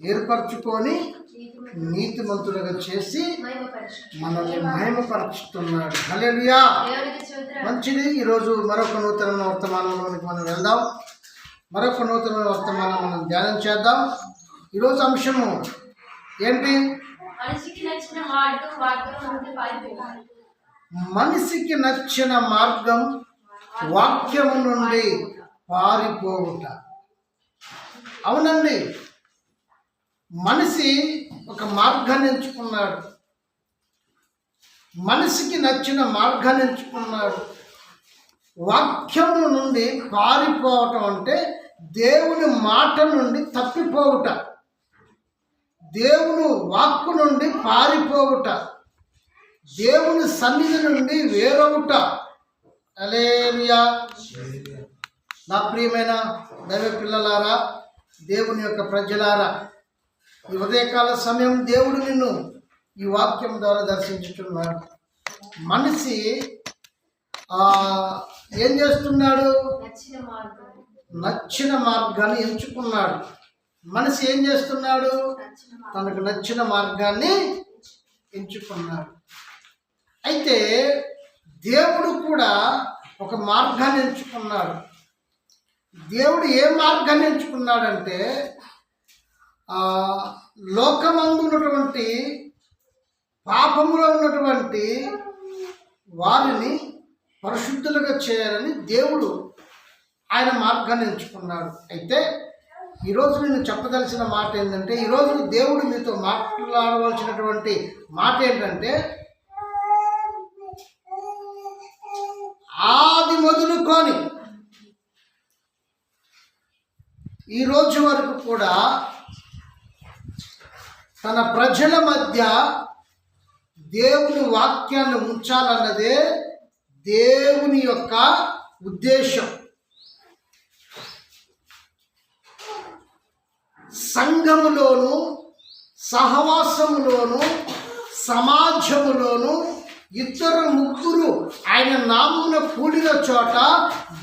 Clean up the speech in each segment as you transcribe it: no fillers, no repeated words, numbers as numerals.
ఏర్పరచుకొని నీతిమంతులుగా చేసి మనల్ని మహిమపరుచుతున్నాడు. హల్లెలూయా. మంచిది. ఈరోజు మరొక నూతనమైన వర్తమానంలోనికి మనం వెళ్దాం. మరొక నూతనమైన వర్తమానం మనం ధ్యానం చేద్దాం. ఈరోజు అంశము ఏంటి? మనిషికి నచ్చిన మార్గం వాక్యము నుండి పారిపోవుట. అవునండి, మనిషి ఒక మార్గాన్ని ఎంచుకున్నాడు. మనిషికి నచ్చిన మార్గాన్ని ఎంచుకున్నాడు. వాక్యము నుండి పారిపోవటం అంటే దేవుని మాట నుండి తప్పిపోవుట, దేవుని వాక్కు నుండి పారిపోవుట, దేవుని సన్నిధి నుండి వేరవుట. హల్లెలూయా. నా ప్రియమైన దైవ పిల్లలారా, దేవుని యొక్క ప్రజలారా, ఈ ఉదయకాల సమయం దేవుడు నిన్ను ఈ వాక్యం ద్వారా దర్శించుతున్నాడు. మనిషి ఏం చేస్తున్నాడు? నచ్చిన మార్గాన్ని ఎంచుకున్నాడు. మనిషి ఏం చేస్తున్నాడు? తనకు నచ్చిన మార్గాన్ని ఎంచుకున్నాడు. అయితే దేవుడు కూడా ఒక మార్గాన్ని ఎంచుకున్నాడు. దేవుడు ఏ మార్గాన్ని ఎంచుకున్నాడంటే, లోకమందు ఉన్నటువంటి పాపములో ఉన్నటువంటి వారిని పరిశుద్ధులుగా చేయాలని దేవుడు ఆయన మార్గాన్ని ఎంచుకున్నాడు. అయితే ఈరోజు నేను చెప్పదలసిన మాట ఏంటంటే, ఈరోజు దేవుడు మీతో మాట్లాడవలసినటువంటి మాట ఏంటంటే, ఆది మొదలుకొని ఈరోజు వరకు కూడా తన ప్రజల మధ్య దేవుని వాక్యాన్ని ఉంచాలన్నదే దేవుని యొక్క ఉద్దేశం. సంఘములోను, సహవాసములోను, సమాజములోను ఇద్దరు ముగ్గురు ఆయన నామమున కూడిన చోట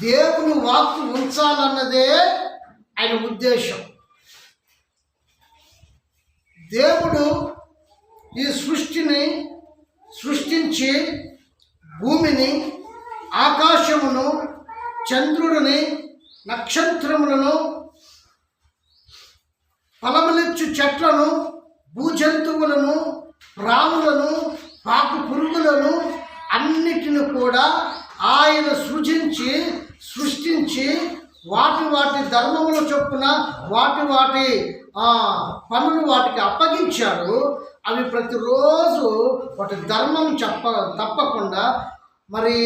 దేవుని వాక్కు ఉంచాలన్నదే ఆయన ఉద్దేశం. దేవుడు ఈ సృష్టిని సృష్టించి భూమిని, ఆకాశమును, చంద్రుడిని, నక్షత్రములను, ఫలములిచ్చు చెట్లను, భూజంతువులను, ప్రాణులను, పాకు పురుగులను అన్నిటిని కూడా ఆయన సృష్టించి వాటి ధర్మముల చొప్పున వాటి పనులు వాటికి అప్పగించాడు. అవి ప్రతిరోజు వాటి ధర్మం తప్పకుండా, మరి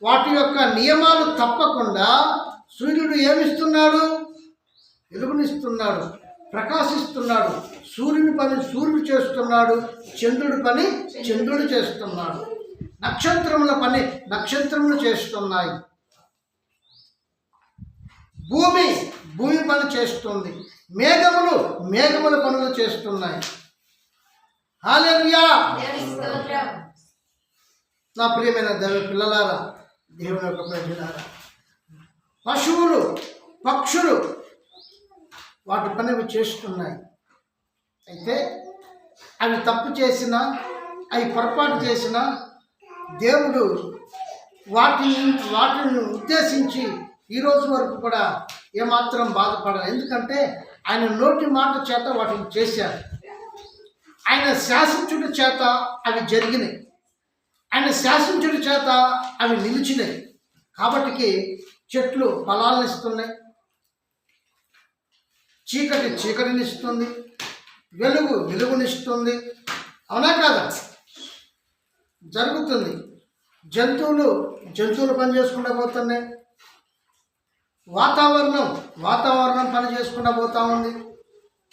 వాటి యొక్క నియమాలు తప్పకుండా సూర్యుడు ఏమిస్తున్నాడు? వెలుగునిస్తున్నాడు, ప్రకాశిస్తున్నాడు. సూర్యుని పని సూర్యుడు చేస్తున్నాడు, చంద్రుడి పని చంద్రుడు చేస్తున్నాడు, నక్షత్రముల పని నక్షత్రములు చేస్తున్నాయి, భూమి పని చేస్తుంది, మేఘముల పనులు చేస్తున్నాయి. హల్లెలూయా. నా ప్రియమైన దైవ పిల్లలారా, దేవుని యొక్క ప్రజలారా, పశువులు, పక్షులు వాటి పని అవి చేస్తున్నాయి. అయితే అవి తప్పు చేసినా, అవి పొరపాటు చేసినా దేవుడు వాటిని ఉద్దేశించి ఈరోజు వరకు కూడా ఏమాత్రం బాధపడాలి. ఎందుకంటే ఆయన నోటి మాట చేత వాటిని చేశారు. ఆయన శాసించుడి చేత అవి జరిగినాయి. ఆయన శాసించుడి చేత అవి నిలిచినాయి. కాబట్టి చెట్లు ఫలాలను ఇస్తున్నాయి, చీకటినిస్తుంది, వెలుగునిస్తుంది. అవునా కాదా? జరుగుతుంది. జంతువులు పని చేసుకుంటూ పోతున్నాయి, వాతావరణం పని చేసుకుంటూ పోతా ఉంది.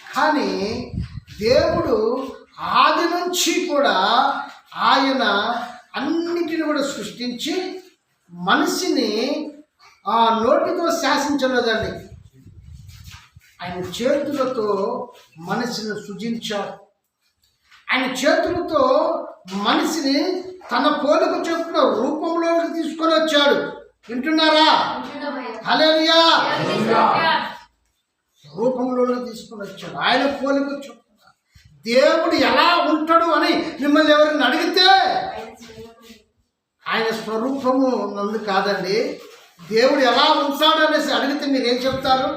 కానీ దేవుడు ఆది నుంచి కూడా ఆయన అన్నిటిని కూడా సృష్టించి మనిషిని ఆ నోటితో శాసించలేదండి. ఆయన చేతులతో మనిషిని సృజించాడు. ఆయన చేతులతో మనిషిని తన పోలిక చొప్పున రూపంలోకి తీసుకొని వచ్చాడు. వింటున్నారా? హల్లెలూయా. స్వరూపంలోనే తీసుకుని వచ్చాడు. ఆయన పోలిక చొప్పున దేవుడు ఎలా ఉంటాడు అని మిమ్మల్ని ఎవరిని అడిగితే ఆయన స్వరూపము నందు కాదండి, దేవుడు ఎలా ఉంటాడు అనేసి అడిగితే మీరు ఏం చెప్తారు?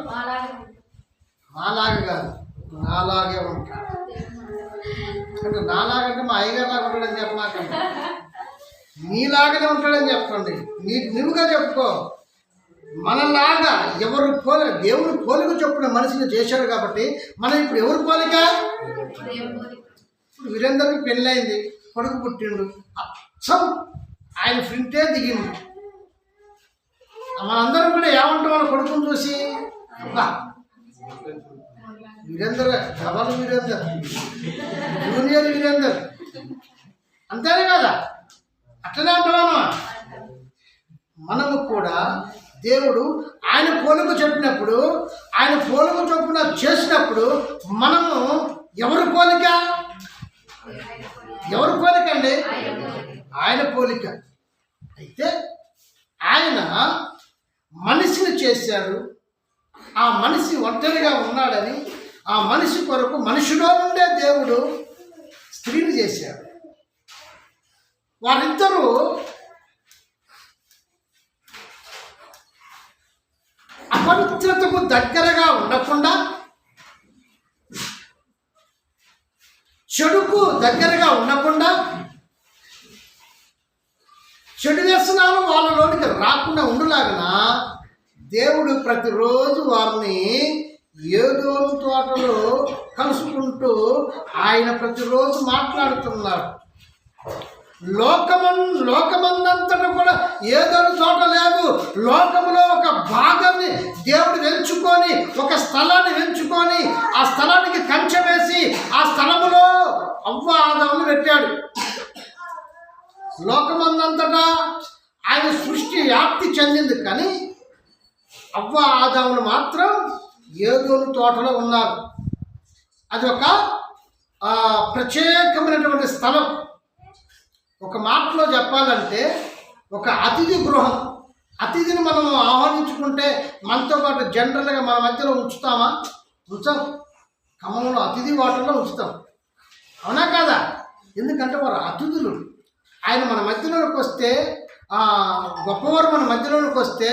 మాలాగా కాదు, నాలాగే ఉంటాడు. అంటే నాలాగంటే మా అయ్యగారిలాగా ఉంటాడని చెప్పమాకండి, నీలాగానే ఉంటాడని చెప్పండి. నువ్వుగా చెప్పుకో. మనలాగా ఎవరు దేవుడు పోలిక చొప్పున మనిషిని చేశాడు కాబట్టి మనం ఇప్పుడు ఎవరు పోలిక? ఇప్పుడు వీరందరికీ పెళ్ళైంది, కొడుకు పుట్టిండు, అచ్చం ఆయన ప్రింటే దిగింది. మనందరం కూడా ఏమంటాం మన కొడుకుని చూసి? వీరేందర్, డబల్ వీరేందర్, జూనియర్ వీరేందర్, అంతేనే కదా? అట్లనే అంటామా? మనము కూడా దేవుడు ఆయన పోలిక చెప్పినప్పుడు, ఆయన పోలిక చొప్పున చేసినప్పుడు మనము ఎవరి పోలిక? ఎవరి పోలిక అండి? ఆయన పోలిక. అయితే ఆయన మనిషిని చేశాడు. ఆ మనిషి ఒంటరిగా ఉన్నాడని ఆ మనిషి కొరకు మనిషిలో నుండే దేవుడు స్త్రీని చేశాడు. వారిద్దరూ అపవిత్రతకు దగ్గరగా ఉండకుండా, చెడుకు దగ్గరగా ఉండకుండా, చెడు వ్యసనాలు వాళ్ళలోనికి రాకుండా ఉండులాగన దేవుడు ప్రతిరోజు వారిని ఏదోను తోటలో కలుసుకుంటూ ఆయన ప్రతిరోజు మాట్లాడుతున్నాడు. లోకమందంతటా కూడా ఏదోను తోట లేదు. లోకములో ఒక భాగాన్ని దేవుడు ఎంచుకొని, ఒక స్థలాన్ని ఎంచుకొని ఆ స్థలానికి కంచె వేసి ఆ స్థలములో అవ్వ ఆదామును పెట్టాడు. లోకమందంతటా ఆయన సృష్టి వ్యాప్తి చెందింది, కానీ అవ్వ ఆదాములు మాత్రం ఏదోను తోటలో ఉన్నారు. అది ఒక ప్రత్యేకమైనటువంటి స్థలం. ఒక మాటలో చెప్పాలంటే ఒక అతిథి గృహం. అతిథిని మనం ఆహ్వానించుకుంటే మనతో పాటు జనరల్గా మన మధ్యలో ఉంచుతామా? ఉంచాం. ఖమ్మంలో అతిథి వాటర్లో ఉంచుతాం, అవునా కాదా? ఎందుకంటే వారు అతిథులు. ఆయన మన మధ్యలోకి వస్తే, గొప్పవారు మన మధ్యలోనికి వస్తే,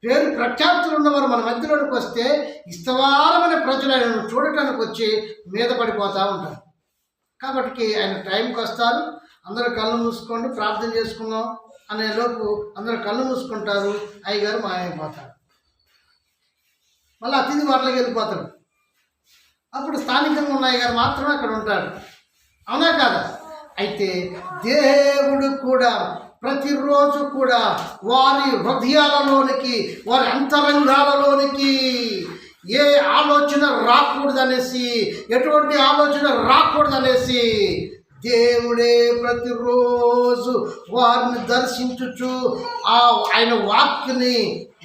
పేరు ప్రఖ్యాతులు ఉన్నవారు మన మధ్యలోనికి వస్తే ఇష్టవారమైన ప్రజలు ఆయన చూడటానికి వచ్చి మీద పడిపోతూ ఉంటారు. కాబట్టి ఆయన టైంకి వస్తారు. అందరూ కళ్ళు మూసుకోండి, ప్రార్థన చేసుకుందాం అనే లోపు అందరూ కళ్ళు మూసుకుంటారు. అయ్యగారు మాయమైపోతాడు, మళ్ళీ అతిథి వాటిలోకి వెళ్ళిపోతాడు. అప్పుడు స్థానికంగా ఉన్న అయ్యగారు మాత్రమే అక్కడ ఉంటాడు, అవునా కాదా? అయితే దేవుడు కూడా ప్రతిరోజు కూడా వారి హృదయాలలోనికి, వారి అంతరంగాలలోనికి ఏ ఆలోచన రాకూడదనేసి, ఎటువంటి ఆలోచన రాకూడదనేసి దేవుడే ప్రతిరోజు వారిని దర్శించుచు ఆయన వాక్యని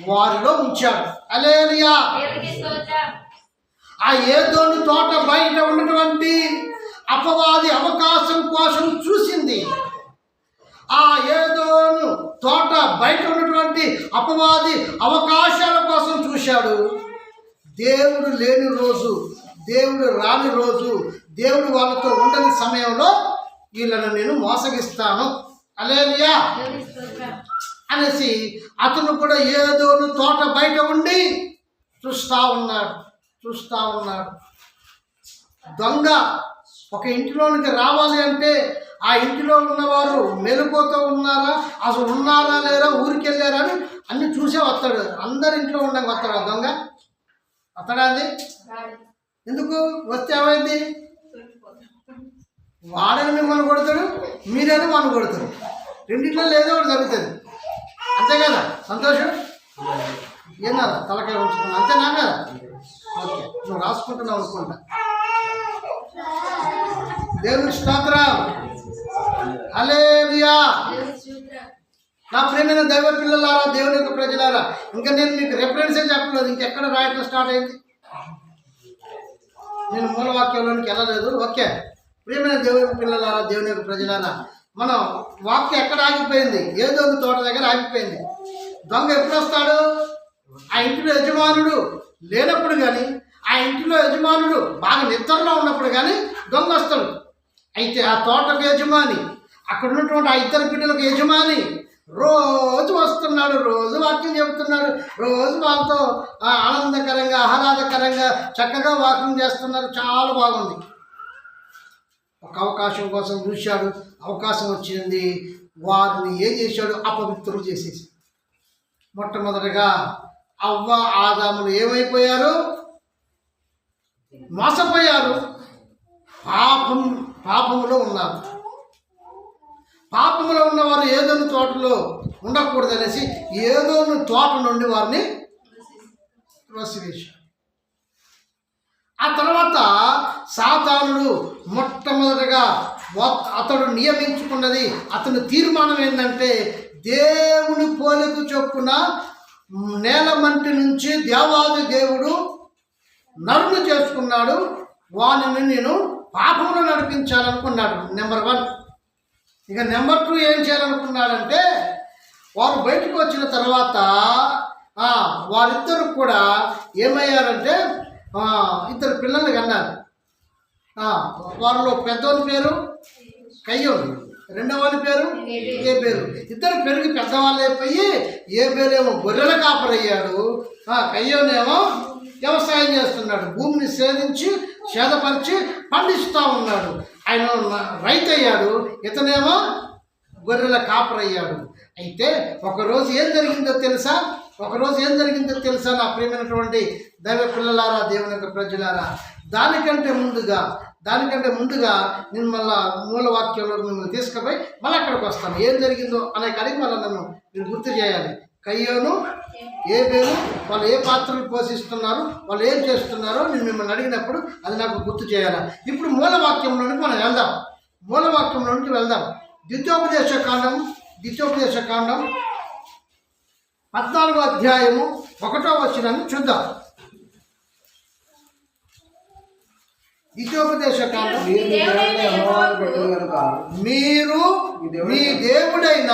వారిలో ఉంచాడు. హల్లెలూయా. ఆ ఏదోను తోట బయట ఉన్నటువంటి అపవాది అవకాశం కోసం చూసింది. ఆ ఏదోను తోట బయట ఉన్నటువంటి అపవాది అవకాశాల కోసం చూశాడు. దేవుడు లేని రోజు, దేవుడు రాని రోజు, దేవుడు వాళ్ళతో ఉండని సమయంలో వీళ్ళను నేను మోసగిస్తాను, హల్లెలూయా అనేసి అతను కూడా ఏదోను తోట బయట ఉండి చూస్తూ ఉన్నాడు. దొంగ ఒక ఇంటిలోనికి రావాలి అంటే ఆ ఇంటిలో ఉన్నవారు మెలుకోతూ ఉన్నారా, అసలు ఉన్నారా లేరా, ఊరికి వెళ్ళారా అని అన్ని చూసే వస్తాడు. అందరి ఇంట్లో ఉండగా వస్తాడు ఆ దొంగ. వస్తాడా? అది ఎందుకు వస్తే ఏమైంది? వాడని మిమ్మల్ని కొడతాడు, మీరైనా మనం కొడతాడు. రెండింటిలో లేదో ఒకటి జరుగుతుంది, అంతే కదా? సంతోషం ఏనా? తలకాయ ఉంచుకున్నా, అంతేనా కదా? ఓకే, నువ్వు రాసుకుంటున్నావు అనుకుంటా. దేవుని స్తోత్రం, హల్లెలూయా. నా ప్రియమైన దైవ పిల్లలారా, దేవుని యొక్క ప్రజలారా, ఇంకా నేను మీకు రెఫరెన్సే చెప్పలేదు, ఇంకెక్కడ రాయటం స్టార్ట్ అయింది. నేను మూలవాక్యంలోనికి వెళ్ళలేదు. ఓకే, ప్రియమైన దేవుని పిల్లలారా, దేవుని యొక్క ప్రజలారా, మనం వాక్యం ఎక్కడ ఆగిపోయింది? ఏదో తోట దగ్గర ఆగిపోయింది. దొంగ ఎప్పుడు వస్తాడు? ఆ ఇంటిలో యజమానుడు లేనప్పుడు కానీ, ఆ ఇంటిలో యజమానుడు బాగా నిద్రలో ఉన్నప్పుడు కానీ దొంగ వస్తాడు. అయితే ఆ తోటకు యజమాని, అక్కడ ఉన్నటువంటి ఆ ఇద్దరు బిడ్డలకు యజమాని రోజు వస్తున్నాడు, రోజు వాక్యం చెబుతున్నాడు, రోజు వాళ్ళతో ఆనందకరంగా ఆహ్లాదకరంగా చక్కగా వాక్యం చేస్తున్నారు. చాలా బాగుంది. ఒక అవకాశం కోసం చూశాడు, అవకాశం వచ్చింది, వారిని ఏం చేశాడు? అపవిత్రులు చేసేసి. మొట్టమొదటిగా అవ్వ ఆదాములు ఏమైపోయారు? మోసపోయారు, పాపములో ఉన్నారు. పాపములో ఉన్నవారు ఏదోని తోటలో ఉండకూడదనేసి ఏదోని తోట నుండి వారిని త్రోసివేశారు. ఆ తర్వాత సాతానుడు మొట్టమొదటిగా అతడు నియమించుకున్నది, అతని తీర్మానం ఏంటంటే, దేవుని పోలిక చొప్పున నేల మంటి నుంచి దేవాది దేవుడు నరుని చేసుకున్నాడు, వానిని నేను పాపంలో నడిపించాలనుకున్నాడు. నెంబర్ 1. ఇక నెంబర్ 2 ఏం చేయాలనుకున్నాడంటే, వారు బయటకు వచ్చిన తర్వాత వారిద్దరు కూడా ఏమయ్యారంటే ఇద్దరు పిల్లల్ని కన్నారు. వారిలో పెద్దవాని పేరు కయ్యోను, రెండవని పేరు ఏబేలు. ఇద్దరు పెరిగి పెద్దవాళ్ళు అయిపోయి, ఏబేలేమో గొర్రెల కాపరయ్యాడు, కయ్యోనేమో వ్యవసాయం చేస్తున్నాడు, భూమిని సేదపరిచి పండిస్తూ ఉన్నాడు. ఆయన రైతు అయ్యాడు, ఇతనేమో గొర్రెల కాపరయ్యాడు. అయితే ఒకరోజు ఏం జరిగిందో తెలుసా నా ప్రియమైనటువంటి దైవ పిల్లలారా, దేవుని యొక్క ప్రజలారా? దానికంటే ముందుగా నేను మళ్ళా మూలవాక్యంలో మిమ్మల్ని తీసుకుపోయి మళ్ళీ అక్కడికి వస్తాను. ఏం జరిగిందో అనే కాడికి మళ్ళీ నన్ను మీరు గుర్తు చేయాలి. కయ్యోను ఏబేలు వాళ్ళు ఏ పాత్రలు పోషిస్తున్నారు, వాళ్ళు ఏం చేస్తున్నారో నేను మిమ్మల్ని అడిగినప్పుడు అది నాకు గుర్తు చేయాలి. ఇప్పుడు మూలవాక్యంలోనికి మనం వెళ్దాం. ద్వితీయోపదేశ కాండం 14వ అధ్యాయము 1వ వచనాన్ని చూద్దాం. ద్వితీయోపదేశ కాండం, మీరు మీ దేవుడైన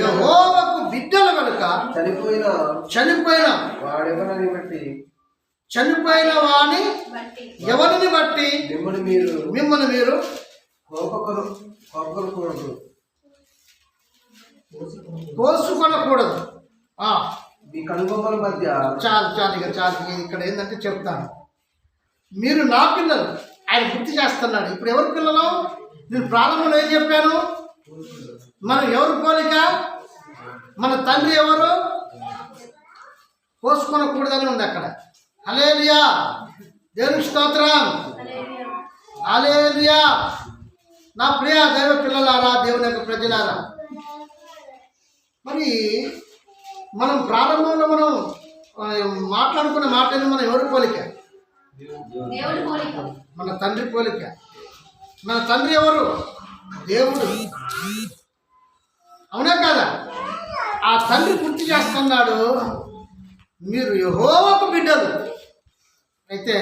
యెహోవాకు బిడ్డలు కనుక చనిపోయిన వాని ఎవరిని బట్టి మిమ్మల్ని మీరు కోసుకొనకూడదు. మీ కనుబొమ్మల మధ్య చాలు ఇక్కడ ఏంటంటే చెప్తాను. మీరు నా పిల్లలు, ఆయన గుర్తు చేస్తున్నాడు. ఇప్పుడు ఎవరి పిల్లలు? నేను ప్రారంభంలో ఏం చెప్పాను? మనం ఎవరి పోలిక? మన తండ్రి ఎవరు? కోసుకొనకూడదని ఉంది అక్కడ. హల్లెలూయా, దేవునికి స్తోత్రం. హల్లెలూయా. నా ప్రియ దైవ పిల్లలారా, దేవుని యొక్క ప్రజలారా, మరి మనం ప్రారంభంలో మనం మాట్లాడుకున్న మాట మనం ఎవరి పోలిక? మన తండ్రి పోలిక. మన తండ్రి ఎవరు? దేవుడు. అవునా కదా? ఆ తండ్రి గుర్తు చేస్తున్నాడు, మీరు యెహోవాకు బిడ్డలు. అయితే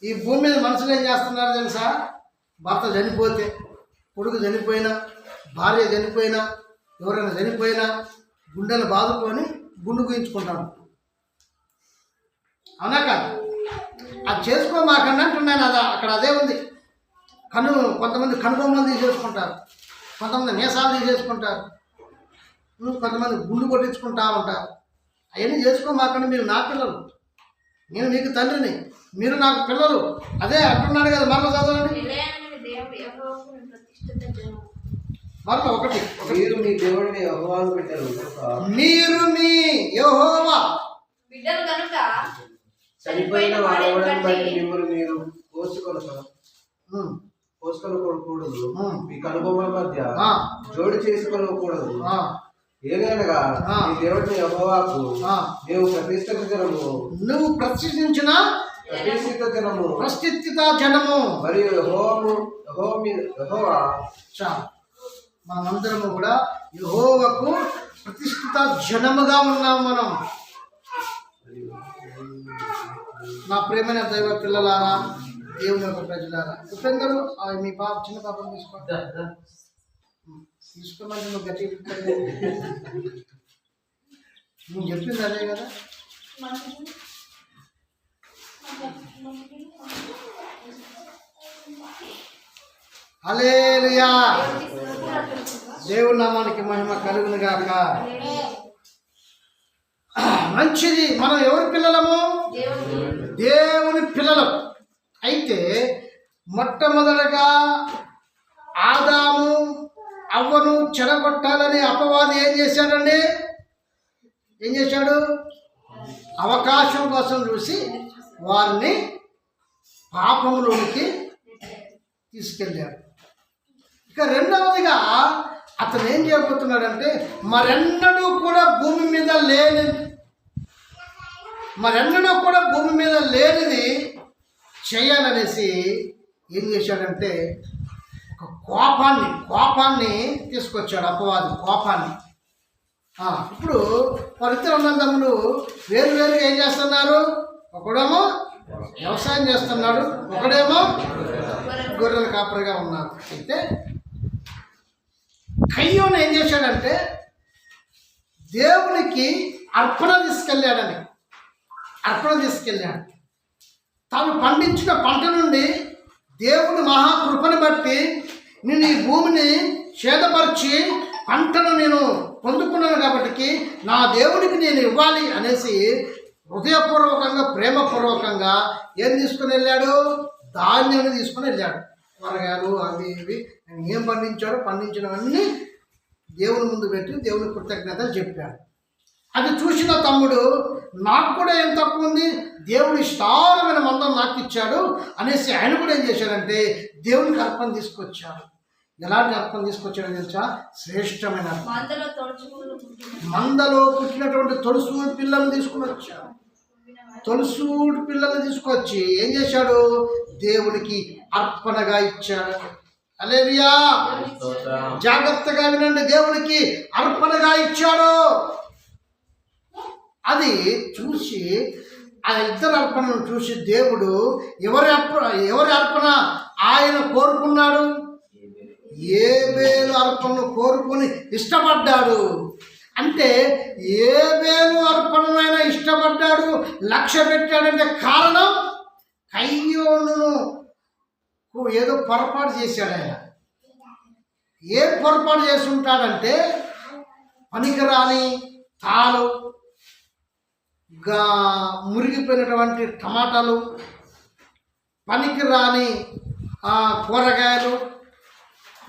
ఈ భూమి మీద మనుషులు ఏం చేస్తున్నారు తెలుసా? భర్త చనిపోతే, కొడుకు చనిపోయినా, భార్య చనిపోయినా, ఎవరైనా చనిపోయినా గుండెలు బాదుకొని గుండు గుయించుకుంటాను. అవునా కాదు? అది చేసుకోమాకండి అంటున్నాను. అక్కడ అదే ఉంది. కొంతమంది కనుబొమ్మలు తీసేసుకుంటారు, కొంతమంది మీసాలు తీసేసుకుంటారు, కొంతమంది గుండు కొట్టించుకుంటా ఉంటారు. అవన్నీ చేసుకోమాకండి. మీరు నా పిల్లలు, నేను మీకు తండ్రిని, మీరు నాకు పిల్లలు. అదే అంటున్నాడు కదా. మరల చదవండి. మరల ఒకటి, మీరు మీ దేవుడిని యెహోవాకు బిడ్డలు, మీరు మీ యెహోవా బిడ్డలు కనుక చనిపోయిన వాడవడం బట్టి మిమ్మల్ని మీరు కోసుకొనకూడదు. మీ కనుబొమ్మల మధ్య జోడు చేసుకోకూడదు. ఏదైనా మీ దేవుడిని యెహోవాకు నీవు ప్రతిష్ఠించిన ప్రతిష్ఠిత జనము మరియు యెహోవా. మనమందరము కూడా యెహోవాకు ప్రతిష్ఠిత జనముగా ఉన్నాం మనం. నా ప్రేమైన దైవ పిల్లలారా, దేవుని యొక్క ప్రజలారా, ఉపేందరు మీ చిన్న పాపను తీసుకోమని నువ్వు గట్టి నువ్వు చెప్పింది అదే కదా. హల్లెలూయా. దేవుని నామానికి మహిమ కలుగును గాక. మంచిది. మనం ఎవరి పిల్లలము? దేవుని పిల్లలం. అయితే మొట్టమొదటగా ఆదాము అవ్వను చెడగొట్టాలని అపవాది ఏం చేశాడండి? ఏం చేశాడు? అవకాశం కోసం చూసి వారిని పాపంలోనికి తీసుకెళ్ళాడు. ఇక రెండవదిగా అతను ఏం చేయబోతున్నాడంటే మరెన్నడూ కూడా భూమి మీద లేనిది చేయాలనేసి ఏం చేశాడంటే ఒక కోపాన్ని తీసుకొచ్చాడు అపవాది. కోపాన్ని ఇప్పుడు వారిద్దరు అన్నదమ్ములు వేరువేరుగా ఏం చేస్తున్నారు? ఒకడేమో వ్యవసాయం చేస్తున్నాడు, ఒకడేమో గొర్రెల కాపరిగా ఉన్నారు. అయితే కయ్యోను ఏం చేశాడంటే దేవునికి అర్పణ తీసుకెళ్ళాడు. తాను పండించిన పంట నుండి దేవుని మహాకృపను బట్టి నేను ఈ భూమిని చేదపరిచి పంటను నేను పొందుకున్నాను కాబట్టి నా దేవునికి నేను ఇవ్వాలి అనేసి హృదయపూర్వకంగా ప్రేమపూర్వకంగా ఏం తీసుకుని వెళ్ళాడు? ధాన్యాన్ని తీసుకుని వెళ్ళాడు. కూరగాయలు అవి ఇవి ఏం పండించినవన్నీ దేవుని ముందు పెట్టి దేవుని కృతజ్ఞతలు చెప్పాడు. అది చూసిన తమ్ముడు నాకు కూడా ఏం తక్కువ ఉంది, దేవుడు ఇష్టారమైన మందం నాకు ఇచ్చాడు అనేసి ఆయన కూడా ఏం చేశాడంటే దేవునికి అర్పణ తీసుకొచ్చాడు. ఎలాంటి అర్పణ తీసుకొచ్చాడో తెలుసా? శ్రేష్టమైన మందలో పుట్టినటువంటి తొలుసూడి పిల్లల్ని తీసుకుని వచ్చాడు. తొలుసూడి పిల్లల్ని తీసుకొచ్చి ఏం చేశాడు? దేవునికి అర్పణగా ఇచ్చాడు. హల్లెలూయా. జాగ్రత్తగా వినండి. దేవునికి అర్పణగా ఇచ్చాడు. అది చూసి ఆ ఇద్దరు అర్పణను చూసి దేవుడు ఎవరి అర్పణ ఆయన కోరుకున్నాడు? ఏబేలు అర్పణను కోరుకొని ఇష్టపడ్డాడు. అంటే ఏబేలు అర్పణనైనా ఇష్టపడ్డాడు, లక్ష్య పెట్టాడంటే కారణం కయ్యోనును ఏదో పొరపాటు చేశాడు. ఆయన ఏం పొరపాటు చేసి ఉంటాడంటే పనికిరాని తాలు, మురిగిపోయినటువంటి టమాటాలు, పనికిరాని కూరగాయలు,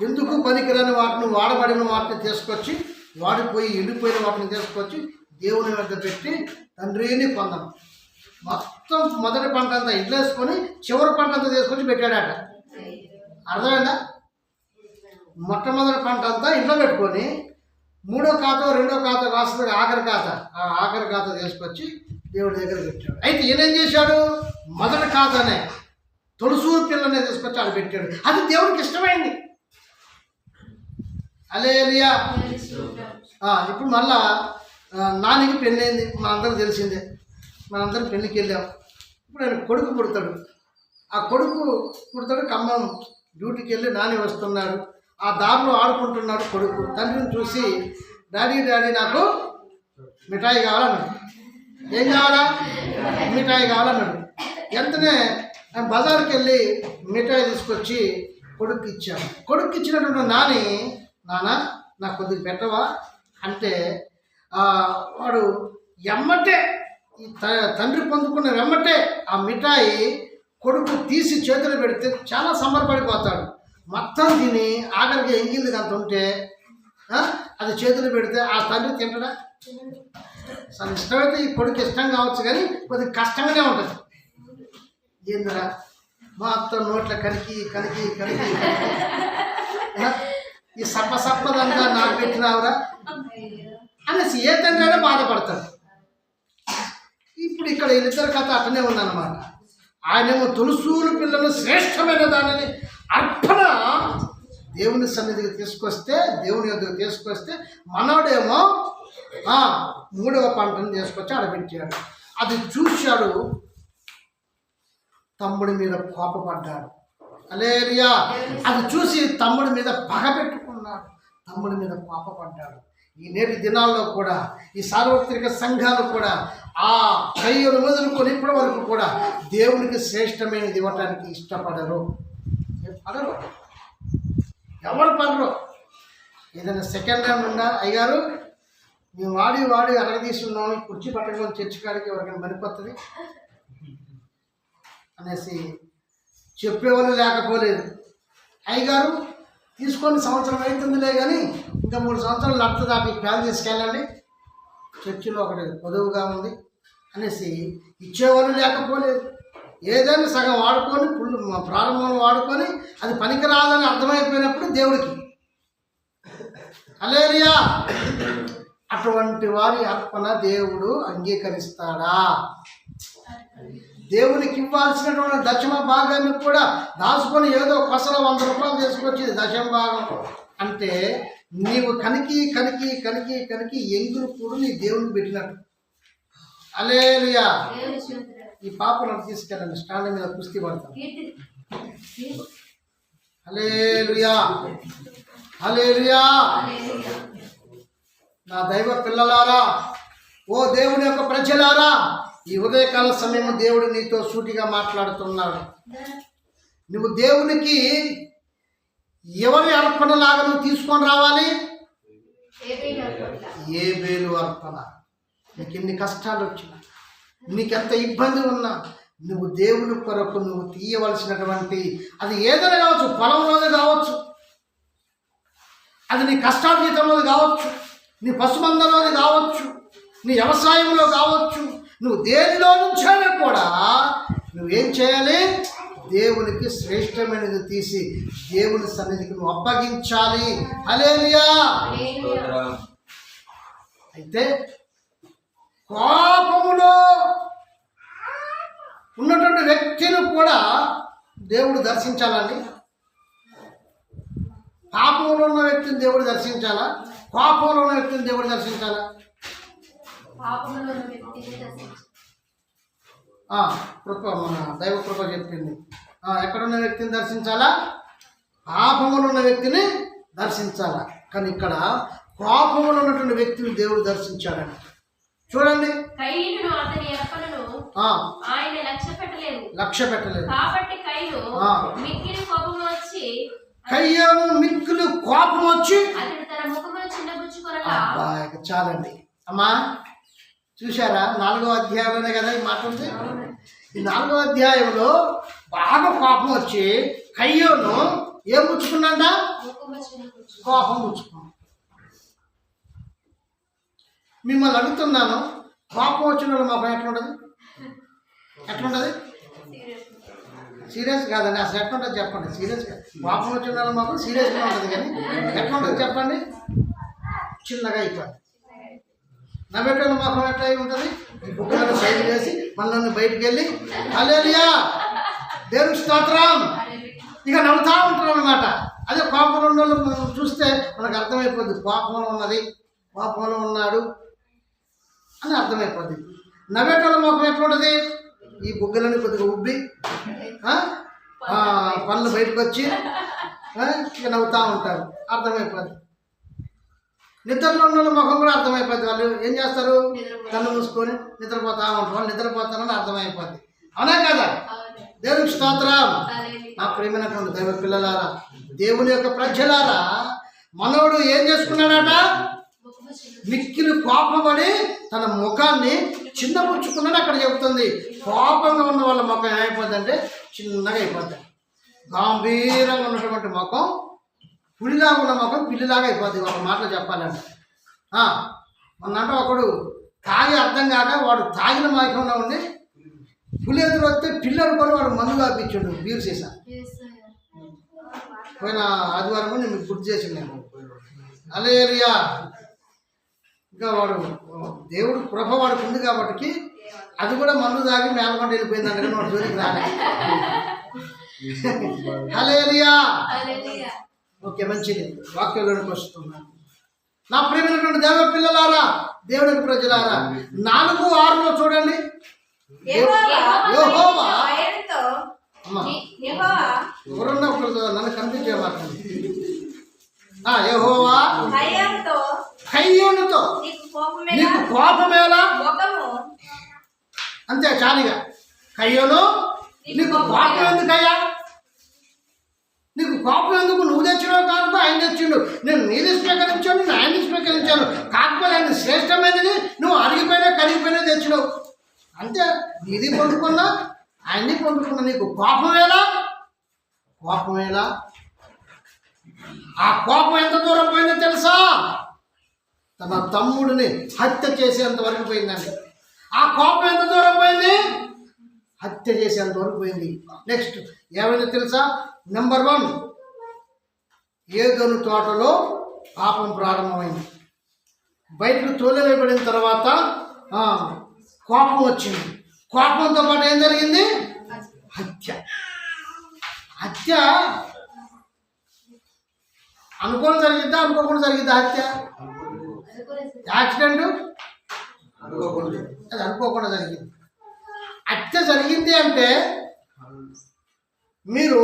ఎందుకు పనికిరాని వాటిని, వాడబడిన వాటిని తీసుకొచ్చి, వాడిపోయి ఎండిపోయిన వాటిని తీసుకొచ్చి దేవుని వద్ద పెట్టి తండ్రిని పొందను. మొత్తం మొదటి పంట అంతా ఇంట్లో వేసుకొని చివరి పంట అంతా తీసుకొచ్చి పెట్టాడట. అర్థమైందా? మొట్టమొదటి పంట అంతా ఇంట్లో పెట్టుకొని మూడో ఖాతా రెండో ఖాతా రాస్తుంది ఆఖరి ఖాతా తీసుకొచ్చి దేవుడి దగ్గర పెట్టాడు. అయితే ఈయనేం చేశాడు? మొదటి ఖాతానే తొలుసూరు పిల్లనే తీసుకొచ్చి ఆడ పెట్టాడు. అది దేవుడికి ఇష్టమైంది. హల్లెలూయా. ఇప్పుడు మళ్ళా నానికి పెళ్ళైంది, మనందరం తెలిసిందే. మనందరం పెళ్ళికి వెళ్ళాం. ఇప్పుడు ఆయన కొడుకు పుడతాడు. ఆ కొడుకు పుడతాడు, ఖమ్మం డ్యూటీకి వెళ్ళి నాని వస్తున్నాడు. ఆ దారిలో ఆడుకుంటున్నాడు కొడుకు. తండ్రిని చూసి డాడీ నాకు మిఠాయి కావాలన్నాడు. ఏం కావాలా? మిఠాయి కావాలన్నాడు. వెంటనే బజార్కి వెళ్ళి మిఠాయి తీసుకొచ్చి కొడుకు ఇచ్చాడు. కొడుకు ఇచ్చినటువంటి నాన్న నాకు కొద్దిగా పెట్టవా అంటే వాడు ఎమ్మటే తండ్రి పొందుకున్న వెమ్మటే ఆ మిఠాయి కొడుకు తీసి చేతులు పెడితే చాలా సంబరపడిపోతాడు. మొత్తం తిని ఆఖరికి ఎంగిల్ది అంత ఉంటే అది చేతులు పెడితే ఆ తండ్రి తింటడా? అసలు ఇష్టమైతే ఈ కొడుకు ఇష్టం కావచ్చు, కానీ కొద్దిగా కష్టంగానే ఉంటుంది. ఏందిరా మొత్తం నోట్ల కరికి ఈ సప్పదంతా నాకు పెట్టినావురా అనేసి ఏ తండ్రి అయినా బాధపడతాడు. ఇప్పుడు ఇక్కడ వీళ్ళిద్దరి కథ అట్టనే ఉందన్నమాట. ఆయనేమో తొలుసూరు పిల్లలు శ్రేష్టమైన దానిని అర్పణ దేవుని సన్నిధికి తీసుకొస్తే, దేవుని యొద్దకు తీసుకొస్తే, మనోడేమో మూడవ పంటను తీసుకొచ్చి ఆడబెట్టాడు. అది చూశాడు, తమ్ముడి మీద కోపపడ్డాడు. హల్లెలూయా. అది చూసి తమ్ముడి మీద పగ పెట్టుకున్నాడు, తమ్ముడి మీద కోపపడ్డాడు. ఈ నేటి దినాల్లో కూడా ఈ సార్వత్రిక సంఘాలు కూడా ఆ కయ్యను మొదలుకొని ఇప్పటి వరకు కూడా దేవునికి శ్రేష్టమైనది ఇవ్వటానికి ఇష్టపడరు. పడరు, ఎవరు పడరు. ఏదైనా సెకండ్ హ్యాండ్ ఉందా, అయ్యారు మేము వాడి అరగదీస్తున్నాము, కుర్చీ పట్టడం చర్చి కాడికి ఎవరికైనా పనిపోతుంది అనేసి చెప్పేవాళ్ళు లేకపోలేదు. అయ్యగారు తీసుకొని సంవత్సరం అవుతుందిలే కానీ ఇంకా 3 సంవత్సరాలు నడుతుంది, దాటి ప్లాన్ తీసుకెళ్ళండి, చర్చిలో ఒకటి పొదువుగా ఉంది అనేసి ఇచ్చేవాళ్ళు లేకపోలేదు. ఏదైనా సగం వాడుకొని ప్రారంభం వాడుకొని అది పనికిరాదని అర్థమైపోయినప్పుడు దేవుడికి హల్లెలూయా, అటువంటి వారి అర్పణ దేవుడు అంగీకరిస్తాడా? దేవునికి ఇవ్వాల్సినటువంటి దశమ భాగాన్ని కూడా దాచుకొని ఏదో కొసల 100 రూపాయలు తీసుకొచ్చేది దశమ భాగం అంటే నీవు కనికి కనికి కనికి కనికి ఎంగులు కూడా నీ దేవునికి పెట్టినట్టు. హల్లెలూయా. ఈ పాపను తీసుకెళ్ళండి, స్టాండ్ మీద కుస్తీ పడతాం. హల్లెలూయా, హల్లెలూయా. నా దైవ పిల్లలారా, ఓ దేవుని యొక్క ప్రజలారా, ఈ ఉదయకాల సమయం దేవుడు నీతో సూటిగా మాట్లాడుతున్నాడు. నువ్వు దేవునికి ఎవరి అర్పణలాగా నువ్వు తీసుకొని రావాలి? ఏబేలు అర్పణ. నీకు ఎన్ని కష్టాలు వచ్చినా, నీకెంత ఇబ్బంది ఉన్నా, నువ్వు దేవుని కొరకు నువ్వు తీయవలసినటువంటి అది ఏదైనా కావచ్చు, పొలంలోనే కావచ్చు, అది నీ కష్టార్జితంలోది కావచ్చు, నీ పశుమందలోది కావచ్చు, నీ వ్యవసాయంలో కావచ్చు, నువ్వు దేనిలో నుంచైనా కూడా నువ్వేం చేయాలి? దేవునికి శ్రేష్టమైనది తీసి దేవుని సన్నిధికి నువ్వు అప్పగించాలి. హల్లెలూయా. అయితే కోపములో ఉన్నటువంటి వ్యక్తిని కూడా దేవుడు దర్శించాలండి. పాపంలో ఉన్న వ్యక్తిని దేవుడు దర్శించాలా? కోపంలో ఉన్న వ్యక్తిని దేవుడు దర్శించాలా? కృప, మన దైవ కృప చెప్పింది. ఎక్కడున్న వ్యక్తిని దర్శించాలా? పాపములో ఉన్న వ్యక్తిని దర్శించాలా. కానీ ఇక్కడ కోపములో ఉన్నటువంటి వ్యక్తిని దేవుడు దర్శించాడండి. చూడండి, లక్ష్య పెట్టలేదు కాబట్టి కయ్యను మిక్కిలి కోపం వచ్చి చాలండి అమ్మా. చూశారా? 4వ అధ్యాయంలోనే కదా ఈ మాట ఉంది. ఈ 4వ అధ్యాయంలో బాగా కోపం వచ్చి కయ్యోను ఏం పుచ్చుకున్నాడా? కోపం పుచ్చుకున్నాడు. మిమ్మల్ని అడుగుతున్నాను, కోపం వచ్చిన వాళ్ళు మాకు ఎట్లుంటుంది? ఎట్లుంటుంది? సీరియస్ కాదండి, అసలు ఎట్లుంటుంది చెప్పండి. సీరియస్గా కోపం వచ్చిన వాళ్ళు మాకు సీరియస్గా ఉంటుంది, కానీ ఎట్లుంటుంది చెప్పండి? చిన్నగా అయిపోయింది. నవ్వేటోళ్ళు మాకు ఎట్లా ఉంటుంది? ఈ బుక్కలను సైడ్ చేసి మనల్ని బయటికి వెళ్ళి హల్లెలూయా దేవుని స్తోత్రం ఇక నవ్వుతా ఉంటారు అన్నమాట. అదే కోపంలో ఉన్న వాళ్ళు చూస్తే మనకు అర్థమైపోద్ది, కోపంలో ఉన్నది, కోపంలో ఉన్నాడు అని అర్థమైపోద్ది. నవ్వేటోళ్ళ మొఖం ఎట్లా ఉంటుంది? ఈ బుగ్గలని కొద్దిగా ఉబ్బి పళ్ళు బయటకు వచ్చి ఇక నవ్వుతూ ఉంటారు, అర్థమైపోద్ది. నిద్రలో ఉన్న ముఖం కూడా అర్థమైపోద్ది. వాళ్ళు ఏం చేస్తారు? కళ్ళు మూసుకొని నిద్రపోతా ఉంటారు. వాళ్ళు నిద్రపోతారని అర్థమైపోద్ది. అవునా కదా? దేవునికి స్తోత్రం. నా ప్రియమైనటువంటి దైవ పిల్లలారా, దేవుని యొక్క ప్రజలారా, మనవుడు ఏం చేసుకున్నాడట? మిక్కిలి కోపపడి తన ముఖాన్ని చిన్నపుచ్చుకున్నాడు. అక్కడ చెబుతుంది, కోపంగా ఉన్న వాళ్ళ ముఖం ఏమైపోద్ది అంటే చిన్నగా అయిపోద్ది. గంభీరంగా ఉన్నటువంటి ముఖం, పులిలాగా ఉన్న ముఖం పిల్లిలాగా అయిపోద్ది. ఒక మాటలో చెప్పాలంటే మొన్నంటే ఒకడు తాగి అర్థం కాక వాడు తాగిన మైకంలో ఉండి పులి ఎదురు వస్తే పిల్లి అనుకొని వాడు మందు కాపించాడు, బీరు సీసా. పోయిన ఆదివారం కూడా నేను గుర్తు చేసింది నేను. హల్లెలూయా. ఇంకా వాడు దేవుడు కృప వాడికి ఉంది కాబట్టి అది కూడా మందు తాగి మేలకొండ వెళ్ళిపోయింది అంటే వాడు జోలికి రాలే. హల్లెలూయా. ఓకే, మంచిది. వాక్యంలోనికి వస్తున్నాను. నా ప్రియమైనటువంటి దేవ పిల్లలారా, దేవునికి ప్రజలారా, 4:6 చూడండి. యెహోవా ఎవరన్నా నన్ను కన్ఫ్యూజ్ చేయమాకండి. యెహోవా కయ్యోనుతో నీకు కోపమేలా అంతే చాలిగా. కయ్యోను నీకు కోపం ఎందుకయ్యా? నీకు కోపం ఎందుకు? నువ్వు తెచ్చినావు కాదు, ఆయన తెచ్చిండు. నేను నీది స్వీకరించాను, నేను ఆయన్ని స్వీకరించాను. కాకపోతే ఆయన శ్రేష్టమైనది నువ్వు అరిగిపోయినా కరిగిపోయినా తెచ్చినావు. అంతే, నీది పొందుకున్నా ఆయన్ని పొందుకున్నా. నీకు కోపమేలా? కోపమేలా? ఆ కోపం ఎంత దూరం పోయిందో తెలుసా? తన తమ్ముడిని హత్య చేసేంత వరకు పోయిందండి. ఆ కోపం ఎంత దూరం పోయింది? హత్య చేసేంత వరకు పోయింది. నెక్స్ట్ ఏమైందో తెలుసా? నెంబర్ 1, ఏదోను తోటలో పాపం ప్రారంభమైంది. బయటకు తోలివేయబడిన తర్వాత కోపం వచ్చింది. కోపంతో పాటు ఏం జరిగింది? హత్య. హత్య అనుకోని జరిగిద్దా, అనుకోకుండా జరిగిద్దా? హత్య యాక్సిడెంట్ అది అనుకోకుండా జరిగింది. హత్య జరిగింది అంటే మీరు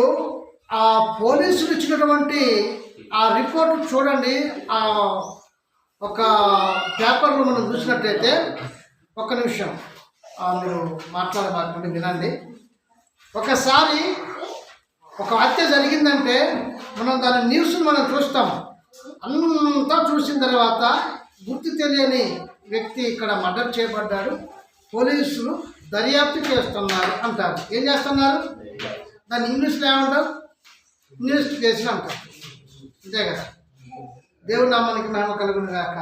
ఆ పోలీసులు ఇచ్చినటువంటి ఆ రిపోర్ట్ చూడండి. ఒక పేపర్లో మనం చూసినట్టయితే, ఒక్క నిమిషం మీరు మాట్లాడబాకండి, వినండి. ఒకసారి ఒక హత్య జరిగిందంటే మనం దాని న్యూస్ మనం చూస్తాం. అంతా చూసిన తర్వాత గుర్తు తెలియని వ్యక్తి ఇక్కడ మర్డర్ చేయబడ్డాడు, పోలీసులు దర్యాప్తు చేస్తున్నారు అంటారు. ఏం చేస్తున్నారు? దాన్ని ఇంగ్లీష్లో ఏమంటారు? ఇన్వెస్టిగేషన్ అంటారు. అంతే కదా. దేవుడి నామానికి మహిమ కలుగును గాక.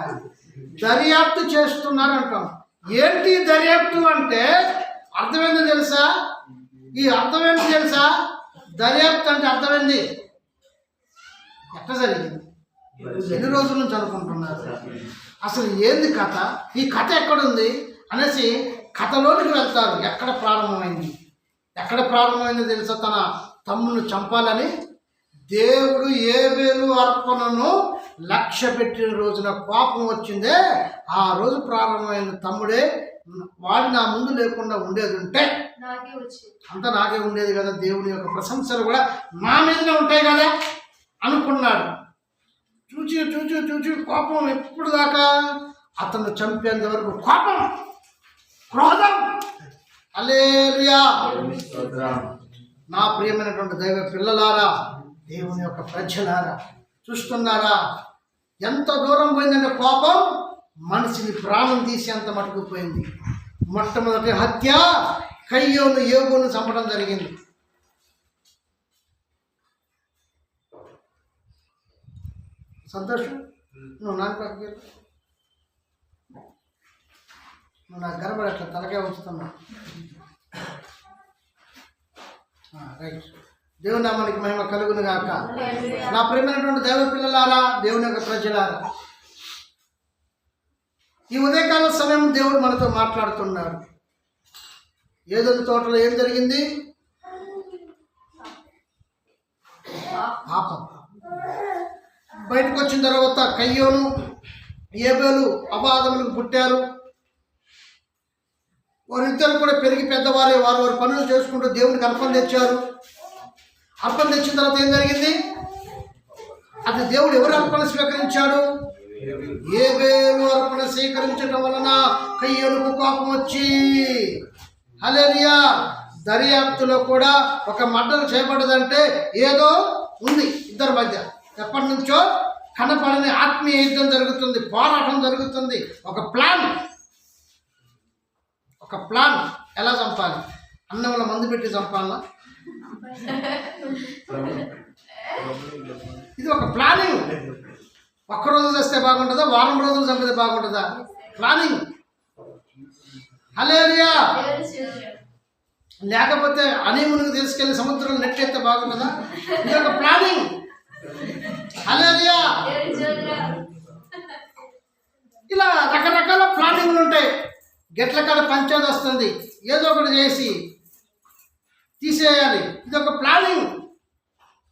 దర్యాప్తు చేస్తున్నారు అంటాం. ఏంటి దర్యాప్తు అంటే అర్థమైందో తెలుసా? ఈ అర్థమైంది తెలుసా? దర్యాప్తు అంటే అర్థమైంది. ఎట్లా జరిగింది? ఎన్ని రోజుల నుంచి అనుకుంటున్నారు? అసలు ఏంది కథ? ఈ కథ ఎక్కడుంది అనేసి కథలోనికి వెళ్తారు. ఎక్కడ ప్రారంభమైంది? ఎక్కడ ప్రారంభమైందో తెలుసా? తన తమ్మును చంపాలని దేవుడు ఏబేలు అర్పణను లక్ష్య పెట్టిన రోజున కోపం వచ్చిందే, ఆ రోజు ప్రారంభమైన తమ్ముడే. వాడు నా ముందు లేకుండా ఉండేది ఉంటే అంతా నాకే ఉండేది కదా, దేవుని యొక్క ప్రశంసలు కూడా నా మీదనే ఉంటాయి కదా అనుకున్నాడు. చూచి చూచి చూచి కోపం ఎప్పుడు దాకా అతను చంపేంత వరకు కోపం, క్రోధం. హల్లెలూయా. నా ప్రియమైనటువంటి దైవ పిల్లలారా, దేవుని యొక్క ప్రజలారా, చూస్తున్నారా ఎంత దూరం పోయిందంటే కోపం మనిషిని ప్రాణం తీసేంత మటుకు పోయింది. మొట్టమొదటి హత్య కయ్యోను యోబును చంపడం జరిగింది. సంతోషం, నువ్వు నాకు నువ్వు నాకు గర్భడు అట్లా తలకే ఉంచుతున్నావు. రైట్. దేవుని నామానికి మహిమ కలుగును గాక. నా ప్రియమైనటువంటి దైవ పిల్లలారా, దేవుని యొక్క ప్రజలారా, ఈ ఉదయకాల సమయం దేవుడు మనతో మాట్లాడుతున్నాడు. ఏదో తోటలో ఏం జరిగింది? పాపం. బయటకు వచ్చిన తర్వాత కయ్యోను ఏబేలు అబాధములకు పుట్టారు. వారిద్దరు కూడా పెరిగి పెద్దవారే వారు వారి పనులు చేసుకుంటూ దేవునికి అర్పణ తెచ్చారు. అర్పణ తెచ్చిన తర్వాత ఏం జరిగింది? అది దేవుడు ఎవరు అర్పణ స్వీకరించాడు? ఏబేలు అర్పణ స్వీకరించడం వలన కయ్యోనుకు కోపం వచ్చి, హల్లెలూయా, దర్యాప్తులో కూడా ఒక మర్డర్ చేయబడదంటే ఏదో ఉంది ఇద్దరి మధ్య. ఎప్పటి నుంచో కనపడని ఆత్మీయ యుద్ధం జరుగుతుంది, పోరాటం జరుగుతుంది. ఒక ప్లాన్ ఎలా చంపాలి? అన్నంలో మందు పెట్టి చంపాలా? ఇది ఒక ప్లానింగ్. ఒక్కరోజు చేస్తే బాగుంటుందా, వారం రోజులు చంపితే బాగుంటుందా? ప్లానింగ్. హల్లెలూయా. లేకపోతే హనీమూన్కి తీసుకెళ్లి సముద్రంలో నెట్టేస్తే బాగుంటుందా? ఇది ఒక ప్లానింగ్. హల్లెలూయా. ఇలా రకరకాల ప్లానింగ్లు ఉంటాయి. గెట్ల కాడ పంచాయతీ వస్తుంది, ఏదో ఒకటి చేసి తీసేయాలి. ఇది ఒక ప్లానింగ్.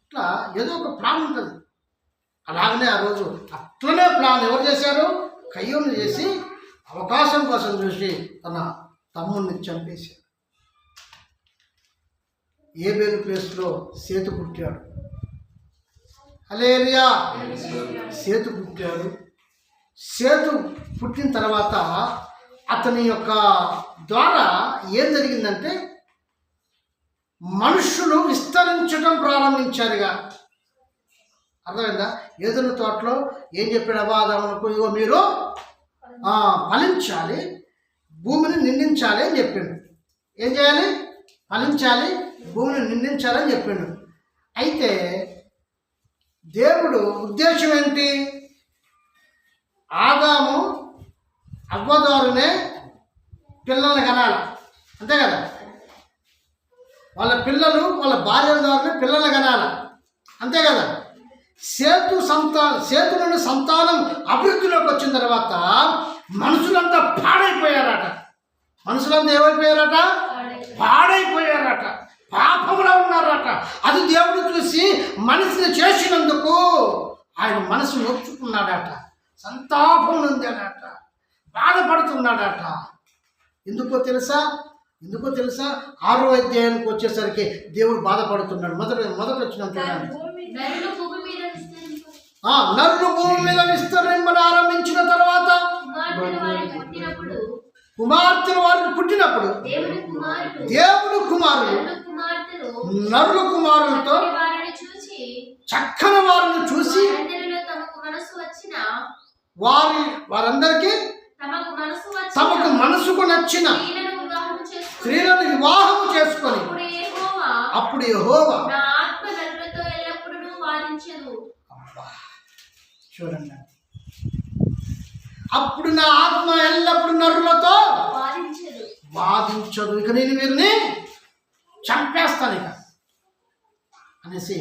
ఇట్లా ఏదో ఒక ప్లాన్ ఉంటుంది. అలాగనే ఆ రోజు అట్లనే ప్లాన్ ఎవరు చేశారు? కయ్యోను చేసి అవకాశం కోసం చూసి తన తమ్ముడిని చంపేశాడు. ఏబేలు ప్లేస్లో సేతు పుట్టాడు. హల్లెలూయా. సేతు పుట్టాడు. సేతు పుట్టిన తర్వాత అతని యొక్క ద్వారా ఏం జరిగిందంటే మనుషులు విస్తరించడం ప్రారంభించారుగా. అర్థమైందా? ఏదైనా తోటలో ఏం చెప్పాడు అబాధములకు, ఇగో మీరు ఫలించాలి, భూమిని నిందించాలి అని చెప్పిండు. ఏం చేయాలి? ఫలించాలి, భూమిని నిందించాలి అని చెప్పిండు. అయితే దేవుడు ఉద్దేశం ఏంటి? ఆదాము అవ్వ ద్వారానే పిల్లల్ని కనాలి, అంతే కదా? వాళ్ళ పిల్లలు వాళ్ళ భార్యల ద్వారానే పిల్లల్ని కనాలి, అంతే కదా? సేతు నుండి సంతానం అభివృద్ధిలోకి వచ్చిన తర్వాత మనుషులంతా పాడైపోయారట. మనుషులంతా ఏమైపోయారట? పాడైపోయారట, పాపంలో ఉన్నారట. అది దేవుడు చూసి మనిషిని చేసినందుకు ఆయన మనసు నొచ్చుకున్నాడట, సంతాపం నొందాడట, బాధపడుతున్నాడట. ఎందుకో తెలుసా? 6వ అధ్యాయానికి వచ్చేసరికి దేవుడు బాధపడుతున్నాడు. మొదట వచ్చిన నరులు భూమి మీద విస్తరింపను ఆరంభించిన తర్వాత కుమార్తెలు వారికి పుట్టినప్పుడు దేవుడు కుమారులు నరుల కుమారులతో చక్కని వారిని చూసి వారందరికీ తమకు మనసుకు నచ్చిన స్త్రీలను వివాహం చేసుకొని అప్పుడు యెహోవా చూడండి, అప్పుడు నా ఆత్మ ఎల్లప్పుడు నరులతో వాదించదు, ఇక నేను వీరిని చంపేస్తాను ఇక అనేసి.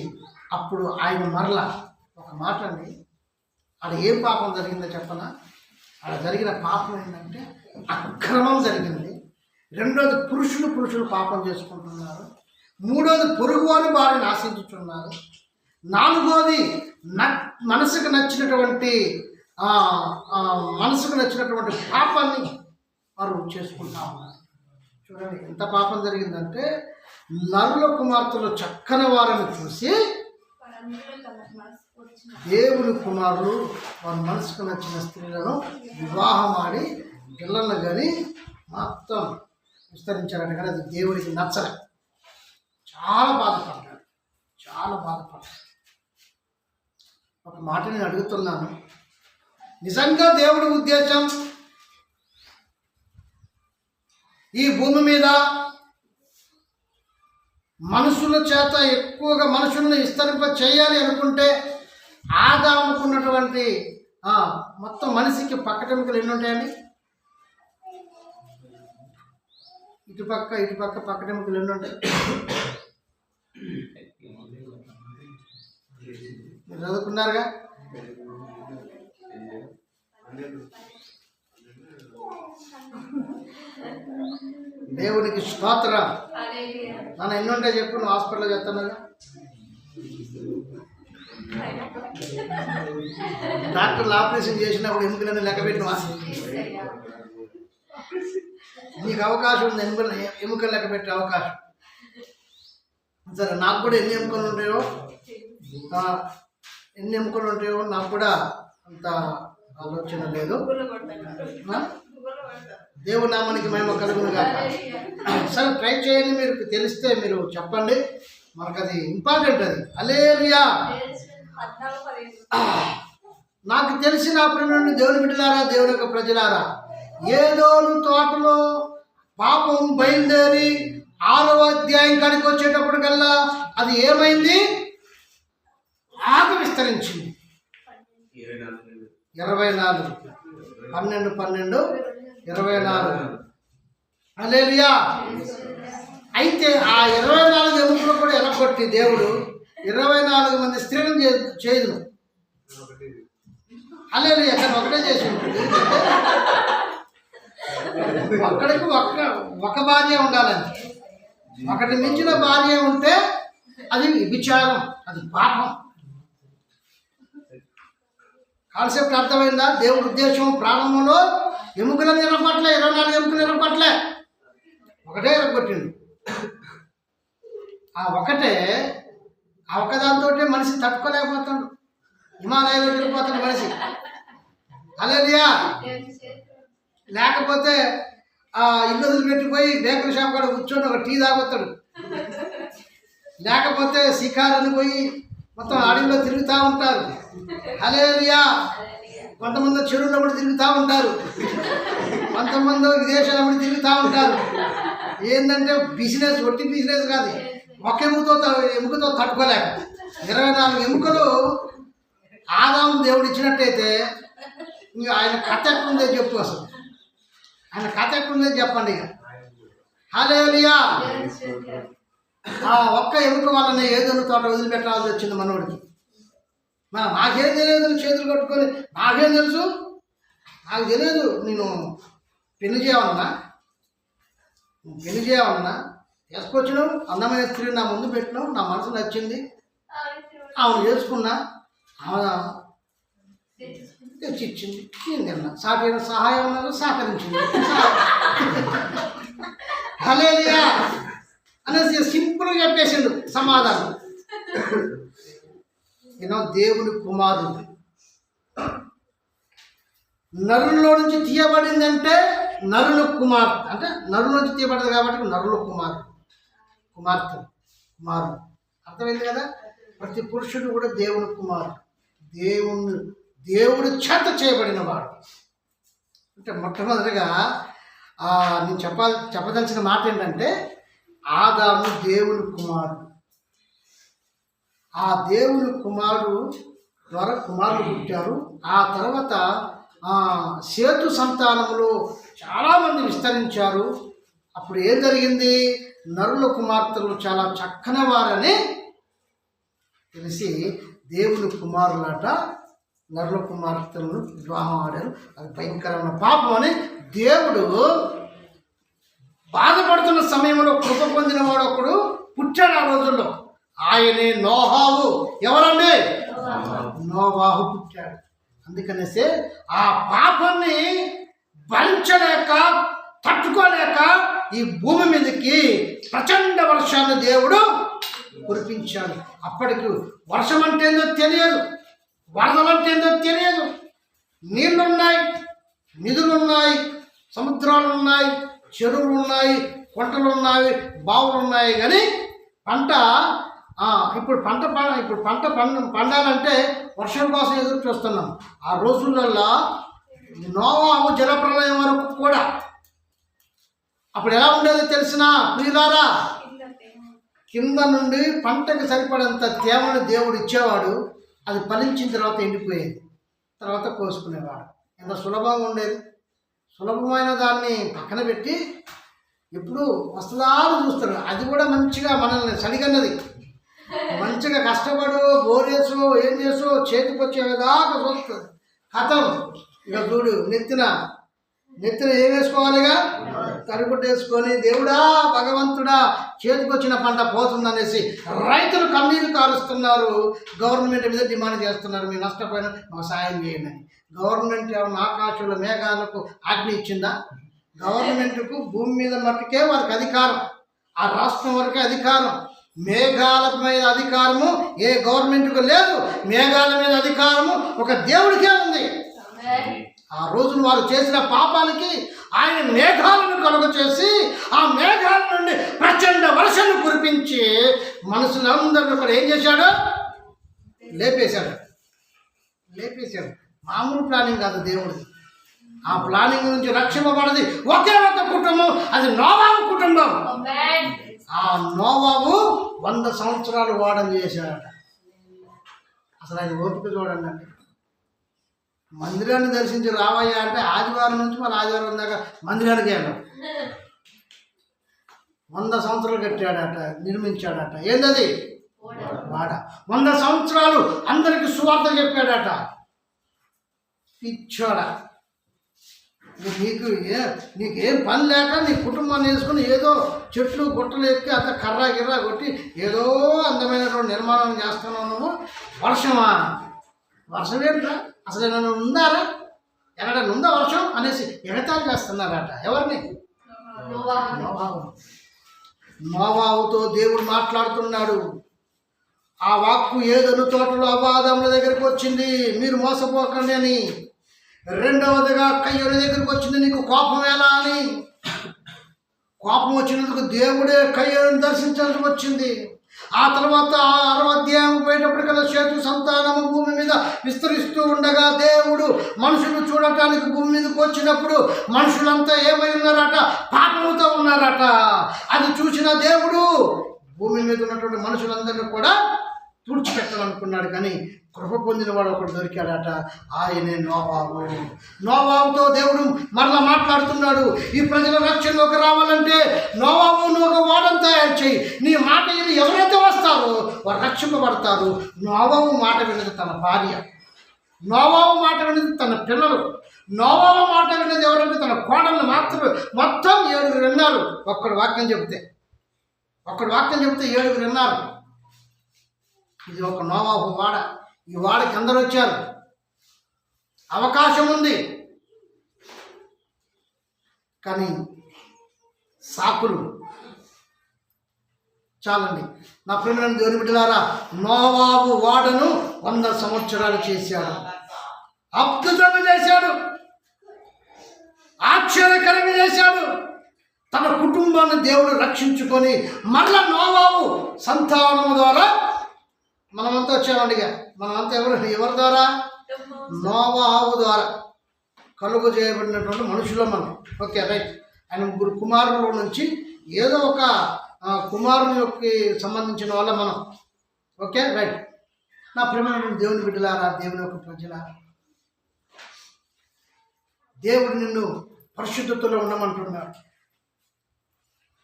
అప్పుడు ఆయన మరలా ఒక మాట అండి, ఆడ ఏం పాపం జరిగిందో చెప్పనా? ఆడ జరిగిన పాపం ఏంటంటే అక్రమం జరిగింది. రెండోది పురుషులు పాపం చేసుకుంటున్నారు. మూడోది పొరుగువారు భార్యను ఆశించుతున్నారు. నాలుగోది మనసుకు నచ్చినటువంటి పాపాన్ని వారు చేసుకుంటా ఉన్నారు. చూడండి ఎంత పాపం జరిగిందంటే నరుల కుమార్తెలు చక్కని వారిని చూసి దేవుని కుమారులు వారి మనసుకు నచ్చిన స్త్రీలను వివాహం ఆడి పిల్లలను కానీ మొత్తం విస్తరించారంట. కానీ అది దేవుడికి నచ్చలే. చాలా బాధపడ్డాడు. ఒక మాట నేను అడుగుతున్నాను, నిజంగా దేవుడి ఉద్దేశం ఈ భూమి మీద మనుషుల చేత ఎక్కువగా మనుషులను విస్తరింప చేయాలి అనుకుంటే ఆదాముకున్నటువంటి మొత్తం మనిషికి పక్కటెముకలు ఎన్ని ఉంటాయండి? ఇటుపక్క పక్కటెముకలు ఎన్ని ఉంటాయి? మీరు చదువుకున్నారుగా. దేవునికి స్తోత్రం. నన్ను ఎన్ని ఉంటాయి చెప్పు, నువ్వు హాస్పిటల్లో చెప్తున్నాగా. డాక్టర్లు ఆపరేషన్ చేసినప్పుడు ఎముకలను లెక్క పెట్టినవా? నీకు అవకాశం ఉంది ఎముకలు లెక్క పెట్టే అవకాశం. సరే, నాకు కూడా ఎన్ని ఎముకలు ఉంటాయో నాకు కూడా అంత ఆలోచన లేదు. దేవుని నామానికి మహిమ కలుగును గాక. సరే, ట్రై చేయండి. మీరు తెలిస్తే మీరు చెప్పండి, మనకు అది ఇంపార్టెంట్. అది హల్లెలూయా. నాకు తెలిసిన అప్పటి నుండి దేవుని బిడ్డలారా, దేవుని యొక్క ప్రజలారా, ఏదోను తోటలో పాపం బయలుదేరి 6వ అధ్యాయం కాడికి వచ్చేటప్పటికల్లా అది ఏమైంది? ఆకు విస్తరించింది. 24 12 24. హల్లెలూయా. అయితే ఆ 24 ఎముకలు కూడా ఎలగొట్టి దేవుడు 24 మంది స్త్రీలను చేయదు. హల్లెలూయా. కానీ ఒకటే చేసి ఉంటుంది. ఒక్కడికి ఒక భార్య ఉండాలని. ఒకటి మించిన భార్య ఉంటే అది విచారం, అది పాపం. కాన్సెప్ట్ అర్థమైందా? దేవుడి ఉద్దేశం ప్రారంభంలో ఎముకలను ఎరగొట్టలే, 24 ఎముకలు ఎరగొట్టలే, ఒకటే ఎరగొట్టిండు. ఆ ఒకదాంతో మనిషి తట్టుకోలేకపోతాడు, హిమాలయాలకు వెళ్ళిపోతాడు మనిషి. హల్లెలూయా. లేకపోతే ఆ ఇల్లు వదిలిపెట్టిపోయి బేకరీ షాప్ కూడా కూర్చొని ఒక టీ తాగొస్తాడు. లేకపోతే శిఖారని పోయి మొత్తం అడవిలో తిరుగుతూ ఉంటారు. హల్లెలూయా. కొంతమంది చెరువులో కూడా తిరుగుతూ ఉంటారు, కొంతమంది విదేశాల్లో కూడా తిరుగుతూ ఉంటారు. ఏంటంటే బిజినెస్, ఒట్టి బిజినెస్ కాదు, ఒక ఎముకతో తట్టుకోలేక 24 ఎముకలు ఆదాము దేవుడు ఇచ్చినట్టయితే ఇంకా ఆయన కథ ఎట్లుందో చెప్పు. అసలు ఆయన కథ ఎట్లుందో చెప్పండి ఇక. హల్లెలూయా. ఆ ఒక్క ఎముక వల్లనే ఏదైనా తోట వదిలిపెట్టాల్సి వచ్చింది మనోడికి. నాకేం తెలియదు, చేతులు కట్టుకొని నాకేం తెలుసు, నాకు తెలియదు. నేను పెళ్లి చేయాలన్నా వేసుకొచ్చినావు, అందమైన స్త్రీ నా ముందు పెట్టినావు, నా మనసు నచ్చింది, ఆమెను చేసుకున్నా, ఆమె తెచ్చి ఇచ్చింది, నేను తిన్నా, సాటైన సహాయం అన్నారు, సహకరించింది. హల్లెలూయా అనేసి సింపుల్గా చెప్పేసిండు సమాధానం. దేవుని కుమారుడు నరుల్లో నుంచి తీయబడిందంటే నరుల కుమార్తె, అంటే నరుల నుంచి తీయబడింది కాబట్టి నరుల కుమార్తె. అర్థమైంది కదా. ప్రతి పురుషుడు కూడా దేవుని కుమారుడు, దేవుడి చేత చేయబడిన వాడు. అంటే మొట్టమొదటిగా నేను చెప్పదలసిన మాట ఏంటంటే ఆదాము దేవుని కుమారుడు. ఆ దేవుని కుమారుడు ద్వారా కుమారులు పుట్టారు. ఆ తర్వాత సేతు సంతానములో చాలామంది విస్తరించారు. అప్పుడు ఏం జరిగింది, నరుల కుమార్తెలు చాలా చక్కని వారని తెలిసి దేవుని కుమారులట నరుల కుమార్తెలను వివాహం ఆడారు. అది భయంకరమైన పాపం అని దేవుడు బాధపడుతున్న సమయంలో కృప పొందిన వాడు ఒకడు పుట్టాడు ఆ రోజుల్లో. ఆయనే నోహావు. ఎవరండి? నోవాహు పుట్టాడు. అందుకనేసే ఆ పాపాన్ని భరించలేక తట్టుకోలేక ఈ భూమి మీదకి ప్రచండ వర్షాన్ని దేవుడు కురిపించాడు. అప్పటికి వర్షం అంటే ఏందో తెలియదు, వరదలు అంటే ఏందో తెలియదు. నీళ్లున్నాయి, నిధులున్నాయి, సముద్రాలు ఉన్నాయి, చెరువులు ఉన్నాయి, కొంటలు ఉన్నాయి, బావులు ఉన్నాయి. కానీ ఇప్పుడు పంట పండాలంటే వర్షం కోసం ఎదురు చూస్తున్నాం. ఆ రోజులలో నోవాహు జలప్రలయం వరకు కూడా అప్పుడు ఎలా ఉండేదో తెలిసిన ప్రియులారా, కింద నుండి పంటకు సరిపడంత తేమను దేవుడు ఇచ్చేవాడు. అది ఫలించిన తర్వాత ఎండిపోయేది, తర్వాత కోసుకునేవాడు. ఎంత సులభంగా ఉండేది. సులభమైన దాన్ని పక్కన పెట్టి ఎప్పుడు వస్తుందాలు చూస్తాడు. అది కూడా మంచిగా మనల్ని సడిగన్నది, మంచిగా కష్టపడు బోరేసో ఏం చేసో చేతికి వచ్చేదాకా చూస్తుంది. కథం ఇక చూడు, నెత్తిన ఏం వేసుకోవాలిగా, తడిగుడ్డ వేసుకొని దేవుడా భగవంతుడా చేతికి వచ్చిన పంట పోతుందనేసి రైతులు కన్నీరు కారుస్తున్నారు. గవర్నమెంట్ మీద డిమాండ్ చేస్తున్నారు, మీరు నష్టపోయినా మాకు సాయం చేయండి అని. గవర్నమెంట్ ఏమన్నా ఆకాశంలో మేఘాలకు ఆజ్ఞ ఇచ్చిందా? గవర్నమెంట్కు భూమి మీద మట్టుకే వారికి అధికారం, ఆ రాష్ట్రం వరకే అధికారం. మేఘాల మీద అధికారము ఏ గవర్నమెంట్కు లేదు. మేఘాల మీద అధికారము ఒక దేవుడికే ఉంది. ఆ రోజున వారు చేసిన పాపానికి ఆయన మేఘాలను కలుగ చేసి ఆ మేఘాల నుండి ప్రచండ వర్షాన్ని కురిపించి మనుషులందరినీ కూడా ఏం చేశాడు, లేపేశాడు. మామూలు ప్లానింగ్ కాదు దేవుడిది. ఆ ప్లానింగ్ నుంచి రక్షింపబడది ఒకే ఒక కుటుంబం, అది నోవాహు కుటుంబం. ఆ నోవాహు 100 సంవత్సరాలు వాడని చేశాడట. అసలు ఆయన ఓపిక చూడండి అండి. మందిరాన్ని దర్శించి రావయ్యా అంటే ఆదివారం నుంచి మన ఆదివారం దాకా మందిరానికి వెళ్ళాం. 100 సంవత్సరాలు కట్టాడట, నిర్మించాడట. ఏందది? వాడ. 100 సంవత్సరాలు అందరికి సువార్త చెప్పాడట. పిచ్చోడ, నీకేం పని లేక నీ కుటుంబాన్ని వేసుకుని ఏదో చెట్లు గుట్టలు ఎక్కి అంత కర్రా కొట్టి ఏదో అందమైనటువంటి నిర్మాణం చేస్తున్నావు నువ్వు. వర్షం ఏంట్రా, అసలు ఏమైనా ఉందారా, ఎక్కడైనా ఉందా వర్షం అనేసి ఎగతాళి చేస్తున్నారట. ఎవరిని? నోవాహుతో దేవుడు మాట్లాడుతున్నాడు. ఆ వాక్కు ఏదను తోటలో అబాదముల దగ్గరికి వచ్చింది, మీరు మోసపోకండి అని. రెండవదిగా కయ్యూరు దగ్గరికి వచ్చింది, నీకు కోపం ఎలా అని. కోపం వచ్చినందుకు దేవుడే కయ్యూరుని దర్శించాల్సి వచ్చింది. ఆ తర్వాత 6వ అధ్యాయం పోయేటప్పటికల్లా శేతు సంతానము భూమి మీద విస్తరిస్తూ ఉండగా దేవుడు మనుషులు చూడటానికి భూమి మీదకి వచ్చినప్పుడు మనుషులంతా ఏమై ఉన్నారట? పాపముతో ఉన్నారట. అది చూసిన దేవుడు భూమి మీద ఉన్నటువంటి మనుషులందరినీ కూడా తుడిచిపెట్టాలనుకున్నాడు. కానీ కృప పొందిన వాడు ఒకడు దొరికాడట, ఆయనే నోవాహు. నోవాహుతో దేవుడు మరలా మాట్లాడుతున్నాడు, ఈ ప్రజల రక్షణలోకి రావాలంటే నోవాహు నువ్వు ఒక ఓడను తయారు చేయి. నీ మాట విని ఎవరైతే వస్తారో వారు రక్షింపబడతారు. నోవాహు మాట విన్నది తన భార్య, నోవాహు మాట విన్నది తన పిల్లలు, నోవాహు మాట విన్నది ఎవరంటే తన కోడళ్ళు మాత్రమే. మొత్తం 7 విన్నారు. ఒక్కడు వాక్యం చెబితే 7 విన్నారు. ఇది ఒక నోవాహు వాడ. ఈ వాడకి అందరూ వచ్చారు. అవకాశం ఉంది, కానీ సాకులు చాలండి. నా ప్రియమైన దేవుని బిడ్డలారా, నోవాహు వాడను 100 సంవత్సరాలు చేశాడు. అద్భుతంగా చేశాడు, ఆశ్చర్యకరంగా చేశాడు. తన కుటుంబాన్ని దేవుడు రక్షించుకొని మరలా నోవాహు సంతానం ద్వారా మనమంతా వచ్చామండి. మనమంతా ఎవరి ద్వారా? నోవాహు ద్వారా కలుగు చేయబడినటువంటి మనుషులు మనం. Okay, right. ఆయన 3 కుమారుల నుంచి ఏదో ఒక కుమారునికి సంబంధించిన వాళ్ళ మనం. Okay, right. నా ప్రియమైన దేవుని బిడ్డలారా, దేవుని యొక్క ప్రజలారా, దేవుడు నిన్ను పరిశుద్ధతలో ఉండమంటున్నాడు.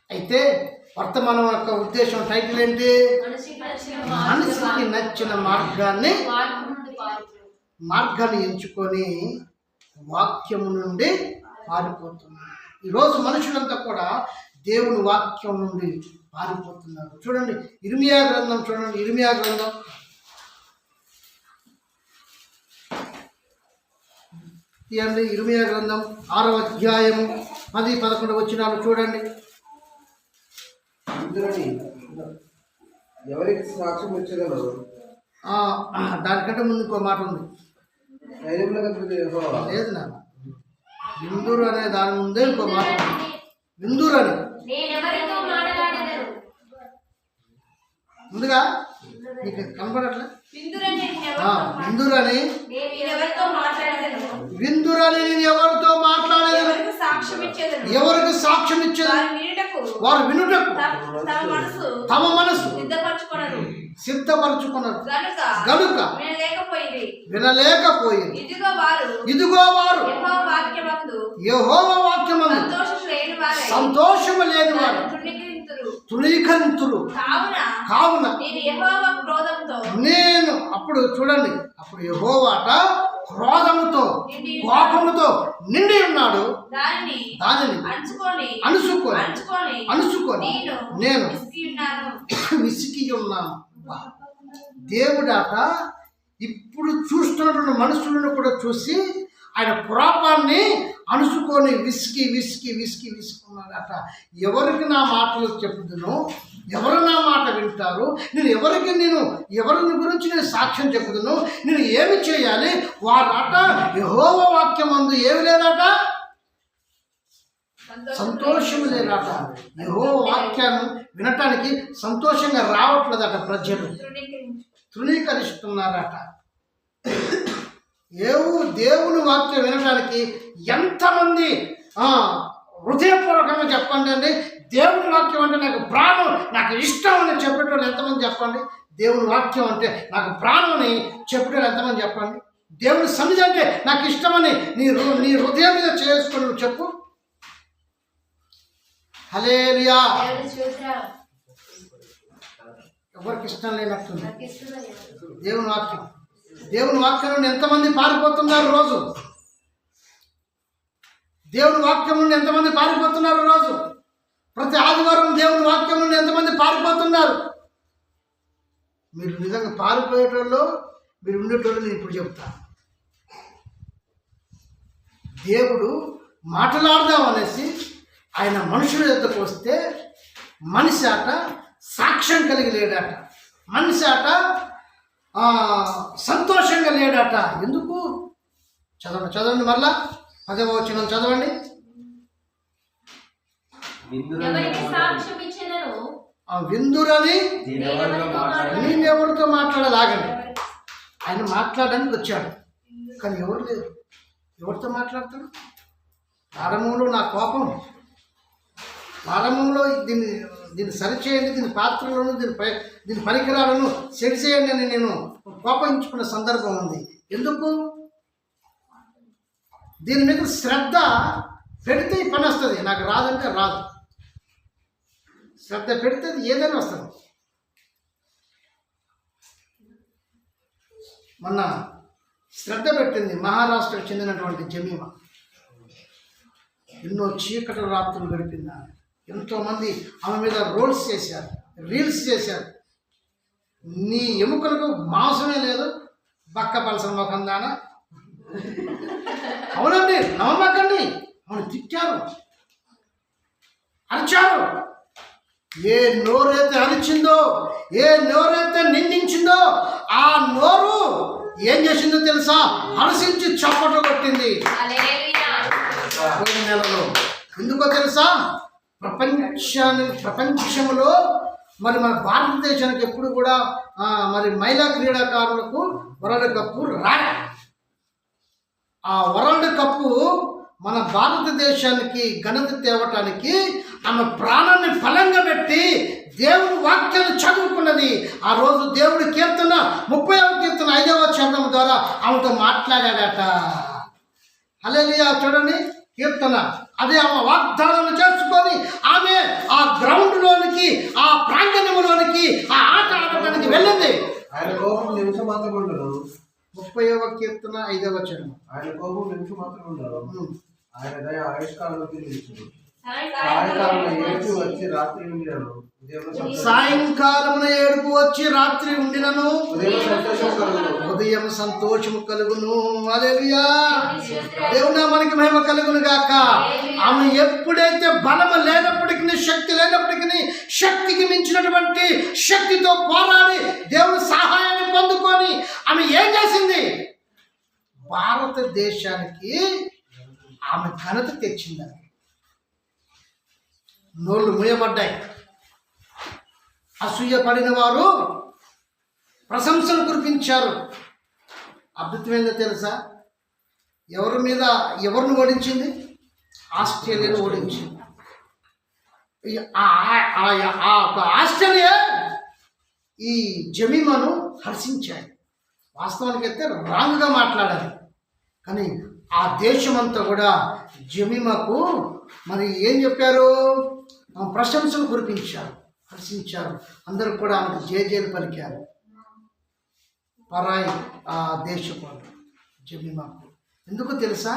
అయితే వర్తమానం యొక్క ఉద్దేశం, టైటిల్ ఏంటి? మనిషికి నచ్చిన మార్గాన్ని ఎంచుకొని వాక్యము నుండి పారిపోతున్నారు. ఈరోజు మనుషులంతా కూడా దేవుని వాక్యం నుండి పారిపోతున్నారు. చూడండి ఇర్మియా గ్రంథం, చూడండి ఇర్మియా గ్రంథం 6వ అధ్యాయము 10-11 వచనాలు చూడండి. ఎవరికి సాక్ష్యం ఇచ్చగలరు? దానికంటే ముందు ఇంకో మాట ఉంది. లేదు నా విందురు అనే దాని ముందే ఇంకో మాట ఉంది. విందురు అని ముందుగా నీకు కనపడట్లే? విందురని నేను ఎవరితో మాట్లాడేది, ఎవరికి సాక్ష్యం ఇచ్చేది? వారు వినుటకు తమ మనసు సిద్ధపరచుకున్నారు గనుక వినలేకపోయింది. ఇదిగో వారు యెహోవా వాక్యమందు సంతోషము లేని వారు తృణీకరింతురు. కావున నేను అప్పుడు చూడండి, అప్పుడు యెహోవాట క్రోధముతో కోపముతో నిండి ఉన్నాడు. దానిని అణుచుకొని నేను విసికి ఉన్నాను. దేవుడాట ఇప్పుడు చూస్తున్నటువంటి మనుషులను కూడా చూసి ఆయన కోపాన్ని అణుచుకొని విసికున్నాడట. ఎవరికి నా మాటలు చెప్పుదును, ఎవరు నా మాట వింటారు, నేను ఎవరిని గురించి నేను సాక్ష్యం చెప్పుదును, నేను ఏమి చేయాలి? వారట యెహోవా వాక్యమందు ఏమి లేదట, సంతోషం లేదట. యెహోవా వాక్యాన్ని వినటానికి సంతోషంగా రావట్లేదట. ప్రజలు తృణీకరిస్తున్నారట. దేవుని వాక్యం వినడానికి ఎంతమంది హృదయపూర్వకంగా చెప్పండి అండి. దేవుని వాక్యం అంటే నాకు ప్రాణం, నాకు ఇష్టం అని చెప్పేటోళ్ళు ఎంతమంది చెప్పండి? దేవుని వాక్యం అంటే నాకు ప్రాణం అని చెప్పేటోళ్ళు ఎంతమంది చెప్పండి? దేవుని సన్నిధి అంటే నాకు ఇష్టమని నీ హృదయం మీద చేసుకుని నువ్వు చెప్పు. హల్లెలూయా. ఎవరికి ఇష్టం లేనట్టుంది దేవుని వాక్యం. దేవుని వాక్యం నుండి ఎంతమంది పారిపోతున్నారు రోజు? దేవుని వాక్యం నుండి ఎంతమంది పారిపోతున్నారు రోజు? ప్రతి ఆదివారం దేవుని వాక్యం నుండి ఎంతమంది పారిపోతున్నారు? మీరు నిజంగా పారిపోయేటోళ్ళు, మీరు ఉండేటోళ్ళు నేను ఇప్పుడు చెప్తాను. దేవుడు మాట్లాడదాం అనేసి ఆయన మనుషుల యొద్దకు వస్తే మనిషి ఆట సాక్ష్యం కలిగి లేడట, మనిషి ఆట సంతోషంగా లేడట. ఎందుకు చదవండి మరలా 10వ వచనం చదవండి. ఎవరికి సాక్ష్యం ఇచ్చినను ఆ విందురని నేనెవరితో మాట్లాడలాగండి. ఆయన మాట్లాడడానికి వచ్చాడు, కానీ ఎవరు లేరు. ఎవరితో మాట్లాడతాడు? ప్రారంభంలో నా కోపం, ప్రారంభంలో దీన్ని సరిచేయండి, దీని పాత్రలను దీని పరికరాలను సరిచేయండి అని నేను కోపించుకున్న సందర్భం ఉంది. ఎందుకు? దీని మీద శ్రద్ధ పెడితే ఈ పని వస్తుంది. నాకు రాదంటే రాదు. శ్రద్ధ పెడితే ఏదైనా వస్తుంది. మొన్న శ్రద్ధ పెట్టింది మహారాష్ట్రకు చెందినటువంటి జమీమా. ఎన్నో చీకటి రాత్రులు గడిపింది. ఎంతోమంది ఆమె మీద రీల్స్ చేశారు. నీ ఎముకలకు మాంసమే లేదు, బక్క పలసన ముఖం దానా. అవునండి, నమ్మకండి. అవును, తిట్టారు, అరిచారు. ఏ నోరైతే అరిచిందో, ఏ నోరైతే నిందించిందో, ఆ నోరు ఏం చేసిందో తెలుసా? హర్షించి చప్పట్లు కొట్టింది పోయిన నెలలో. ఎందుకో తెలుసా? ప్రపంచంలో మరి మన భారతదేశానికి ఎప్పుడు కూడా మరి మహిళా క్రీడాకారులకు వరల్డ్ కప్పు రాలే. ఆ వరల్డ్ కప్పు మన భారతదేశానికి ఘనత తేవటానికి ఆమె ప్రాణాన్ని ఫలంగా పెట్టి దేవుని వాక్యాన్ని చదువుకున్నది. ఆ రోజు దేవుడి కీర్తన 30వ కీర్తన 5వ చరణం ద్వారా ఆమెతో మాట్లాడాడట. హల్లెలూయా. చూడండి, కీర్తన అదే ఆమె వాగ్దానం చేసుకొని ఆమె ఆ గ్రౌండ్లోనికి, ఆ ప్రాంగణంలోనికి, ఆ ఆట ఆడటానికి వెళ్ళింది. ఆయన కోపం నిమిషం మాత్రం ఉండదు. 30వ కీర్తన 5వ చరణం. ఆయన కోపం నిమిషం మాత్రం ఉండదు. ఆయన దయ ఆయుష్కాలంలోకి నిలిచింది. సాయంకాలమున ఏడుపు వచ్చి రాత్రి ఉండినను ఉదయం సంతోషము కలుగును. హల్లెలూయా. దేవుని నామానికి మహిమ కలుగును గాక. ఆమె ఎప్పుడైతే బలము లేనప్పటికీ, శక్తి లేనప్పటికీ, శక్తికి మించినటువంటి శక్తితో పోరాడి దేవుని సహాయాన్ని పొందుకొని ఆమె ఏం చేసింది? భారతదేశానికి ఆమె ఘనత తెచ్చిందని. నోళ్ళు మూయబడ్డాయి. అసూయ పడిన వారు ప్రశంసలు కురిపించారు. అద్భుతమైందో తెలుసా? ఎవరిని ఓడించింది? ఆస్ట్రేలియాను ఓడించింది. ఆస్ట్రేలియా ఈ జమీమాను హర్షించాయి. వాస్తవానికి అయితే రాంగ్గా మాట్లాడాలి, కానీ ఆ దేశమంతా కూడా జమీమాకు మరి ఏం చెప్పారు? ప్రశంసలు కురిపించారు, హర్షించారు. అందరూ కూడా ఆమెకు జేజేలు పలికారు. పరాయి ఆ దేశపు జమీమాకు. ఎందుకు తెలుసా?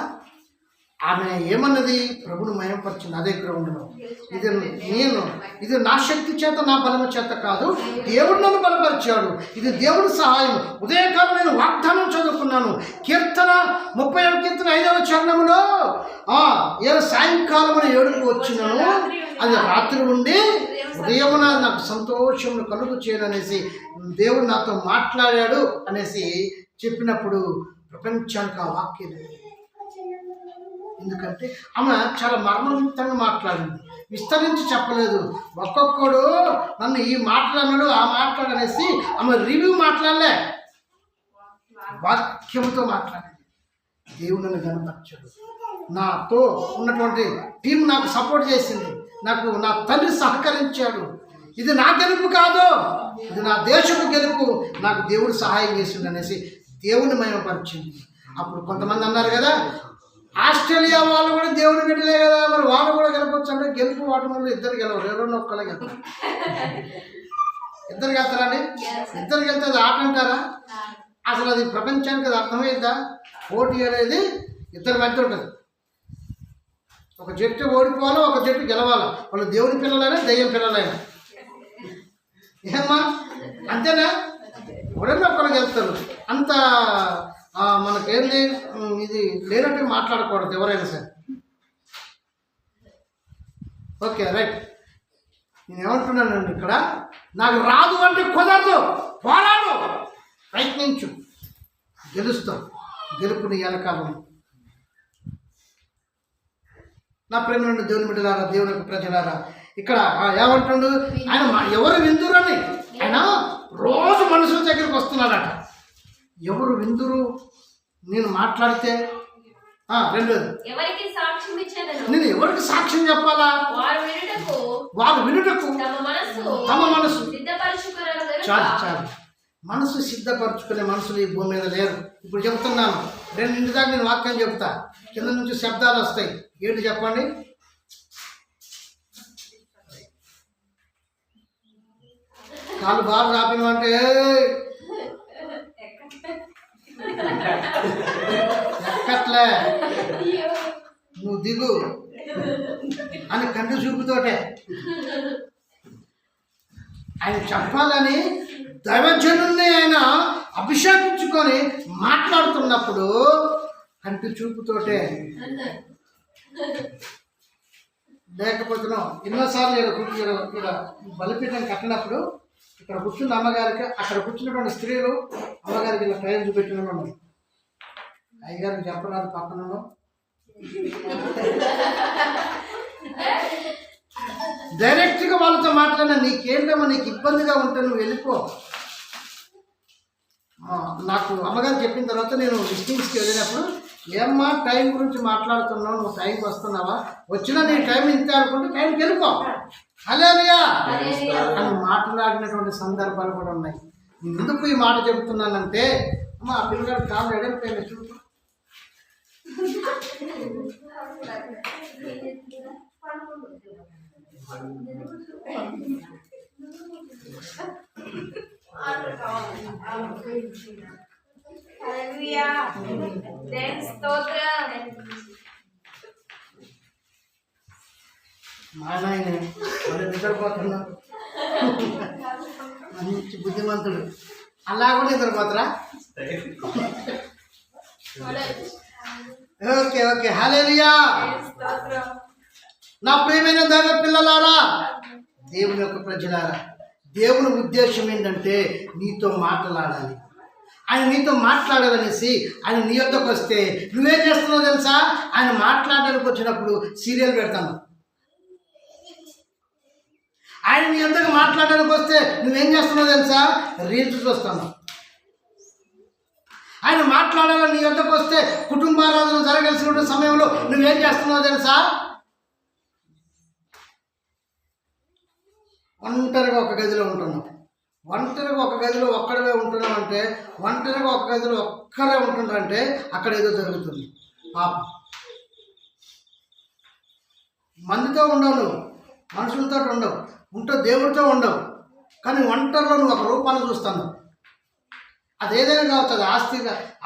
ఆమె ఏమన్నది? ప్రభును మయంపరిచింది అదే గ్రౌండ్లో. ఇది నా శక్తి చేత, నా బలము చేత కాదు, దేవుడు నన్ను బలపరిచాడు. ఇది దేవుడి సహాయం. ఉదయకాలం నేను వాగ్దానం చదువుకున్నాను. కీర్తన 30వ కీర్తన 5వ చరణంలో సాయంకాలమున ఏడుపు వచ్చినాను, అది రాత్రి ఉండి ఉదయమున నాకు సంతోషమును కలుగు చేయననేసి దేవుడు నాతో మాట్లాడాడు అనేసి చెప్పినప్పుడు ప్రపంచానికి ఆ వాక్యం. ఎందుకంటే ఆమె చాలా మర్మవంతంగా మాట్లాడింది, విస్తరించి చెప్పలేదు. ఒక్కొక్కడు నన్ను ఈ మాట్లాడినాడు, ఆ మాట్లాడనేసి ఆమె రివ్యూ మాట్లాడలే, వాక్యంతో మాట్లాడింది. దేవుడు నన్ను కనపరిచాడు. నాతో ఉన్నటువంటి టీం నాకు సపోర్ట్ చేసింది, నాకు నా తండ్రి సహకరించాడు. ఇది నా గెలుపు కాదు, ఇది నా దేశపు గెలుపు, నాకు దేవుడు సహాయం చేసిండు అనేసి దేవుని మహిమపరిచింది. అప్పుడు కొంతమంది అన్నారు కదా, ఆస్ట్రేలియా వాళ్ళు కూడా దేవుని బిడ్డలే కదా, మరి వాళ్ళు కూడా గెలవచ్చు అంటే గెలుపు వాటి వల్ల ఇద్దరు గెలవరు, ఎవరన్నా ఒక్కలే గెలుతారు. ఇద్దరు గెలుతారండి? ఇద్దరు గెలితే అది ఆట అంటారా? అసలు అది ప్రపంచానికి అది అర్థమైద్దా? పోటీ అనేది ఇద్దరి మధ్య ఉంటుంది. ఒక జట్టు ఓడిపోవాలో, ఒక జట్టు గెలవాలా. వాళ్ళు దేవుని పిల్లలైనా దెయ్యం పిల్లలైనా. ఏమ్మా అంతేనా? ఎవరైనా ఒక్కరు గెలుస్తారు. అంత మనకేంది ఇది లేనట్టు మాట్లాడకూడదు ఎవరైనా సరే. Okay, right. నేను ఏమంటున్నానండి ఇక్కడ, నాకు రాదు అంటే కుదరదు, పోరాడు, ప్రయత్నించు, గెలుస్తాం. గెలుపుని వెనకాలం నా ప్రేమ నుండి దేవుని బిడ్డలారా, దేవుని యొక్క ప్రజలారా, ఇక్కడ ఏమంటుండు ఆయన ఎవరు విందురని ఆయన రోజు మనుషుల దగ్గరికి వస్తున్నాడట. ఎవరు విందురు నేను మాట్లాడితే? రెండోది, ఎవరికి సాక్ష్యం ఇచ్చేదను? నేను ఎవరికి సాక్ష్యం చెప్పాలా? వారు వినుటకు తమ మనసు చాలు చాలు మనసు సిద్ధపరచుకునే మనుషులు ఈ భూమి మీద లేరు. ఇప్పుడు చెప్తున్నాను, ఇంటి దాకా నేను వాక్యం చెప్తా, కింద నుంచి శబ్దాలు వస్తాయి. ఏంటి చెప్పండి? కాళ్ళు బాగా రాపినవంటే ఎక్కట్లే, నువ్వు దిగు అని కంటి చూపుతోటే ఆయన చెప్పాలని దైవజనుల్ని ఆయన అభిషేకించుకొని మాట్లాడుతున్నప్పుడు కంటి చూపుతోటే. లేకపోతే ఎన్నోసార్లు ఇక్కడ బలిపీఠం కట్టినప్పుడు ఇక్కడ కూర్చున్న అమ్మగారికి, అక్కడ కూర్చున్నటువంటి స్త్రీలు అమ్మగారికి ఇలా టైం చూపెట్టిన అయ్యగారికి చెప్పరాదు పక్కన డైరెక్ట్గా వాళ్ళతో మాట్లాడినా, నీకేంటమ్మా నీకు ఇబ్బందిగా ఉంటే నువ్వు వెళ్ళిపో. నాకు అమ్మగారు చెప్పిన తర్వాత నేను విజిటింగ్స్కి వెళ్ళినప్పుడు, ఏమ్మా టైం గురించి మాట్లాడుతున్నావు, నువ్వు టైంకి వస్తున్నావా, వచ్చినా నీ టైం ఇంతే అనుకుంటే టైంకి వెళ్ళిపో, హల్లెలూయా అని మాట్లాడినటువంటి సందర్భాలు కూడా ఉన్నాయి. ఎందుకు ఈ మాట చెబుతున్నానంటే, అమ్మ ఆ పిల్లగాడు కాళ్ళు ఎడలిపోయిన చూపు, మా నాయన వాళ్ళు నిద్రపోతున్నా, మంచి బుద్ధిమంతుడు, అలా కూడా నిద్రపోతారా? ఓకే ఓకే హల్లెలూయా. నా ప్రియమైన దైవ పిల్లలారా, దేవుని యొక్క ప్రజలారా, దేవుని ఉద్దేశం ఏంటంటే నీతో మాట్లాడాలి. ఆయన నీతో మాట్లాడాలనేసి ఆయన నీ యొద్దకు వస్తే నువ్వేం చేస్తున్నావు తెలుసా? ఆయన మాట్లాడడానికి వచ్చినప్పుడు సీరియల్ పెడతాను. ఆయన నీ యొద్దకు మాట్లాడడానికి వస్తే నువ్వేం చేస్తున్నావు తెలుసా? రీల్స్ చూస్తాను. ఆయన మాట్లాడాలని నీ యొద్దకు వస్తే కుటుంబారాధన జరగాల్సిన సమయంలో నువ్వేం చేస్తున్నావు తెలుసా? ఒంటరిగా ఒక గదిలో ఉంటున్నావు. ఒంటరిగా ఒక గదిలో ఒక్కడవే ఉంటున్నావు అంటే, ఒంటరిగా ఒక గదిలో ఒక్కరే ఉంటుందంటే అక్కడ ఏదో జరుగుతుంది. పాపం మందితో ఉండవు, నువ్వు మనుషులతో ఉండవు, దేవుడితో ఉండవు, కానీ ఒంటరిలో నువ్వు ఒక రూపాన్ని చూస్తాను. అది ఏదైనా కావచ్చు, అది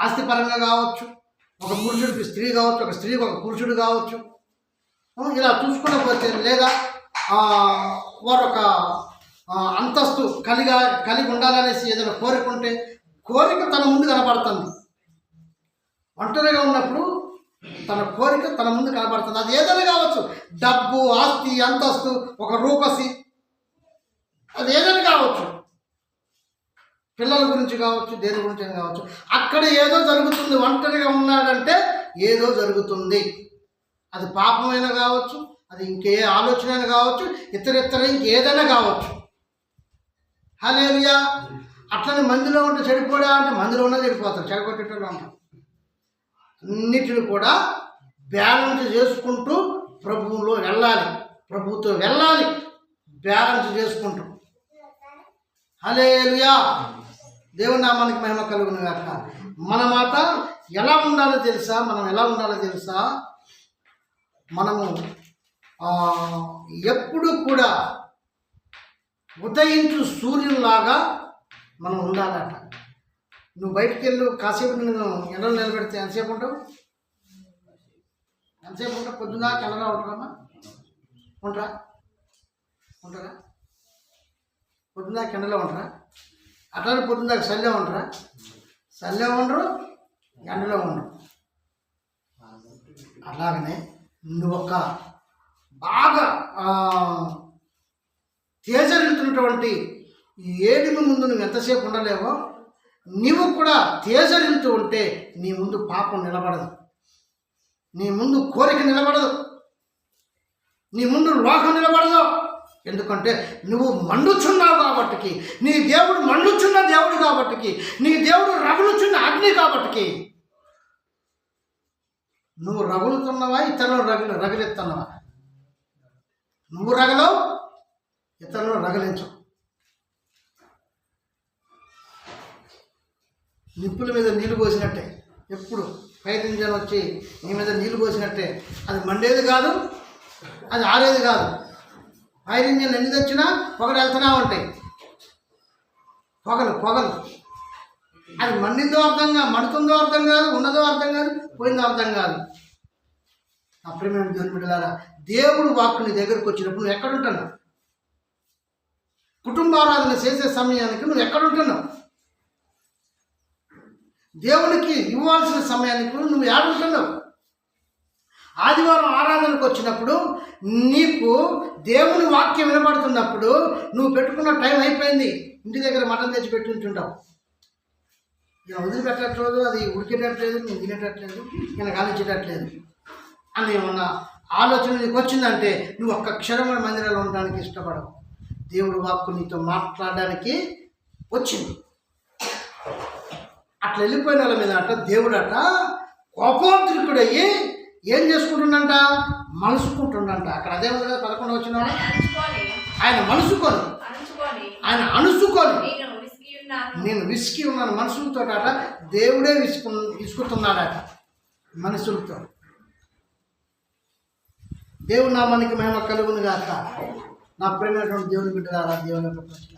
ఆస్తి పరంగా కావచ్చు, ఒక పురుషుడికి స్త్రీ కావచ్చు, ఒక స్త్రీకి ఒక పురుషుడు కావచ్చు. ఇలా చూసుకునే పోతే, లేదా వారు ఒక అంతస్తు కలిగి ఉండాలనేసి ఏదైనా కోరిక ఉంటే కోరిక తన ముందు కనబడుతుంది. ఒంటరిగా ఉన్నప్పుడు తన కోరిక తన ముందు కనబడుతుంది. అది ఏదైనా కావచ్చు, డబ్బు, ఆస్తి, అంతస్తు, ఒక రూపసి, అది ఏదైనా కావచ్చు, పిల్లల గురించి కావచ్చు, దేని గురించి కావచ్చు. అక్కడ ఏదో జరుగుతుంది. ఒంటరిగా ఉన్నాడంటే ఏదో జరుగుతుంది. అది పాపమైనా కావచ్చు, అది ఇంకే ఆలోచన అయినా కావచ్చు, ఇతర ఇంకేదైనా కావచ్చు. హల్లెలూయా. అట్లనే మందిలో ఉంటే చెడిపోడా అంటే మందిలో ఉన్నా చెడిపోతారు, చెడగొట్టేటోళ్ళు అంటారు. అన్నిటిని కూడా బ్యాలెన్స్ చేసుకుంటూ ప్రభువులో వెళ్ళాలి, ప్రభువుతో వెళ్ళాలి, బ్యాలెన్స్ చేసుకుంటూ. హల్లెలూయా. దేవుని నామానికి మహిమ కలుగును గాక. మన మాట ఎలా ఉండాలో తెలుసా? మనం ఎలా ఉండాలో తెలుసా? మనము ఎప్పుడు కూడా ఉదయించు సూర్యునిలాగా మనం ఉండాలట. నువ్వు బయటికి వెళ్ళు, కాసేపు నేను ఎండలో నిలబెడితే ఎంతసేపు ఉంటావు? పొద్దున్నాక ఎండలో ఉంటారమ్మా? ఉంటారా? పొద్దున్నాక ఎండలో ఉంటారా? అట్లానే పొద్దున్నాక చల్లే ఉంటారా? చల్లే ఉండరు, ఎండలో ఉండరు. అలాగనే నువ్వు ఒక బాగా తేజరిల్తున్నటువంటి ఏడుగు ముందు నువ్వు ఎంతసేపు ఉండలేవో, నీవు కూడా తేజరిల్తూ ఉంటే నీ ముందు పాపం నిలబడదు, నీ ముందు కోరిక నిలబడదు. నీ ముందు లోకం నిలబడదు. ఎందుకంటే నువ్వు మండుచున్నావు కాబట్టికి, నీ దేవుడు మండుచున్న దేవుడు కాబట్టికి, నీ దేవుడు రగులుచున్న అగ్ని కాబట్టికి నువ్వు రగులుతున్నావా, ఇతరులను రగిలిస్తున్నావా? నువ్వు రగలవు, ఇతరులను రగిలించవు. నిప్పుల మీద నీళ్లు పోసినట్టే, ఎప్పుడు ఫైర్ ఇంజన్ వచ్చి నీ మీద నీళ్లు పోసినట్టే, అది మండేది కాదు, అది ఆరేది కాదు. ఫైర్ ఇంజన్ ఎన్ని తెచ్చినా పొగలు వెళ్తూనే ఉంటాయి, పొగలు. అది మండిందో మండుతుందో అర్థం కాదు, ఉన్నదో అర్థం కాదు, పోయిందో అర్థం కాదు. నా ప్రియమైన దేవుని బిడ్డలారా, దేవుడు వాక్కు నీ దగ్గరకు వచ్చినప్పుడు నువ్వు ఎక్కడుంటున్నావు? కుటుంబారాధన చేసే సమయానికి నువ్వు ఎక్కడుంటున్నావు? దేవునికి ఇవ్వాల్సిన సమయానికి నువ్వు ఏడుంటున్నావు? ఆదివారం ఆరాధనకు వచ్చినప్పుడు నీకు దేవుని వాక్యం వినబడుతున్నప్పుడు నువ్వు పెట్టుకున్న టైం అయిపోయింది, ఇంటి దగ్గర మటన్ తెచ్చి పెట్టుంటుంటావు. ఇక వదిలిపెట్టట్లేదు, అది ఉడికేటట్లేదు, నేను తినేటట్లేదు, నేను కాలించేటట్లేదు అని ఏమన్నా ఆలోచన నీకు వచ్చిందంటే నువ్వు ఒక్క క్షణమైన మందిరంలో ఉండడానికి ఇష్టపడవు. దేవుడు వాక్కు నీతో మాట్లాడడానికి వచ్చింది. అట్లా వెళ్ళిపోయిన వాళ్ళ మీద దేవుడట కోపోద్రికుడయ్యి ఏం చేసుకుంటుండంట? మనసుకుంటుండంట. అక్కడ అదే ఉంది కదా 11 వచ్చిన ఆయన మనసుకొని, ఆయన అణుసుకొని, నేను విసికి ఉన్నాను మనుషులతో అట. దేవుడే విసుకుతున్నాడట మనుషులతో. దేవుని నామానికి మహిమ కలుగును గాక. నా ప్రేమైనటువంటి దేవుని బిడ్డలారా, దేవుని యొక్క ప్రజల,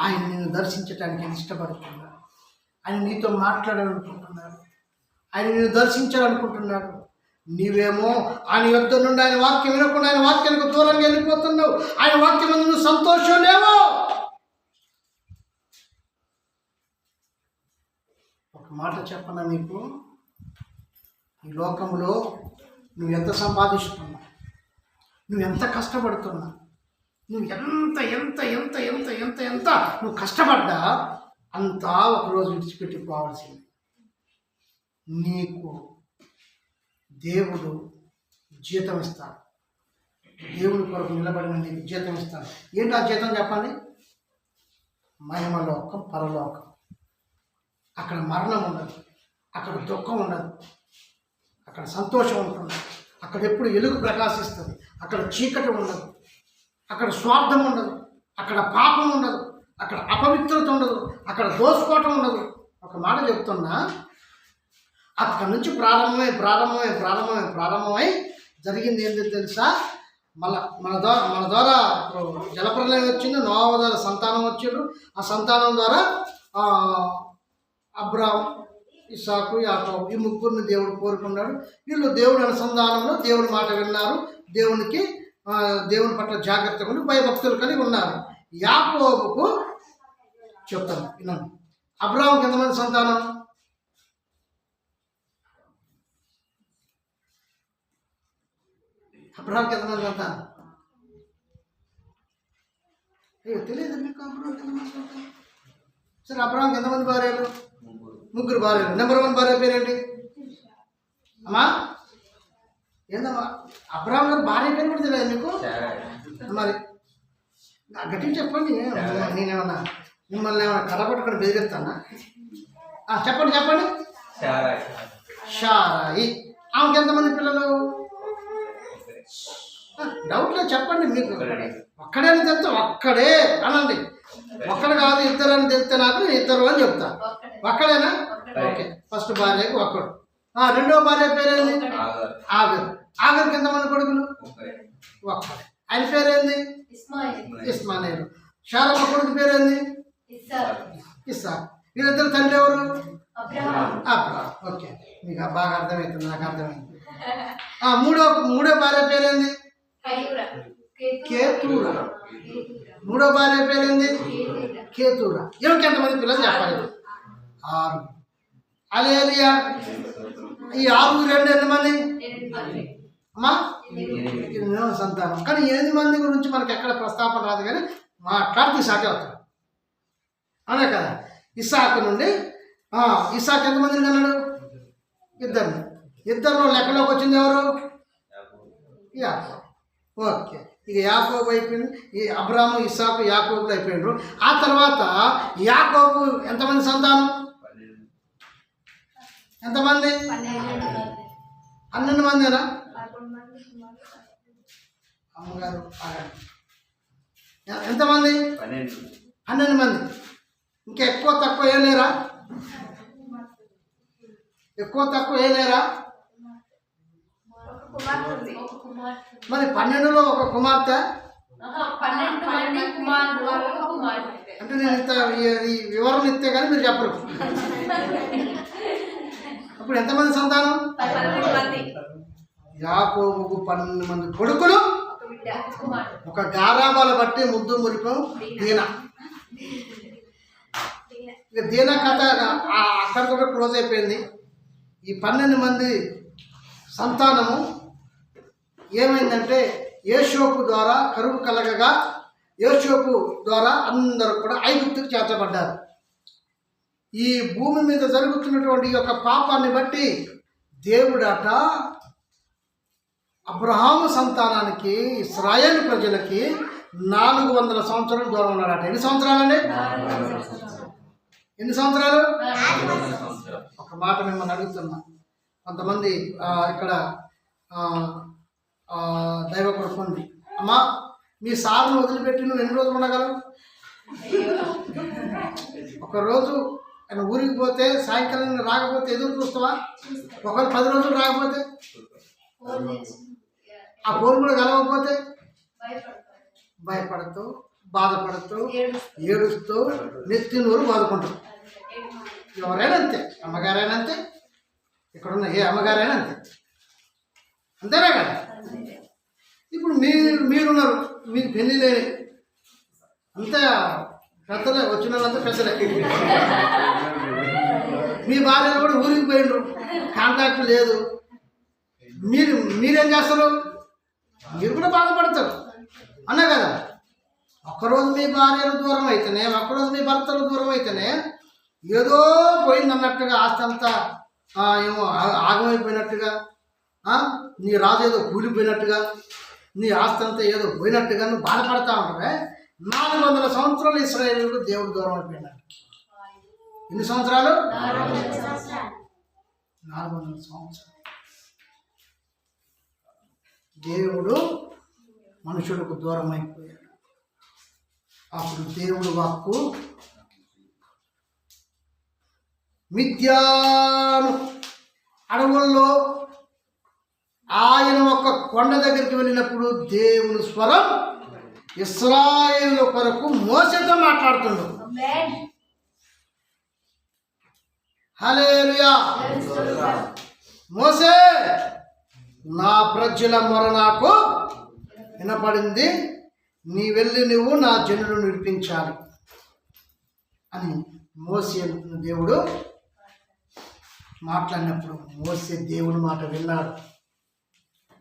ఆయన నిన్ను దర్శించడానికి ఇష్టపడుతున్నాడు. ఆయన నీతో మాట్లాడాలనుకుంటున్నాడు. ఆయన నిన్ను దర్శించాలనుకుంటున్నాడు. నీవేమో ఆయన యుద్ధ నుండి ఆయన వాక్యం వినకుండా ఆయన వాక్యానికి దూరంగా వెళ్ళిపోతున్నావు. ఆయన వాక్యం మీద నువ్వు సంతోషం లేవు. ఒక మాట చెప్పనా నీకు, ఈ లోకంలో నువ్వు ఎంత సంపాదిస్తున్నా, నువ్వు ఎంత కష్టపడుతున్నా, నువ్వు ఎంత ఎంత ఎంత ఎంత ఎంత ఎంత నువ్వు కష్టపడ్డా అంతా ఒకరోజు విడిచిపెట్టిపోవాల్సింది. నీకు దేవుడు జీతం ఇస్తాడు. దేవుడి కొరకు నిలబడిన నీకు జీతం ఇస్తాడు. ఏంటి ఆ జీతం చెప్పండి? మహిమలోకం, పరలోకం. అక్కడ మరణం ఉండదు, అక్కడ దుఃఖం ఉండదు, అక్కడ సంతోషం ఉంటుంది, అక్కడ ఎప్పుడు వెలుగు ప్రకాశిస్తుంది, అక్కడ చీకటి ఉండదు, అక్కడ స్వార్థం ఉండదు, అక్కడ పాపం ఉండదు, అక్కడ అపవిత్రత ఉండదు, అక్కడ దోసుకోవటం ఉండదు. ఒక మాట చెప్తున్నా, అక్కడి నుంచి ప్రారంభమై జరిగింది ఏంటో తెలుసా? మన ద్వారా జలప్రలయం వచ్చింది, నోవహు ద్వారా సంతానం వచ్చాడు. ఆ సంతానం ద్వారా అబ్రాహాము, ఇస్సాకు, యాకోబు, ఈ ముగ్గురిని దేవుడు కోరుకున్నాడు. వీళ్ళు దేవుడి అనుసంధానంలో దేవుడి మాట విన్నారు, దేవుని పట్ల జాగ్రత్తగా ఉండి భయభక్తులు కలిగి ఉన్నారు. యాకోబుకు చెప్తాను విన్నాను. అబ్రాహాముకి ఎంతమంది సంతానం? అబ్రాహాంకి ఎంతమంది సంతానం? అయ్యో తెలియదు మీకు అబ్రాహాంకి ఎంతమంది సంతానం? సరే, అబ్రాహాంకి ఎంతమంది భార్యలు? 3 భార్యలు. నెంబర్ 1 భార్య పేరేంటి అమ్మా? ఏందమ్మా? అబ్రాహాం గారు భార్య పేరు కూడా తెలియదు మీకు? మరి గట్టిగా చెప్పండి. నేనేమన్నా మిమ్మల్ని ఏమన్నా కర్రపట్టుకొని బెదిరిస్తానా? చెప్పండి. షారాయి. ఆమెకి ఎంతమంది పిల్లలు? డౌట్లో చెప్పండి. మీకు ఒక్కడే అని చెప్తే ఒక్కడే అనండి. ఒక్కడు కాదు, 2 అని చెప్తే నాకు 2 అని చెప్తా. ఒక్కడేనా? ఓకే. ఫస్ట్ భార్యకు ఒక్కడు. రెండవ భార్య పేరేంది? ఆగరు. ఆగరికి ఎంతమంది కొడుకులు? ఒక్కడే. ఆయన పేరేంది? ఇస్మాయిలు. షారమ్మ కొడుకు పేరేంది? ఇస్సాకు. వీళ్ళిద్దరు తండ్రి ఎవరు? అబ్రాహాం. ఓకే, మీకు బాగా అర్థమవుతుంది, నాకు అర్థమైంది. మూడో భార్య పేరేంది? కేతూరా. మూడో భార్య పేరేంది? కేతూరా. ఏమిటి ఎంతమంది పిల్లలు చెప్పాలి? 6. హల్లెలూయా. ఈ 6 2 ఎంతమంది అమ్మా? 8 సంతానం. కానీ 8 మంది గురించి మనకి ఎక్కడ ప్రస్తాపన రాదు, కానీ మాట్లాడితే ఇస్సాకే అవుతాడు, అనే కదా. ఇస్సాకు నుండి ఇస్సాకు ఎంతమందిని కన్నాడు? ఇద్దరిలో లెక్కలోకి వచ్చింది ఎవరు? యాకోబు. ఓకే, ఇక యాకోబు అయిపోయింది. ఈ అబ్రాము, ఇస్సాకు, యాకోబులు అయిపోయినారు. ఆ తర్వాత యాకోబు ఎంతమంది సంతానం? ఎంతమంది? 12 మందినా? అమ్మగారు ఎంతమంది? 12 మంది. ఇంకా ఎక్కువ తక్కువ ఏ లేరా? ఎక్కువ తక్కువ ఏ లేరా? మరి 12లో ఒక కుమార్తె. 12 మంది కుమారుడు, ఒక కుమార్తె. అంటే నేను ఇంత ఈ వివరణ ఇస్తే కానీ మీరు చెప్పరు. అప్పుడు ఎంతమంది సంతానం? 12 మంది. యాకోబుకు 12 మంది కొడుకులు, ఒక బిడ్డ, కుమారుడు. ఒక గారాబాల బట్టి ముద్దు మురిపం దీన. ఇక దీన కథ అక్కడితో క్లోజ్ అయిపోయింది. ఈ 12 మంది సంతానము ఏమైందంటే యోసేపు ద్వారా కరువు కలగగా యోసేపు ద్వారా అందరూ కూడా ఐగుప్తుకు చేర్చబడ్డారు. ఈ భూమి మీద జరుగుతున్నటువంటి ఈ యొక్క పాపాన్ని బట్టి దేవుడట అబ్రహాము సంతానానికి, ఇశ్రాయేలు ప్రజలకి 400 సంవత్సరాలు దూరం ఉన్నాడట. ఎన్ని సంవత్సరాలండి? ఎన్ని సంవత్సరాలు? ఒక మాట మిమ్మల్ని అడుగుతున్నా. కొంతమంది ఇక్కడ దైవ కొరకు ఉంది. అమ్మా, మీ సార్ను వదిలిపెట్టి నువ్వు ఎన్ని రోజులు ఉండగలవు? ఒకరోజు ఆయన ఊరికి పోతే సాయంకాలం రాకపోతే ఎదురు చూస్తావా? ఒకరు 10 రోజులు రాకపోతే, ఆ ఫోన్ కూడా కలవకపోతే భయపడుతూ, బాధపడుతూ, ఏడుస్తూ, నెత్తి నూరు బాదుకుంటారు. ఎవరైనా అంతే, అమ్మగారైనా అంతే, ఇక్కడున్న ఏ అమ్మగారైనా అంతే. అంతేనా కదా? ఇప్పుడు మీరున్నారు, మీకు పెళ్ళి లేని అంతే, పెద్దలే, వచ్చిన వాళ్ళంతా పెద్దలే. మీ భార్యలు కూడా ఊరికి పోయినరు, కాంటాక్ట్ లేదు. మీరేం చేస్తారు? మీరు కూడా బాధపడతారు, అన్నా కదా? ఒక్కరోజు మీ భార్యలు దూరం అయితేనే, ఒక్కరోజు మీ భర్తలు దూరం అయితేనే ఏదో పోయిందన్నట్టుగా, ఆస్తి అంతా ఏమో ఆగమైపోయినట్టుగా, నీ రాజు ఏదో కూలిపోయినట్టుగా, నీ ఆస్తి అంతా ఏదో పోయినట్టుగా నువ్వు బాధపడతా ఉంటావే. 400 సంవత్సరాలు ఇశ్రాయేలుకు దేవుడు దూరం అయిపోయినాడు. ఎన్ని సంవత్సరాలు? 400 సంవత్సరాలు. దేవుడు మనుషులకు దూరం అయిపోయాడు. అప్పుడు దేవుడు వాక్కు మిద్యాను అడవుల్లో ఆయన ఒక కొండ దగ్గరికి వెళ్ళినప్పుడు దేవుని స్వరం ఇశ్రాయేలు కొరకు మోసెతో మాట్లాడుతున్నాడు. హల్లెలూయా. మోసే, నా ప్రజల మొర నాకు వినపడింది, నీ వెళ్ళి నువ్వు నా జనులు విడిపించాలి అని మోసే దేవుడు మాట్లాడినప్పుడు మోసే దేవుని మాట విన్నాడు.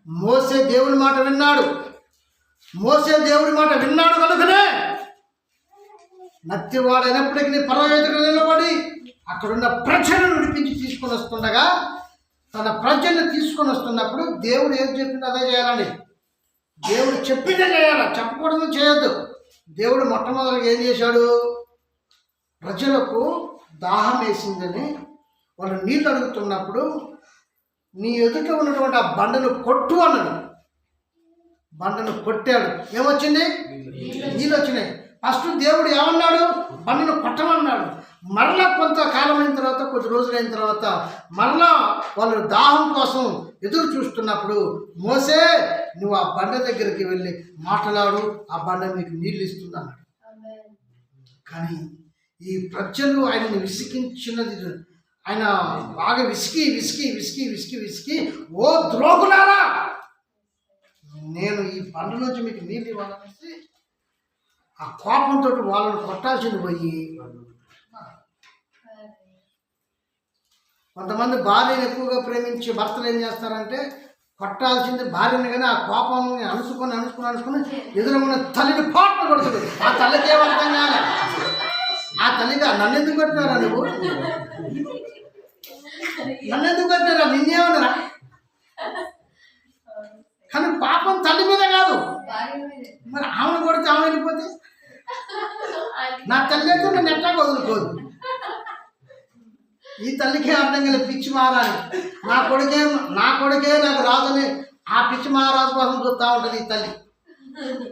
మోసే దేవుని మాట విన్నాడు. మోసే దేవుడి మాట విన్నాడు కనుకనే నత్తివాడైనప్పటికీ పర్వవేదిక నిలబడి అక్కడున్న ప్రజలను విడిపించి తీసుకొని వస్తుండగా, తన ప్రజలను తీసుకొని వస్తున్నప్పుడు దేవుడు ఏం చెప్పిందో అదే చేయాలండి. దేవుడు చెప్పిందే చేయాలి, చెప్పకూడదు చేయొద్దు. దేవుడు మొట్టమొదటిగా ఏం చేశాడు? ప్రజలకు దాహం వేసిందని వాళ్ళు నీళ్ళు అడుగుతున్నప్పుడు నీ ఎదుట ఉన్నటువంటి ఆ బండను కొట్టు అన్నాడు. బండను కొట్టాడు. ఏమొచ్చింది? నీళ్ళు వచ్చినాయి. ఫస్ట్ దేవుడు ఏమన్నాడు? బండను కొట్టమన్నాడు. మరలా కొంతకాలం అయిన తర్వాత, కొద్ది రోజులైన తర్వాత మరలా వాళ్ళు దాహం కోసం ఎదురు చూస్తున్నప్పుడు మోసే, నువ్వు ఆ బండ దగ్గరికి వెళ్ళి మాట్లాడు, ఆ బండ మీకు నీళ్ళు ఇస్తుంది అన్నాడు. కానీ ఈ ప్రజలు ఆయనను విసిగించినది, ఆయన బాగా విసికి విసికి విసికి విసికి విసికి, ఓ ద్రోహులారా, నేను ఈ బండ నుంచి మీకు నీళ్ళు ఇవ్వాలనేసి ఆ కోపంతో వాళ్ళని కొట్టాల్సింది పోయి, కొంతమంది భార్యను ఎక్కువగా ప్రేమించి భర్తలు ఏం చేస్తారంటే కొట్టాల్సింది భార్యని, కానీ ఆ కోపాన్ని అనుసుకొని ఎదురున్న తల్లిని పాటలు కొడుతుంది. ఆ తల్లికి ఏమర్థం కాలే. ఆ తల్లిగా నన్ను ఎందుకు కొట్టినారా నువ్వు? నన్ను ఎందుకు కొట్టారా, నిన్నేమన్నారా? కానీ పాపం తల్లి మీద కాదు, మరి ఆమెను కొడితే ఆమె వెళ్ళిపోతే నా తల్లి అయితే నన్ను ఎట్లా వదులుకోదు. ఈ తల్లికే అర్థం కలిగి పిచ్చి మహారాజు నా కొడుకే నాకు రాజుని ఆ పిచ్చి మహారాజు కోసం చూస్తూ ఉంటుంది ఈ తల్లి.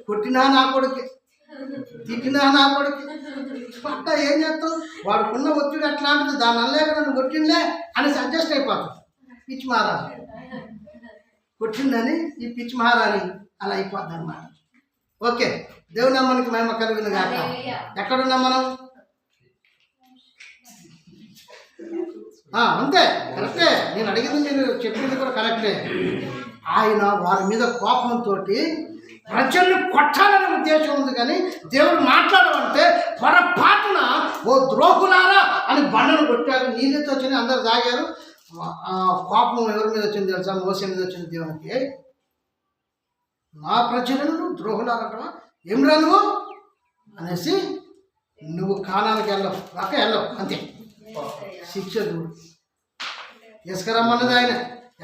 కొట్టినా నా కొడుకే, తిట్టినా నా కొడుకే, పట్ట ఏం చేస్తావు, వాడుకున్న ఒత్తిడి అట్లాంటిది, దాని అల్లేక నన్ను కొట్టిండే అని అడ్జస్ట్ అయిపోతాడు. పిచ్చి మహారాజు కొట్టిందని ఈ పిచ్చి మహారాణి అలా అయిపోద్ది అన్నమాట. ఓకే, దేవుని నామానికి మహిమ కలుగును గాక. ఎక్కడున్నాం మనం? అంతే, కరెక్టే. నేను అడిగింది మీరు చెప్పింది కూడా కరెక్టే. ఆయన వారి మీద కోపంతో ప్రజల్ని కొట్టాలనే ఉద్దేశం ఉంది, కానీ దేవుడు మాట్లాడమంటే పొరపాటున ఓ ద్రోహులారా అని బండను కొట్టారు. నీళ్ళతో వచ్చి అందరు తాగారు. కోపం ఎవరి మీద వచ్చింది తెలుసా? మోసే మీద వచ్చింది దేవునికి. నా ప్రజలను ద్రోహులారంటవా, ఏం రా నువ్వు అనేసి, నువ్వు కానానికి వెళ్ళవు, వెళ్ళవు, అంతే. శిక్ష చూడు. ఇసుకరమ్మన్నది ఆయన.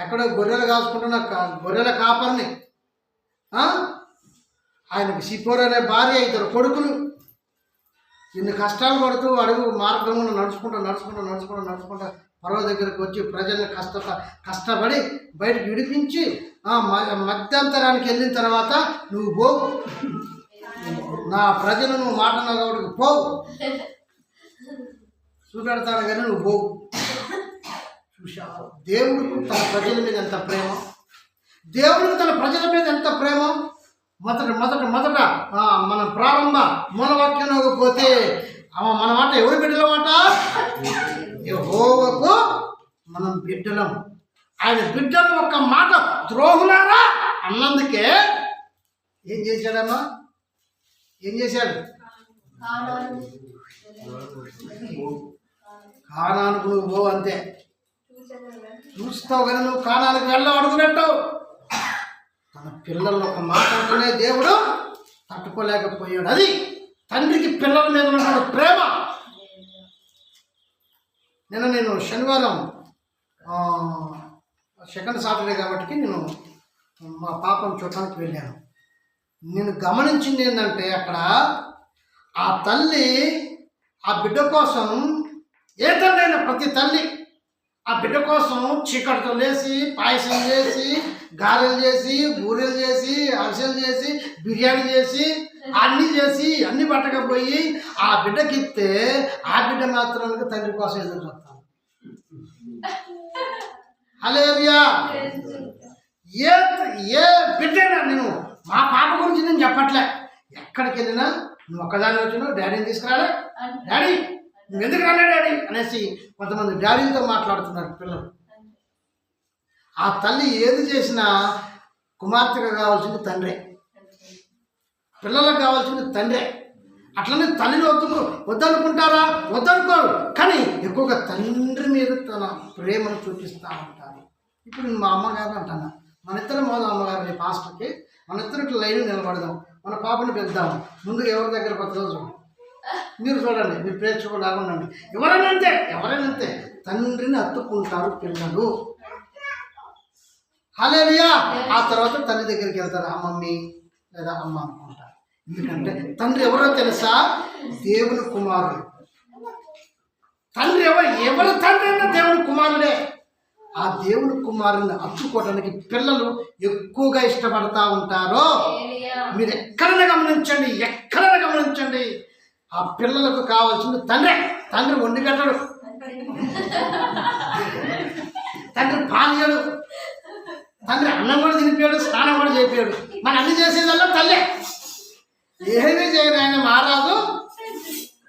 ఎక్కడో గొర్రెలు కాసుకుంటున్న గొర్రెల కాపర్ని, ఆయనకు సిపోర్ అనే భార్య, 2 కొడుకులు. ఇన్ని కష్టాలు పడుతూ అడుగు మార్గంలో నడుచుకుంటా పర్వ దగ్గరకు వచ్చి ప్రజల్ని కష్టపడి బయటకు విడిపించి మధ్యంతరానికి వెళ్ళిన తర్వాత, నువ్వు పోవు, నా ప్రజలు నువ్వు మాట నగవుడికి పోవు, చూపెడతాను కానీ నువ్వు పోవు. చూశావు దేవుడికి తన ప్రజల మీద ఎంత ప్రేమ, దేవుడికి తన ప్రజల మీద ఎంత ప్రేమ. మొదట మన ప్రారంభ మూలవాక్యంలోకి పోతే మన మాట ఎవరి బిడ్డల మాట? యెహోవాకు మనం బిడ్డలం. ఆయన బిడ్డలు ఒక్క మాట ద్రోహులారా అన్నందుకే ఏం చేశాడమ్మా? ఏం చేశాడు? కానానికి నువ్వు పో, అంతే. చూస్తావు కానీ నువ్వు కానానికి వెళ్ళవు, అడుగునట్టావు. తన పిల్లలు ఒక మాట అంటూనే దేవుడు తట్టుకోలేకపోయాడు. అది తండ్రికి పిల్లల మీద ఉన్న ప్రేమ. నేను శనివారం సెకండ్ సాటర్డే కాబట్టి నేను మా పాపను చూడటానికి వెళ్ళాను. నేను గమనించింది ఏంటంటే, అక్కడ ఆ తల్లి ఆ బిడ్డ కోసం, ఏ తల్లి అయినా ప్రతి తల్లి ఆ బిడ్డ కోసం చీకటితో లేసి, పాయసం చేసి, గారెలు చేసి, బూరెలు చేసి, అరిసెలు చేసి, బిర్యానీ చేసి, అన్ని పట్టకపోయి ఆ బిడ్డకి ఇస్తే, ఆ బిడ్డ మాత్రానికి తండ్రి కోసం ఎదురు చూస్తాను. హల్లెలూయా. ఏ బిడ్డైనా, నేను మా పాప గురించి నేను చెప్పట్లే. ఎక్కడికి వెళ్ళినా నువ్వు ఒక్కదాన్ని వచ్చినావు, డాడీని తీసుకురాలే, డాడీ నువ్వు ఎందుకు రాలే డాడీ అనేసి కొంతమంది డాడీలతో మాట్లాడుతున్నారు పిల్లలు. ఆ తల్లి ఏది చేసినా కుమార్తెగా కావాల్సింది తండ్రే, పిల్లలకు కావాల్సింది తండ్రే. అట్లనే తల్లిని వద్దనుకుంటారా? వద్దనుకోరు, కానీ ఎక్కువగా తండ్రి మీద తన ప్రేమను చూపిస్తూ ఉంటారు. ఇప్పుడు మా అమ్మగారు అంటాను, మన ఇద్దరం మోదాం అమ్మగారు పాస్టర్కి, మన ఇద్దరికి లైన్ నిలబడదాం, మన పాపని పెద్దాం. ముందు ఎవరి దగ్గర 10 రోజులు మీరు చూడండి, మీరు ప్రేక్షకులు లాగుండండి. ఎవరైనా అంతే తండ్రిని హత్తుకుంటారు పిల్లలు. హల్లెలూయా. ఆ తర్వాత తల్లి దగ్గరికి వెళ్తారు, మమ్మీ లేదా అమ్మ అనుకుంటారు. ఎందుకంటే తండ్రి ఎవరో తెలుసా? దేవుని కుమారుడు. తండ్రి ఎవరు తండ్రి అయినా దేవుని కుమారుడే. ఆ దేవుని కుమారుని హత్తుకోవడానికి పిల్లలు ఎక్కువగా ఇష్టపడతా ఉంటారు. మీరు ఎక్కడైనా గమనించండి, ఆ పిల్లలకు కావాల్సింది తండ్రి వండి కట్టడు, తండ్రి పానీయడు, తండ్రి అన్నం కూడా తినిపోయాడు, స్నానం కూడా చేపాడు. మన అన్ని చేసేదల్లా తల్లే. ఏమీ చేయను ఆయన మహారాజు,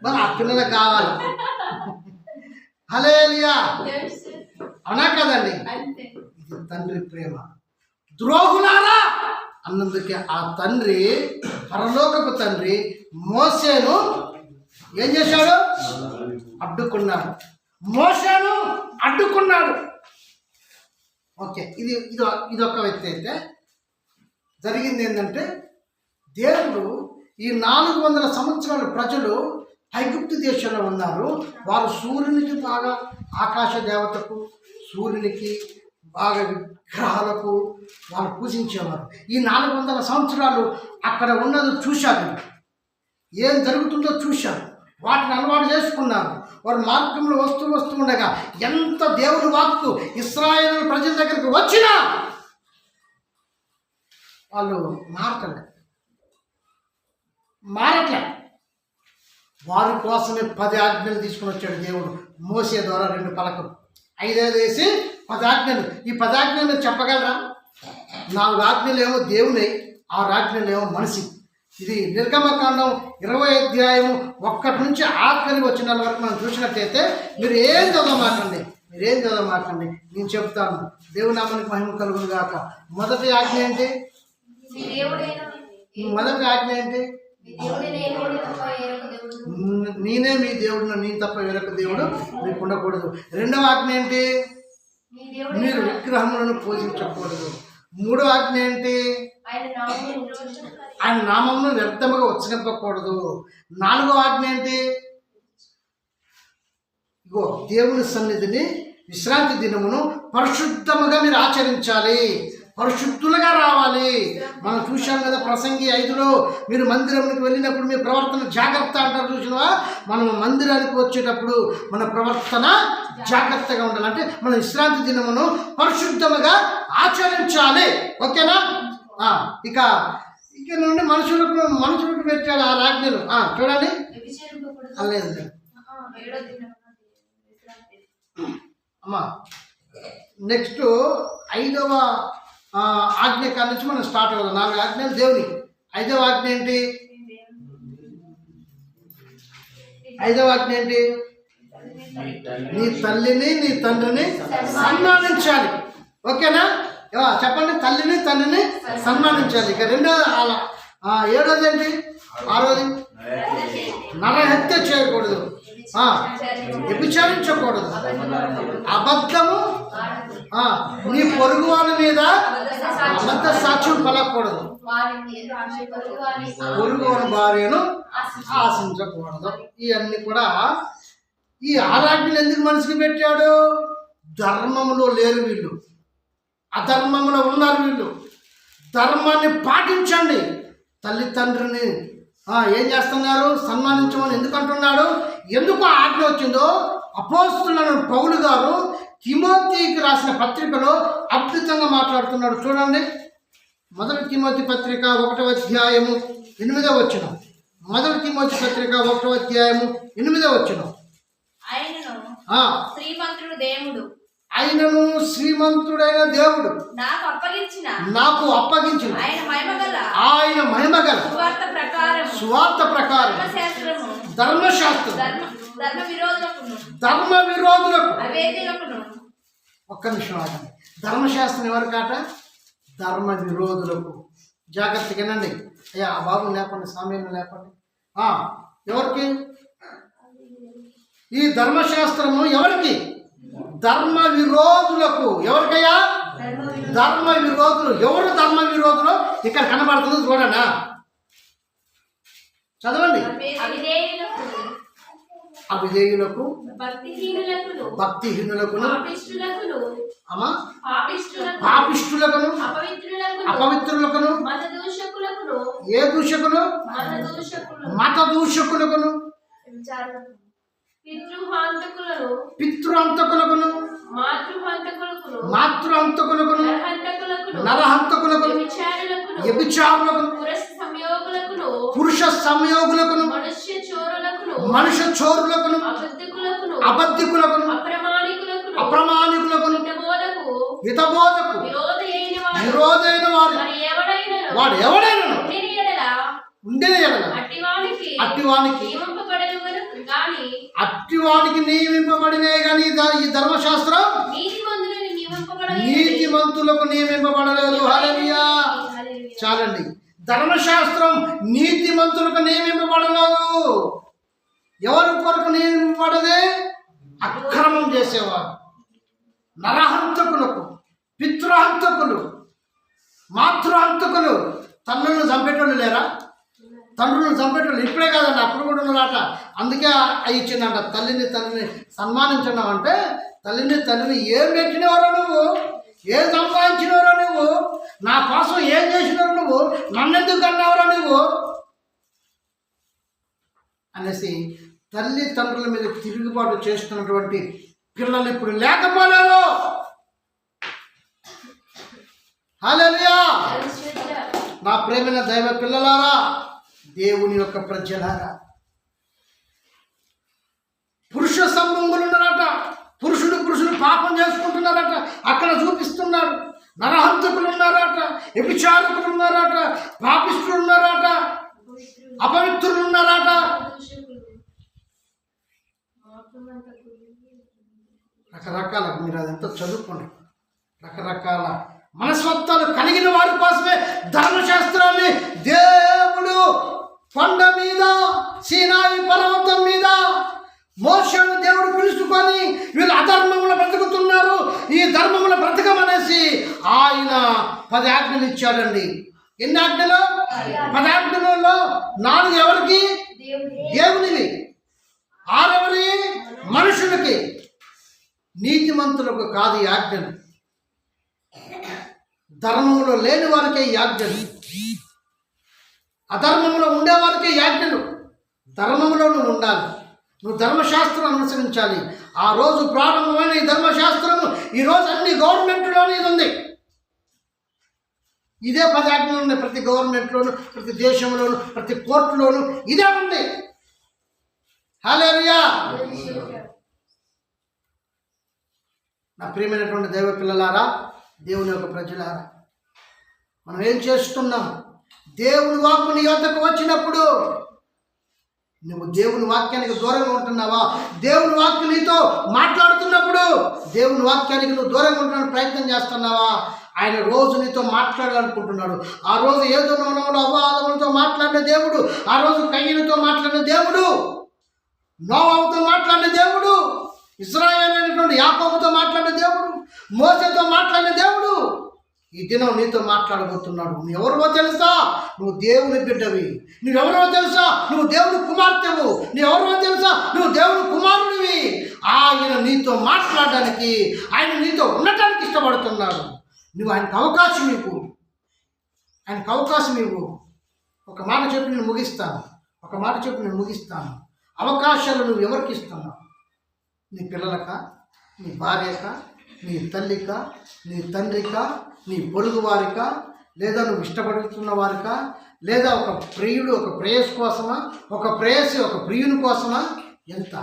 మరి ఆ పిల్లలకు కావాలి. హల్లెలూయా. అవునా కదండి? ఇది తండ్రి ప్రేమ. ద్రోహులారా అన్నందుకే ఆ తండ్రి, పరలోకపు తండ్రి మోసేను ఏం చేశాడు? అడ్డుకున్నాడు. మోసేను అడ్డుకున్నాడు. ఓకే, ఇదొక వ్యక్తి. అయితే జరిగింది ఏంటంటే, దేవుడు ఈ 400 సంవత్సరాల ప్రజలు ఐగుప్తు దేశంలో ఉన్నారు. వారు సూర్యునికి బాగా, ఆకాశ దేవతకు, సూర్యునికి బాగా విగ్రహాలకు వాళ్ళు పూజించేవారు. ఈ 400 సంవత్సరాలు అక్కడ ఉన్నది చూశారు, ఏం జరుగుతుందో చూశారు, వాటిని అలవాటు చేసుకున్నారు. వారు మార్గంలో వస్తూ ఉండగా ఎంత దేవుని వాక్కు ఇశ్రాయేలు ప్రజల దగ్గరికి వచ్చినా వాళ్ళు మారట్లే. వారి కోసమే 10 ఆజ్ఞలు తీసుకుని వచ్చాడు దేవుడు మోసే ద్వారా 2 పలకలు 5 వేసి 10 ఆజ్ఞలు. ఈ 10 ఆజ్ఞలు మీరు చెప్పగలరా? 4 ఆజ్ఞలు ఏమో దేవుని, 6 ఆజ్ఞలు ఏమో మనిషి. ఇది నిర్గమకాండం 20 అధ్యాయం 1 నుంచి ఆఖరి వచనాల వరకు మనం చూసినట్టయితే మీరేం చదవమాకండి, నేను చెప్తాను. దేవుని నామానికి మహిమ కలుగును గాక. మొదటి ఆజ్ఞ ఏంటి? నేనే మీ దేవుడు, నీ తప్ప వేరొక దేవుడు మీకు ఉండకూడదు. రెండవ ఆజ్ఞ ఏంటి? మీరు విగ్రహములను పూజించకూడదు. మూడో ఆజ్ఞ ఏంటి? ఆయన నామమును వ్యర్థముగా ఉచ్చరింపకూడదు. నాలుగో ఆజ్ఞ ఏంటి? ఇగో దేవుని సన్నిధిని విశ్రాంతి దినమును పరిశుద్ధముగా మీరు ఆచరించాలి, పరిశుద్ధులుగా రావాలి. మనం చూశాం కదా ప్రసంగి 5లో, మీరు మందిరానికి వెళ్ళినప్పుడు మీ ప్రవర్తన జాగ్రత్త అంటారు చూసినవా? మనం మందిరానికి వచ్చేటప్పుడు మన ప్రవర్తన జాగ్రత్తగా ఉండాలి. అంటే మన విశ్రాంతి దినమును పరిశుద్ధముగా ఆచరించాలి. ఓకేనా? ఇక నుండి మనుషులకు పెట్టాడు ఆ ఆజ్ఞలు. చూడండి, లేదు అమ్మా. నెక్స్ట్ 5వ ఆజ్ఞ కాడ నుంచి మనం స్టార్ట్ అవుతాం. 4 ఆజ్ఞలు దేవుని. 5వ ఆజ్ఞ ఏంటి? నీ తల్లిని నీ తండ్రిని సన్మానించాలి. ఓకేనా? చెప్పండి, తల్లిని తండ్రిని సన్మానించాలి. ఇక 7వది ఏంటి? 6వది నరహత్య చేయకూడదు, వ్యభిచారించకూడదు, అబద్ధము, నీ పొరుగు వారి మీద అబద్ధ సాక్ష్యం పలకూడదు, పొరుగు వారి భార్యను ఆశించకూడదు. ఇవన్నీ కూడా ఈ 6 ఆజ్ఞలు ఎందుకు మనిషికి పెట్టాడు? ధర్మంలో లేరు వీళ్ళు, అధర్మంలో ఉన్నారు వీళ్ళు. ధర్మాన్ని పాటించండి. తల్లి తండ్రిని ఏం చేస్తున్నారు? సన్మానించమని ఎందుకు అంటున్నాడు? ఎందుకు ఆజ్ఞ వచ్చిందో అపోస్తలుడైన పౌలు గారు తిమోతికి రాసిన పత్రికలో అద్భుతంగా మాట్లాడుతున్నాడు. చూడండి, 1 తిమోతి పత్రిక 1వ అధ్యాయము 8వ వచనం. 1 తిమోతి పత్రిక 1వ అధ్యాయము 8వ వచనం. ఆయనను శ్రీమంతుడైన దేవుడు నాకు అప్పగించిన ఆయన మహిమగల స్వార్థ ప్రకారం ధర్మశాస్త్రం ధర్మ విరోధులకు. ఒక్క నిమిషం ఆగండి. ధర్మశాస్త్రం ఎవరు కాట? ధర్మ విరోధులకు. జాగ్రత్తగానండి. అయ్యా ఆ బాబు లేపండి, సామ్యాన్ని లేపండి. ఎవరికి ఈ ధర్మశాస్త్రము? ఎవరికి? ధర్మ విరోధులకు. ఎవరికయ్యా? ధర్మ విరోధులు. ఎవరు ధర్మ విరోధులు? ఇక్కడ కనబడుతుంది చూడనా, చదవండి. అవిధేయులకు, భక్తిహీనులకు, పాపిష్టులకు, అపవిత్రులకు, ఏ దూషకులు? మత దూషకులకు, పితృహంతకులకు, మాతృహంతకులకు, నరహంతకులకు, వ్యభిచారులకు, పురుష సంయోగులకు, మనుష్య చోరులకు, అబద్ధికులకు, అప్రమాణికులకు, హితబోధకు విరోధైన వాడు ఎవడైనా ఉండిన ఎడల అట్టివానికి నియమింపబడినే కానీ ఈ ధర్మశాస్త్రం నీతిమంతులకు నియమింపబడలేదు. హల్లెలూయా. చాలండి. ధర్మశాస్త్రం నీతిమంతులకు నియమింపబడలేదు. ఎవరి కొరకు నియమింపబడదే? అక్రమం చేసేవారు, నరహంతకులకు, పితృహంతకులు, మాతృహంతకులు. తల్లులను చంపేటోళ్ళు లేరా? తండ్రులను చంపేటోళ్ళు ఇప్పుడే కాదండి, అప్పుడు కూడా ఉన్నారట. అందుకే అవి ఇచ్చిందంట, తల్లిని సన్మానించడం అంటే తల్లిని ఏం పెట్టినవరో నువ్వు, ఏం సంపాదించినవరో నువ్వు, నా కోసం ఏం చేసినవరో నువ్వు, నన్నెందుకు కన్నావరో నువ్వు అనేసి తల్లిదండ్రుల మీద తిరుగుబాటు చేస్తున్నటువంటి పిల్లలు ఇప్పుడు లేకపోలేదు. హల్లెలూయా. నా ప్రేమైన దైవ పిల్లలారా, దేవుని యొక్క ప్రజలారా, పురుష సంబంధులు ఉన్నారట, పురుషులు పాపం చేసుకుంటున్నారట, అక్కడ చూపిస్తున్నాడు. నరహంతకులు ఉన్నారట, వ్యభిచారకులు ఉన్నారట, పాపిష్ఠులు ఉన్నారట, అపవిత్రులు ఉన్నారట. రకరకాల, మీరు అదంతా చదువుకోండి, రకరకాల మనస్తత్వాలు కలిగిన వారి కోసమే ధర్మశాస్త్రాన్ని దేవుడు కొండ మీద, సీనాయి పర్వతం మీద మోషేను దేవుడు పిలుచుకొని వీళ్ళు అధర్మములు బ్రతుకుతున్నారు, ఈ ధర్మములు బ్రతకమనేసి ఆయన 10 ఆజ్ఞలు ఇచ్చాడండి. ఎన్ని ఆజ్ఞలు? 10 ఆజ్ఞలలో 4 ఎవరికి? దేవునివి. 6 ఎవరి? మనుషులకి. నీతిమంతులకు కాదు ఈ ఆజ్ఞలు, ధర్మంలో లేని వారికే ఈ ఆజ్ఞలు, అధర్మంలో ఉండేవారికే ఈ ఆజ్ఞలు. ధర్మంలో నువ్వు ఉండాలి, నువ్వు ధర్మశాస్త్రం అనుసరించాలి. ఆ రోజు ప్రారంభమైన ఈ ధర్మశాస్త్రము ఈరోజు అన్ని గవర్నమెంట్లోనే ఇది ఉంది. ఇదే 10 ఆజ్ఞలు ఉన్నాయి. ప్రతి గవర్నమెంట్లోను, ప్రతి దేశంలోను, ప్రతి కోర్టులోను ఇదే ఉంది. హల్లెలూయా. నా ప్రియమైనటువంటి దైవ పిల్లలారా, దేవుని యొక్క ప్రజలారా, మనం ఏం చేస్తున్నాం? దేవుని వాక్కు నీ వద్దకు వచ్చినప్పుడు నువ్వు దేవుని వాక్యానికి దూరంగా ఉంటున్నావా? దేవుని వాక్కు నీతో మాట్లాడుతున్నప్పుడు దేవుని వాక్యానికి నువ్వు దూరంగా ఉండడానికి ప్రయత్నం చేస్తున్నావా? ఆయన రోజు నీతో మాట్లాడాలనుకుంటున్నాడు. ఆ రోజు ఏదో నోనములు అవాదములతో మాట్లాడిన దేవుడు, ఆ రోజు కయ్యలతో మాట్లాడిన దేవుడు, నోవాహుతో మాట్లాడిన దేవుడు, ఇశ్రాయేలు అనేటువంటి యాకోబుతో మాట్లాడిన దేవుడు, మోసేతో మాట్లాడిన దేవుడు ఈ దినం నీతో మాట్లాడబోతున్నాడు. నువ్వెవరో తెలుసా? నువ్వు దేవుని బిడ్డవి. నువ్వెవరో తెలుసా? నువ్వు దేవుని కుమార్తెవు. నువ్వెవరో తెలుసా? నువ్వు దేవుని కుమారుడివి. ఆయన నీతో మాట్లాడడానికి, ఆయన నీతో ఉండటానికి ఇష్టపడుతున్నాడు. నువ్వు ఆయనకు అవకాశం ఇవ్వు, ఆయనకు అవకాశం ఇవ్వు. ఒక మాట చెప్పి నేను ముగిస్తాను. అవకాశాలు నువ్వు ఎవరికి ఇస్తున్నావు? నీ పిల్లలక, నీ భార్యక, నీ తల్లిక, నీ తండ్రిక, నీ పొరుగు వారిక, లేదా నువ్వు ఇష్టపడుతున్న వారిక, లేదా ఒక ప్రియుడు ఒక ప్రేయస్ కోసమా, ఒక ప్రేయసి ఒక ప్రియుని కోసమా? ఎంత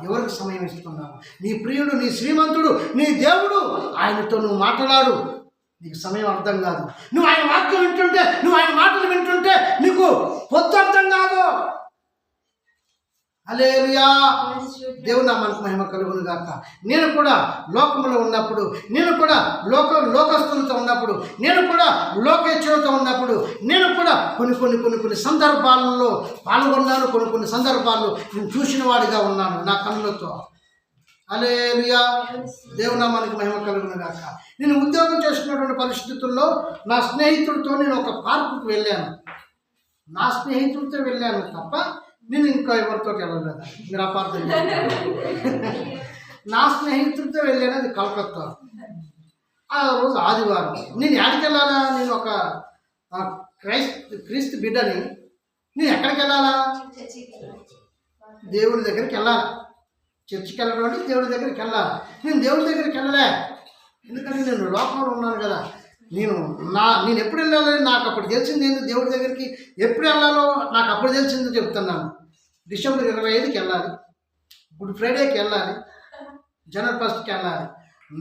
ఎవరికి సమయం ఇస్తున్నావు? నీ ప్రియుడు, నీ శ్రీమంతుడు, నీ దేవుడు, ఆయనతో నువ్వు మాట్లాడు. నీకు సమయం అర్థం కాదు. నువ్వు ఆయన వాక్యం వింటుంటే, నువ్వు ఆయన మాటలు వింటుంటే నీకు పొత్తు అర్థం కాదు. హల్లెలూయా. దేవుని నామానికి మహిమ కలుగును గాక. నేను కూడా లోకంలో ఉన్నప్పుడు, నేను కూడా లోకస్తులతో ఉన్నప్పుడు, నేను కూడా లోకేచ్ఛలతో ఉన్నప్పుడు, నేను కూడా కొన్ని సందర్భాలలో పాల్గొన్నాను. కొన్ని సందర్భాల్లో నేను చూసిన వాడిగా ఉన్నాను నా కన్నులతో. హల్లెలూయా. దేవుని నామానికి మహిమ కలుగును గాక. నేను ఉద్యోగం చేస్తున్నటువంటి పరిస్థితుల్లో నా స్నేహితుడితో నేను ఒక పార్కుకు వెళ్ళాను. నా స్నేహితుడితో వెళ్ళాను తప్ప నేను ఇంకా ఎవరితో వెళ్ళలేదు. మీరు అపార్థం నా స్నేహితుడితో వెళ్ళాను. అది కలకత్తా. ఆ రోజు ఆదివారం. నేను ఎక్కడికి వెళ్ళాలా? నేను ఒక క్రీస్తు బిడ్డని. నేను ఎక్కడికి వెళ్ళాలా? దేవుడి దగ్గరికి వెళ్ళాలి. చర్చికి వెళ్ళడం అంటే దేవుడి దగ్గరికి వెళ్ళాలి. నేను దేవుడి దగ్గరికి వెళ్ళలే, ఎందుకంటే నేను లోకంలో ఉన్నాను కదా. నేను ఎప్పుడు వెళ్ళాలని నాకు అప్పుడు తెలిసింది ఏంటి? దేవుడి దగ్గరికి ఎప్పుడు వెళ్ళాలో నాకు అప్పుడు తెలిసిందో చెప్తున్నాను. డిసెంబర్ 25కి వెళ్ళాలి, గుడ్ ఫ్రైడేకి వెళ్ళాలి, జనవరి 1కి వెళ్ళాలి.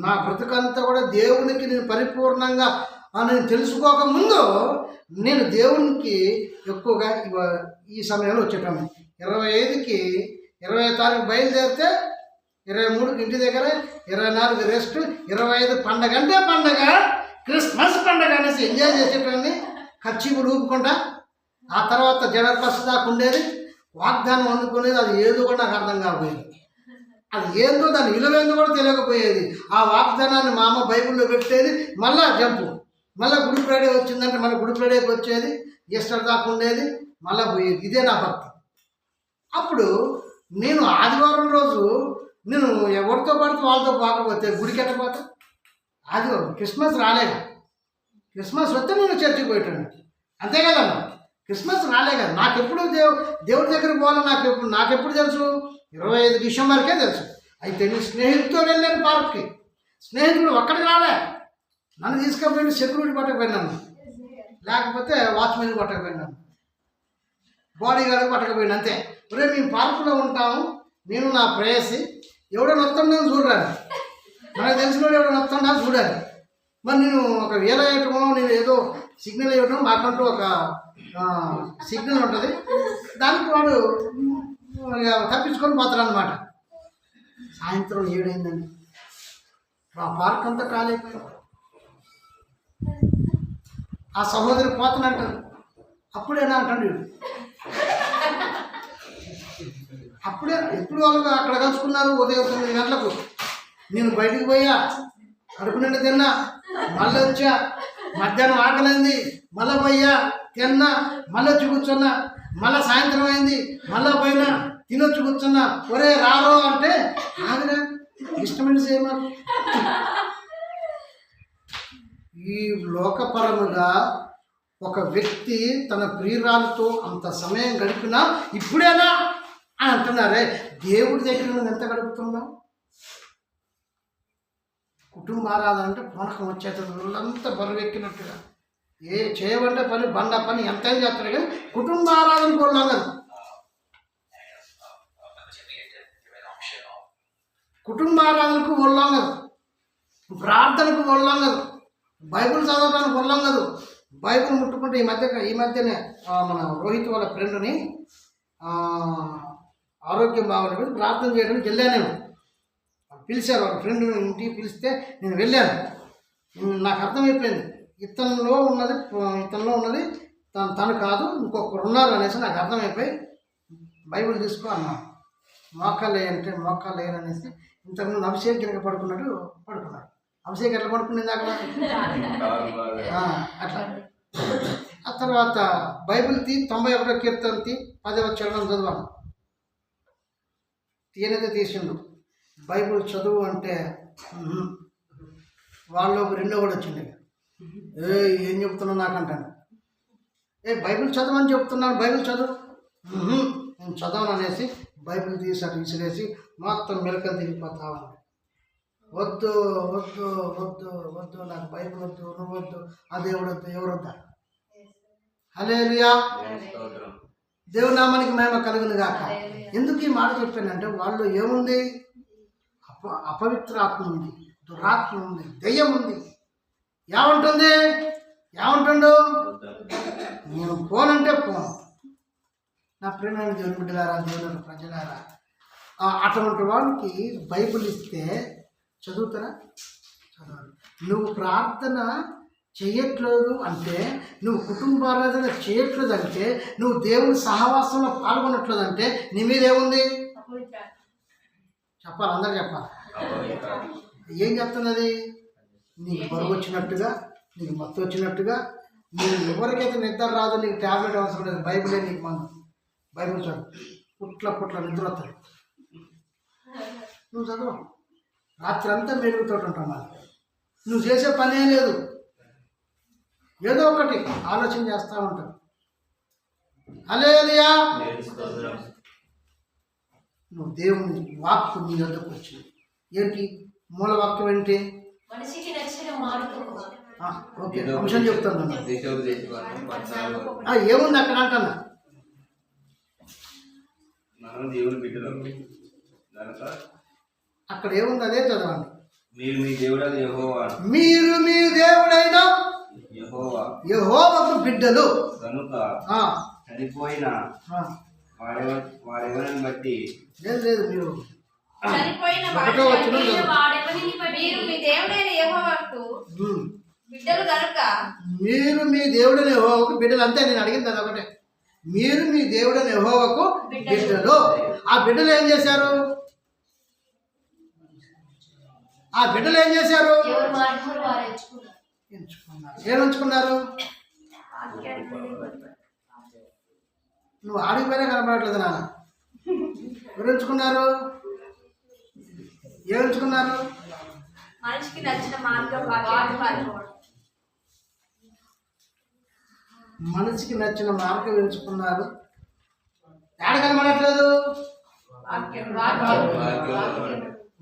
నా బ్రతుకంతా కూడా దేవునికి నేను పరిపూర్ణంగా నేను తెలుసుకోకముందు నేను దేవునికి ఎక్కువగా ఈ సమయంలో వచ్చేటాను. 25కి 20 తారీఖు బయలుదేరితే 23కి ఇంటి దగ్గర, 24 రెస్ట్, 25 పండగ అంటే పండగ, క్రిస్మస్ పండగ అనేసి ఎంజాయ్ చేసేటాన్ని ఖర్చీపుడు ఊపుకుంటా. ఆ తర్వాత జనవరి 1 దాకా ఉండేది. వాగ్దానం అందుకునేది అది ఏదో కూడా నాకు అర్థం కాకపోయేది. అది ఏందో దాని విలువేందో కూడా తెలియకపోయేది. ఆ వాగ్దానాన్ని మా అమ్మ బైబిల్లో పెట్టేది. మళ్ళీ జంపు, మళ్ళీ గుడి ఫ్రైడే వచ్చిందంటే మళ్ళీ గుడి ఫ్రైడేకి వచ్చేది. ఈస్టర్ దాకా ఉండేది. మళ్ళా పోయేది. ఇదే నా భక్తి. అప్పుడు నేను ఆదివారం రోజు నేను ఎవరితో పడితే వాళ్ళతో పోకపోతే గుడికి ఎట్టపోతా. ఆదివారం క్రిస్మస్ రాలేదు, క్రిస్మస్ వస్తే నేను చర్చికి పోయేటాను, అంతే కదమ్మా. క్రిస్మస్ రాలే కదా, నాకెప్పుడు దేవుడి దగ్గరికి పోవాలి నాకెప్పుడు తెలుసు? 25 డిసెంబర్కే తెలుసు. అయితే నేను స్నేహితుడితో వెళ్ళాను పార్క్కి, స్నేహితుడు ఒక్కడికి రాలే, నన్ను తీసుకుపోయి సెక్యూరిటీ పట్టకపోయినాను, లేకపోతే వాచ్మెన్ పట్టకపోయినాను, బాడీ గార్డ్ పట్టకపోయినా, అంతే. ఒరే మేము పార్కులో ఉంటాము, నేను నా ప్రేయసి, ఎవడో వస్తుండని చూడాలి, మనకు తెలిసిన వాడు ఎవడో వస్తుండా చూడాలి. మరి నేను ఒక వేల వేయటమో, నేను ఏదో సిగ్నల్ ఇవ్వటం, మాకంటూ ఒక సిగ్నల్ ఉంటుంది, దానికి వాడు తప్పించుకొని పోతాడు అనమాట. సాయంత్రం 7 అయిందండి, ఆ పార్క్ అంతా ఖాళీ అయిపోయింది. ఆ సహోదరి పోతానంటారు, అప్పుడేనా అంటాడు వీడు. అప్పుడే ఎప్పుడు వాళ్ళు అక్కడ కలుసుకున్నారు, ఉదయం 9 గంటలకు. నేను బయటికి పోయా, కడుపు నిండా తిన్నా, మళ్ళీ వచ్చా, మధ్యాహ్నం ఆకలింది, మళ్ళీ పోయా తిన్నా, మళ్ళీ వచ్చి కూర్చున్నా, మళ్ళీ సాయంత్రం అయింది, మళ్ళీ పోయినా తినొచ్చి కూర్చున్నా. ఒరే రారో అంటే ఆగిరా, ఇష్టమైన చేయమని. ఈ లోకపరముగా ఒక వ్యక్తి తన ప్రియురాలతో అంత సమయం గడిపినా ఇప్పుడేనా అని అంటున్నారే, దేవుడి దగ్గర నువ్వు ఎంత గడుపుతున్నావు? కుటుంబ ఆరాధన అంటే పూనకం వచ్చేస్తుంది, వాళ్ళంతా బరువెక్కినట్టుగా. చేయమంటే పని బండ పని ఎంతైనా చేస్తారు, కానీ కుటుంబ ఆరాధనకు వెళ్ళదు, కుటుంబ ఆరాధనకు వెళ్ళదు, ప్రార్థనకు వెళ్ళదు, బైబిల్ చదవడానికి వెళ్ళదు. బైబిల్ ముట్టుకుంటే ఈ మధ్యనే మన రోహిత్ వాళ్ళ ఫ్రెండ్ని ఆరోగ్యం బాగోలేదు, ప్రార్థన చేయడానికి వెళ్ళాను. పిలిచారు, వాళ్ళ ఫ్రెండ్ ఇంటికి పిలిస్తే నేను వెళ్ళాను. నాకు అర్థమైపోయింది, ఇతనిలో ఉన్నది తను కాదు, ఇంకొకరు ఉన్నారు అనేసి నాకు అర్థమైపోయి బైబిల్ తీసుకో అన్నా. మోకాలు అంటే మోకాలు లేననేసి ఇంతకుముందు అభిషేక్ కింద పడుకున్నాడు. అభిషేక్ ఎట్లా పడుకునేది అక్కడ అట్లా. ఆ తర్వాత బైబిల్ 91వ కీర్తన 10వ చరణం చదవాలి. తీయనైతే తీసిండు. బైబిల్ చదువు అంటే వాళ్ళు రెండో కూడా వచ్చింది. ఏం చెప్తున్నావు నాకంటాను. బైబిల్ చదవని చెప్తున్నాను, బైబిల్ చదువు. నేను చదవను అనేసి బైబిల్ తీసాడు, విసిరేసి మొత్తం మెలకలు తిరిగిపోతావు. వద్దు వద్దు వద్దు వద్దు, నాకు బైబిల్ వద్దు, నువ్వు వద్దు, ఆ దేవుడు వద్దు, ఎవరు వద్దా? హల్లెలూయా, దేవుని నామానికి మహిమ కలుగును గాక. ఎందుకు ఈ మాట చెప్పానంటే, వాళ్ళు ఏముంది? అపవిత్ర ఆత్మ ఉంది, దురాత్మ ఉంది, దెయ్యం ఉంది. ఏమంటుండు? నేను పోనంటే పోను. నా ప్రేమైన దేవుని బిడ్డలారా, దేవుని ప్రజలారా, అటువంటి వాడికి బైబిల్ ఇస్తే చదువుతారా? చదవాలి. నువ్వు ప్రార్థన చేయట్లేదు అంటే, నువ్వు కుటుంబారాధన చేయట్లేదు అంటే, నువ్వు దేవుని సహవాసంలో పాల్గొనట్లేదు అంటే నీ మీద ఏముంది చెప్పాలి, అందరూ చెప్పాలి. ఏం చెప్తున్నది? నీకు బరువు వచ్చినట్టుగా, నీకు మత్తు వచ్చినట్టుగా, నీకు ఎవరికైతే నిద్ర రాదో నీకు ట్యాబ్లెట్ అవసరం లేదు, బైబిలే నీకు మందు. బైబిల్ చదువు, పుట్ల నిద్ర వస్తుంది. నువ్వు చదువు, రాత్రి అంతా మెరుగుతో ఉంటావు. మరి నువ్వు చేసే పనే లేదు, ఏదో ఒకటి ఆలోచన చేస్తూ ఉంటావు. హల్లెలూయా. నువ్వు దేవుని వాక్కు నీ వద్దకు వచ్చింది. ఏంటి మూల వాక్యం ఏంటి? ఓకే, అంశం చెప్తాను. ఏముంది అక్కడ అంటున్నా? అక్కడ ఏముంది అదే చదవండి. మీరు మీ దేవుడైన యెహోవాకు బిడ్డలు కనుక చనిపోయిన వాడెవరిని బట్టి లేదు మీరు మీరు మీ దేవుడైన యెహోవాకు బిడ్డలు. అంతే, నేను అడిగింది అది ఒకటే. మీరు మీ దేవుడైన యెహోవాకు బిడ్డలు. ఆ బిడ్డలు ఏం చేశారు? ఎంచుకున్నారు. ఏం ఎంచుకున్నారు? నువ్వు ఆడిపోయినా కనపడట్లేదు నాన్న. ఎవరు ఎంచుకున్నారు? ఏం ఎంచుకున్నారు? మనిషికి నచ్చిన మార్గం వాక్యాన్ని పాటించడం. మనిషికి నచ్చిన మార్గం ఎంచుకున్నారు. ఏడ కనబడట్లేదు?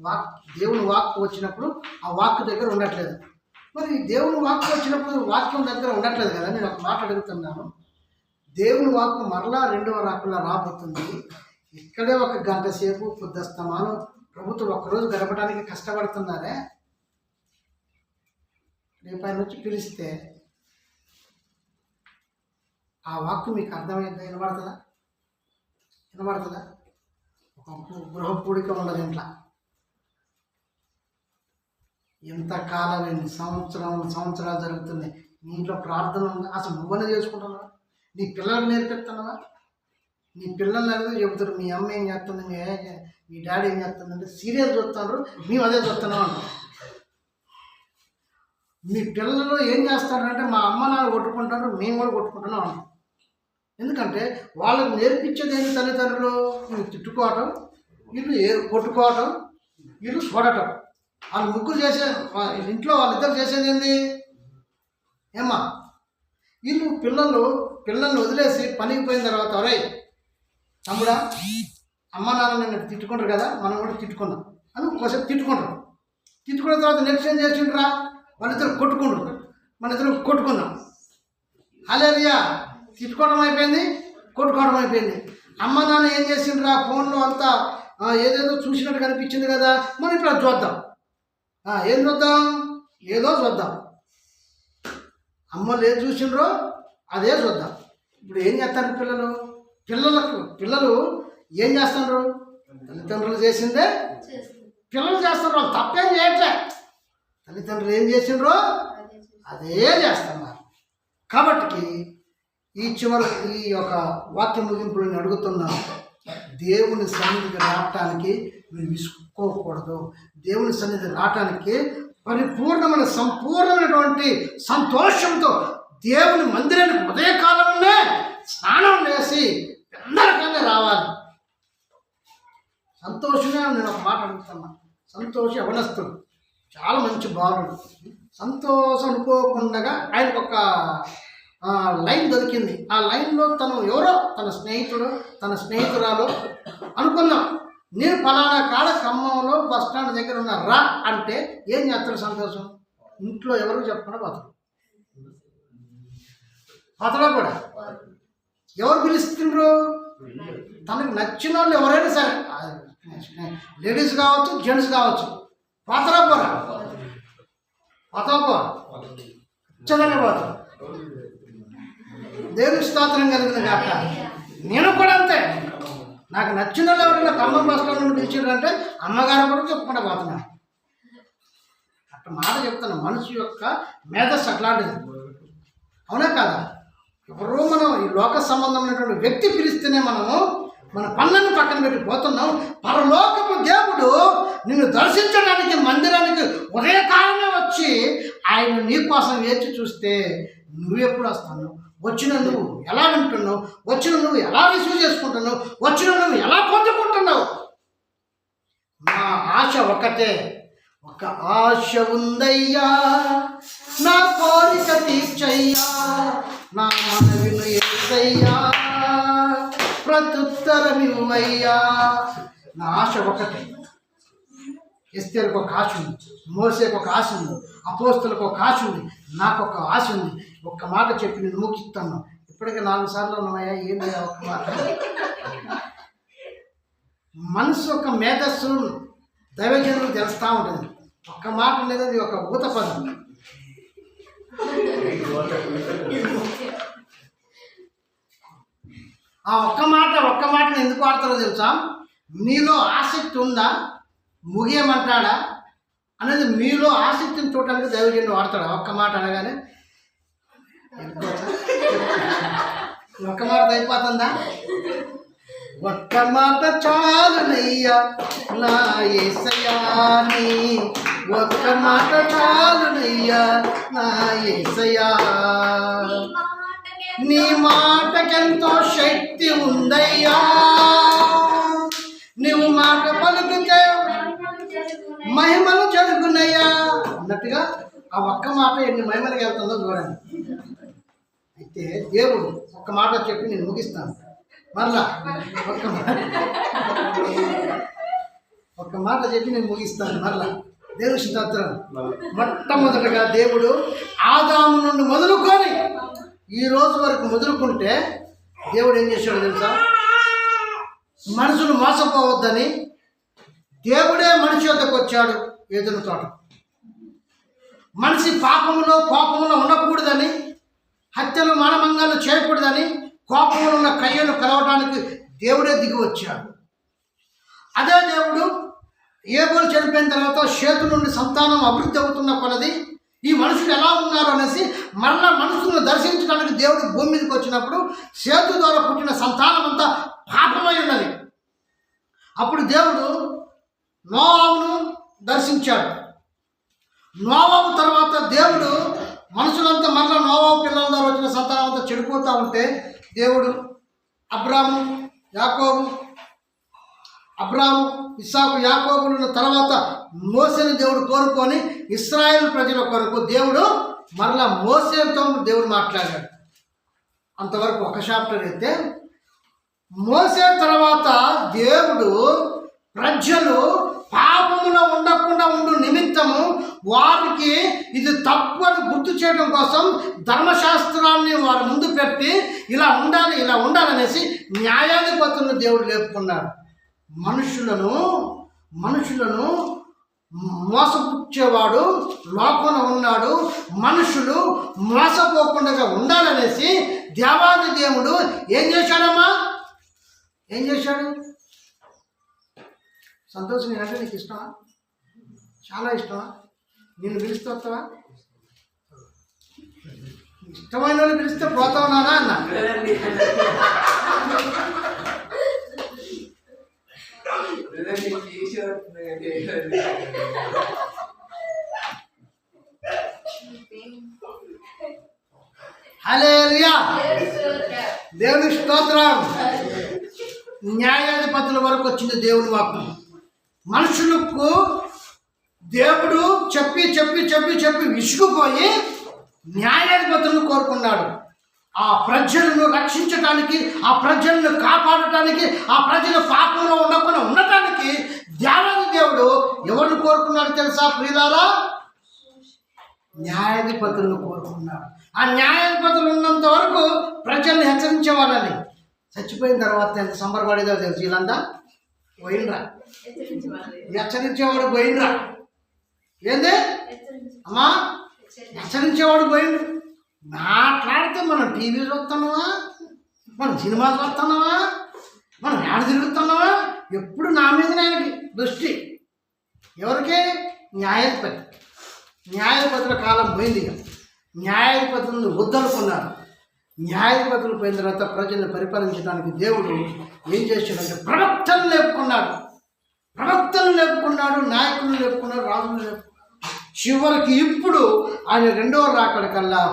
వాక్ దేవుని వాక్ వచ్చినప్పుడు ఆ వాక్ దగ్గర ఉండట్లేదు. మరి దేవుని వాక్ వచ్చినప్పుడు వాక్యం దగ్గర ఉండట్లేదు కదా. నేను ఒక మాట అడుగుతున్నాను. దేవుని వాక్కు మరలా రెండవ రాకులా రాబోతుంది. ఇక్కడే ఒక గంట సేపు పొద్దుస్తమానం ప్రభుత్వం ఒక్కరోజు గడపడానికి కష్టపడుతున్నారే. రేపు ఆయన వచ్చి పిలిస్తే ఆ వాక్కు మీకు అర్థమైందా? వినబడుతుందా? ఒక గృహ పూడిక ఉండదు ఇంట్లో. ఎంతకాలమైంది? సంవత్సరాలు జరుగుతున్నాయి. నీ ఇంట్లో ప్రార్థన ఉందా? అసలు నువ్వనే చేసుకుంటున్నావా? నీ పిల్లలకు నేర్పిస్తున్నావా? నీ పిల్లలు అనేది చెబుతారు మీ అమ్మ ఏం చేస్తుంది, మీ డాడీ ఏం చేస్తుంది అంటే సీరియల్ చూస్తున్నారు, మేము అదే చూస్తున్నాం అంటాం. మీ పిల్లలు ఏం చేస్తారంటే మా అమ్మ నాన్న కొట్టుకుంటారు, మేము కూడా కొట్టుకుంటున్నాం అంటాం. ఎందుకంటే వాళ్ళకు నేర్పించేది ఏంటి? తల్లిదండ్రులు వీళ్ళు తిట్టుకోవటం, వీళ్ళు కొట్టుకోవటం, వీళ్ళు చూడటం. వాళ్ళు ముగ్గురు చేసే ఇంట్లో వాళ్ళిద్దరు చేసేది ఏంది? ఏమ్మా, వీళ్ళు పిల్లల్ని వదిలేసి పనికి పోయిన తర్వాత ఒరే తమ్ముడా అమ్మ నాన్న నిన్ను తిట్టుకుంటారు కదా, మనం కూడా తిట్టుకున్నాం అని ఒకసేపు తిట్టుకుంటారు. తిట్టుకున్న తర్వాత నెక్స్ట్ ఏం చేసిండ్రా? వాళ్ళిద్దరు కొట్టుకుంటారు, మన ఇద్దరు కొట్టుకున్నాం. హల్లెలూయా. తిట్టుకోవడం అయిపోయింది, కొట్టుకోవడం అయిపోయింది. అమ్మ నాన్న ఏం చేసిండ్రా? ఫోన్లో అంతా ఏదేదో చూసినట్టు కనిపించింది కదా, మనం ఇప్పుడు అది చూద్దాం. ఏం చూద్దాం? ఏదో చూద్దాం. అమ్మలు ఏది చూసిండ్రో అదే చూద్దాం. ఇప్పుడు ఏం చేస్తారు పిల్లలు ఏం చేస్తున్నారు? తల్లిదండ్రులు చేసిందే పిల్లలు చేస్తున్నారు. వాళ్ళు తప్పేం చేయట్లే. తల్లిదండ్రులు ఏం చేసిండ్రో అదే చేస్తున్నారు. కాబట్టి ఈ యొక్క వాక్య ముగింపులు నేను అడుగుతున్నాను. దేవుని సన్నిధికి రావటానికి మీరు విసుకోకూడదు. దేవుని సన్నిధి రావటానికి సంపూర్ణమైనటువంటి సంతోషంతో దేవుని మందిరానికి ఉదయకాలంలో స్నానం చేసి అందరికన్నా రావాలి. సంతోషమే నేను ఒక మాట అడుగుతున్నా. సంతోషి అవనస్తుడు, చాలా మంచి బాలుడు. సంతోషం అనుకోకుండా ఆయనకు ఒక లైన్ దొరికింది. ఆ లైన్లో తను ఎవరో తన స్నేహితురాలు అనుకున్నాం. నేను ఫలానా కాడ ఖమ్మంలో బస్ స్టాండ్ దగ్గర ఉన్న రా అంటే ఏం చేస్తాడు? సంతోషం. ఇంట్లో ఎవరికి చెప్పకుండా బతలో కూడా ఎవరు పిలుస్తుండ్రు? తనకు నచ్చిన వాళ్ళు ఎవరైనా సరే, లేడీస్ కావచ్చు, జెంట్స్ కావచ్చు, పోతరా చదవనే పోతారు. దేవుని స్తోత్రం కలిగింది కాక. నేను కూడా అంతే. నాకు నచ్చిన వాళ్ళు ఎవరైనా ఖమ్మం బస్ స్టాండ్ నుండి పిలిచారంటే అమ్మగారు కూడా చెప్పుకుంటా పోతున్నాను. అట్లా మాట చెప్తాను. మనిషి యొక్క మేధస్సు అట్లాంటిది. అవునా కాదా? ఎవరో మనం ఈ లోక సంబంధమైనటువంటి వ్యక్తి పిలిస్తేనే మనము మన పనులను పక్కన పెట్టి పోతున్నాం. పరలోకపు దేవుడు నిన్ను దర్శించడానికి మందిరానికి ఉదయకాలమే వచ్చి ఆయన నీ కోసం వేచి చూస్తే నువ్వెప్పుడు వస్తాను? వచ్చిన నువ్వు ఎలా వింటున్నావు? వచ్చిన నువ్వు ఎలా రిసీవ్ చేసుకుంటున్నావు? వచ్చిన నువ్వు ఎలా పొందుకుంటున్నావు? నా ఆశ ఒకటే, ఒక ఆశ ఉందయ్యా, నా కోరిక తీర్చయ్యా, నా మనవిను యేసయ్యా, ప్రత్యుత్తరమివ్వయ్యా. నా ఆశ ఒకటే. ఎస్తేరుకు ఒక ఆశ ఉంది, మోసేకు ఒక ఆశ ఉంది, అపోస్తులకు ఒక ఆశ ఉంది, నాకు ఒక ఆశ ఉంది. ఒక్క మాట చెప్పి నేను ముగిస్తాను. ఇప్పటికే 4 సార్లు ఉన్నాయా? ఏంటి ఒక్క మాట? మనసు ఒక మేధస్సు దైవజనులు తెలుస్తూ ఉంటుంది. ఒక్క మాట లేదది ఒక ఊత పదం. ఆ ఒక్క మాటను ఎందుకు వాడతారో తెలుసా? మీలో ఆసక్తి ఉందా, ముగియమంటాడా అనేది మీలో ఆసక్తిని చూడటానికి దైవజనుడు వాడతాడు. ఒక్క మాట అనగానే ఒక్క మాట అయిపోతుందా? ఒక్క మాట చాలునయ్యా నా యేసయ్యా, ఒక్క మాట చాలునయ్యా నా యేసయ్యా, నీ మాటకెంతో శక్తి ఉందయ్యా, నువ్వు మాట పలుకుతే మహిమలు జరుగునయ్యా అన్నట్టుగా ఆ ఒక్క మాట ఎన్ని మహిమలకు వెళ్తుందో చూడండి. అయితే దేవుడు ఒక్క మాట చెప్పి నేను ముగిస్తాను. మరలా ఒక్క మాట చెప్పి నేను ముగిస్తాను. మరలా దేవుని స్తోత్రం. మొట్టమొదటిగా దేవుడు ఆదాము నుండి మొదలుకొని ఈ రోజు వరకు మొదలుకుంటే దేవుడు ఏం చేశాడు తెలుసా? మనుషులు మోసపోవద్దని దేవుడే మనిషి వద్దకు వచ్చాడు. ఏదైనా తోట మనిషి పాపములో కోపములో ఉండకూడదని, హత్యలు మానభంగాలు చేయకూడదని, కోపములో ఉన్న కయ్యను కలవటానికి దేవుడే దిగి వచ్చాడు. అదే దేవుడు ఏబోలు చనిపోయిన తర్వాత షేతు నుండి సంతానం అభివృద్ధి అవుతున్న కొలది ఈ మనుషులు ఎలా ఉన్నారు అనేసి మరలా మనుషులను దర్శించడానికి దేవుడు భూమి మీదకి వచ్చినప్పుడు షేతు ద్వారా పుట్టిన సంతానం అంతా పాపమై ఉన్నది. అప్పుడు దేవుడు నోవాహును దర్శించాడు. నోవాహు తర్వాత దేవుడు మనుషులంతా మరలా నోవాహు పిల్లల ద్వారా వచ్చిన సంతానం అంతా చెడిపోతూ ఉంటే దేవుడు అబ్రాము ఇస్సాకు యాకోబుల తర్వాత మోసేని దేవుడు కోరుకొని ఇశ్రాయేలు ప్రజల కొరకు దేవుడు మరలా మోసేతో దేవుడు మాట్లాడాడు. అంతవరకు ఒక చాప్టర్ అయితే మోసే తర్వాత దేవుడు ప్రజలు పాపములో ఉండకుండా ఉండు నిమిత్తము వారికి ఇది తప్పు అని గుర్తు చేయడం కోసం ధర్మశాస్త్రాన్ని వారి ముందు పెట్టి ఇలా ఉండాలనేసి న్యాయాధిపతులను దేవుడు లేపుకున్నాడు. మనుషులను మోసపుచ్చేవాడు లోకంలో ఉన్నాడు. మనుషులు మోసపోకుండా ఉండాలనేసి దేవాది దేవుడు ఏం చేశాడమ్మా? ఏం చేశాడు? సంతోషం అంటే నీకు ఇష్టమా? చాలా ఇష్టమా? నిన్ను పిలిస్తే వస్తావా? ఇష్టమైన వాళ్ళు పిలిస్తే పోతావు నానా అన్న. హల్లెలూయా, దేవుని స్తోత్రం. న్యాయాధిపతుల వరకు వచ్చింది దేవుని వాక్కు. మనుషులకు దేవుడు చెప్పి విసుగుపోయి న్యాయాధిపతులను కోరుకున్నాడు. ఆ ప్రజలను రక్షించడానికి, ఆ ప్రజలను కాపాడటానికి, ఆ ప్రజలు పాపంలో ఉండటానికి దేవాది దేవుడు ఎవరిని కోరుకున్నాడు తెలుసా ప్రియులారా? న్యాయాధిపతులను కోరుకున్నాడు. ఆ న్యాయాధిపతులు ఉన్నంత వరకు ప్రజల్ని హెచ్చరించే వాళ్ళని. చచ్చిపోయిన తర్వాత ఎంత సంబరపడేదో తెలుసు. వీళ్ళంతా పోయినరా, హెచ్చరించేవాడు పోయినరా. ఏంది అమ్మా? హెచ్చరించేవాడు పోయిండు. మాట్లాడితే మనం టీవీ చూస్తున్నావా, మనం సినిమా చూస్తున్నావా, మనం ఏడ తిరుగుతున్నావా? ఎప్పుడు నా మీదనే ఆయనకి దృష్టి. ఎవరికి? న్యాయాధిపతుల కాలం పోయింది. ఇక న్యాయాధిపతులను వద్దనుకున్నారు. న్యాయాధిపతులు పోయిన తర్వాత ప్రజలను పరిపాలించడానికి దేవుడు ఏం చేశాడంటే ప్రవక్తలను లేపుకున్నాడు, నాయకులను లేపుకున్నాడు, రాజులను లేపుకున్నాడు. చివరికి ఇప్పుడు ఆయన రెండవ రాకడ కల్లా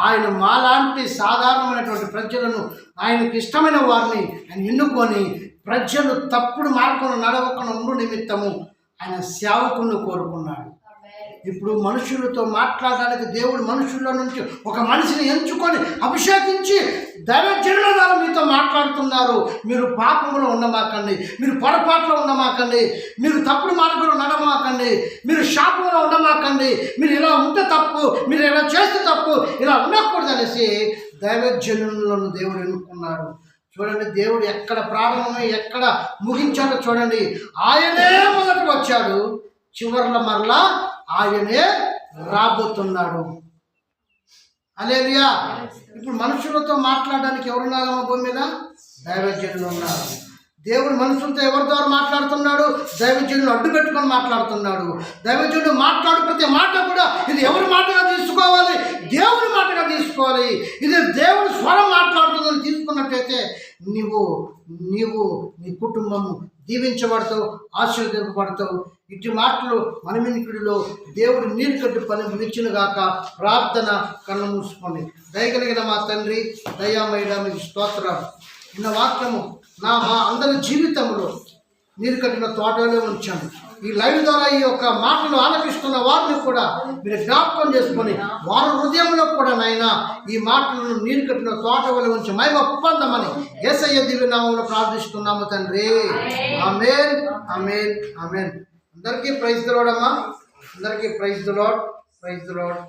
ఆయన మాలాంటి సాధారణమైనటువంటి ప్రజలను, ఆయనకి ఇష్టమైన వారిని ఆయన ఎన్నుకొని ప్రజలు తప్పుడు మార్గంలో నడవకుండా ఉండు నిమిత్తము ఆయన సేవకులను కోరుకున్నాడు. ఇప్పుడు మనుషులతో మాట్లాడడానికి దేవుడు మనుషుల్లో నుంచి ఒక మనిషిని ఎంచుకొని అభిషేకించి దైవజనుల ద్వారా మీతో మాట్లాడుతున్నారు. మీరు పాపంలో ఉండమాకండి, మీరు పొరపాట్లో ఉండమాకండి, మీరు తప్పుడు మార్గంలో నడమాకండి, మీరు శాపంలో ఉండమాకండి, మీరు ఇలా ఉంటే తప్పు, మీరు ఇలా చేస్తే తప్పు, ఇలా ఉండకూడదు అనేసి దైవజనులను దేవుడు ఎన్నుకున్నాడు. చూడండి, దేవుడు ఎక్కడ ప్రారంభమై ఎక్కడ ముగించాడో చూడండి. ఆయనే మొదట వచ్చాడు, చివర్ల మరలా ఆయనే రాబోతున్నాడు. హల్లెలూయా. ఇప్పుడు మనుషులతో మాట్లాడడానికి ఎవరున్నారమ్మా భూమి మీద? దైవజనులు ఉన్నారు. దేవుడు మనుషులతో ఎవరి ద్వారా మాట్లాడుతున్నాడు? దైవజనులు అడ్డు పెట్టుకొని మాట్లాడుతున్నాడు. దైవజనుడు మాట్లాడు ప్రతి మాట కూడా ఇది ఎవరి మాటగా తీసుకోవాలి? దేవుని మాటగా తీసుకోవాలి. ఇది దేవుని స్వరం మాట్లాడుతుందని తీసుకున్నట్టయితే నీవు నీ కుటుంబము దీవించబడతావు, ఆశీర్వదింపబడతావు. ఇటు మాటలు మన వినికిడిలో దేవుడు నీరు కట్టు పని వినిచిన గాక. ప్రార్థన కన్ను మూసుకోండి. దయగలిగిన మా తండ్రి, దయామయుడా, మీకు స్తోత్రాలు. ఇన్న వాక్యము మా అందరి జీవితంలో నీరు కట్టిన తోటలో ఉంచండి. ఈ లైవ్ ద్వారా ఈ యొక్క మాటలు ఆలకిస్తున్న వారిని కూడా మీరు జ్ఞాపకం చేసుకొని వారి హృదయంలో కూడా నాయన ఈ మాటలను నీరు కట్టిన తోట వల్ల ఉంచి మహిమ పొందమని యేసయ్య దివ్య నామములో ప్రార్థిస్తున్నాము తండ్రి. ఆమేన్, ఆమేన్, ఆమేన్. అందరికీ ప్రైజ్ ది లార్డ్ అమ్మా. అందరికీ praise the lord, praise the lord.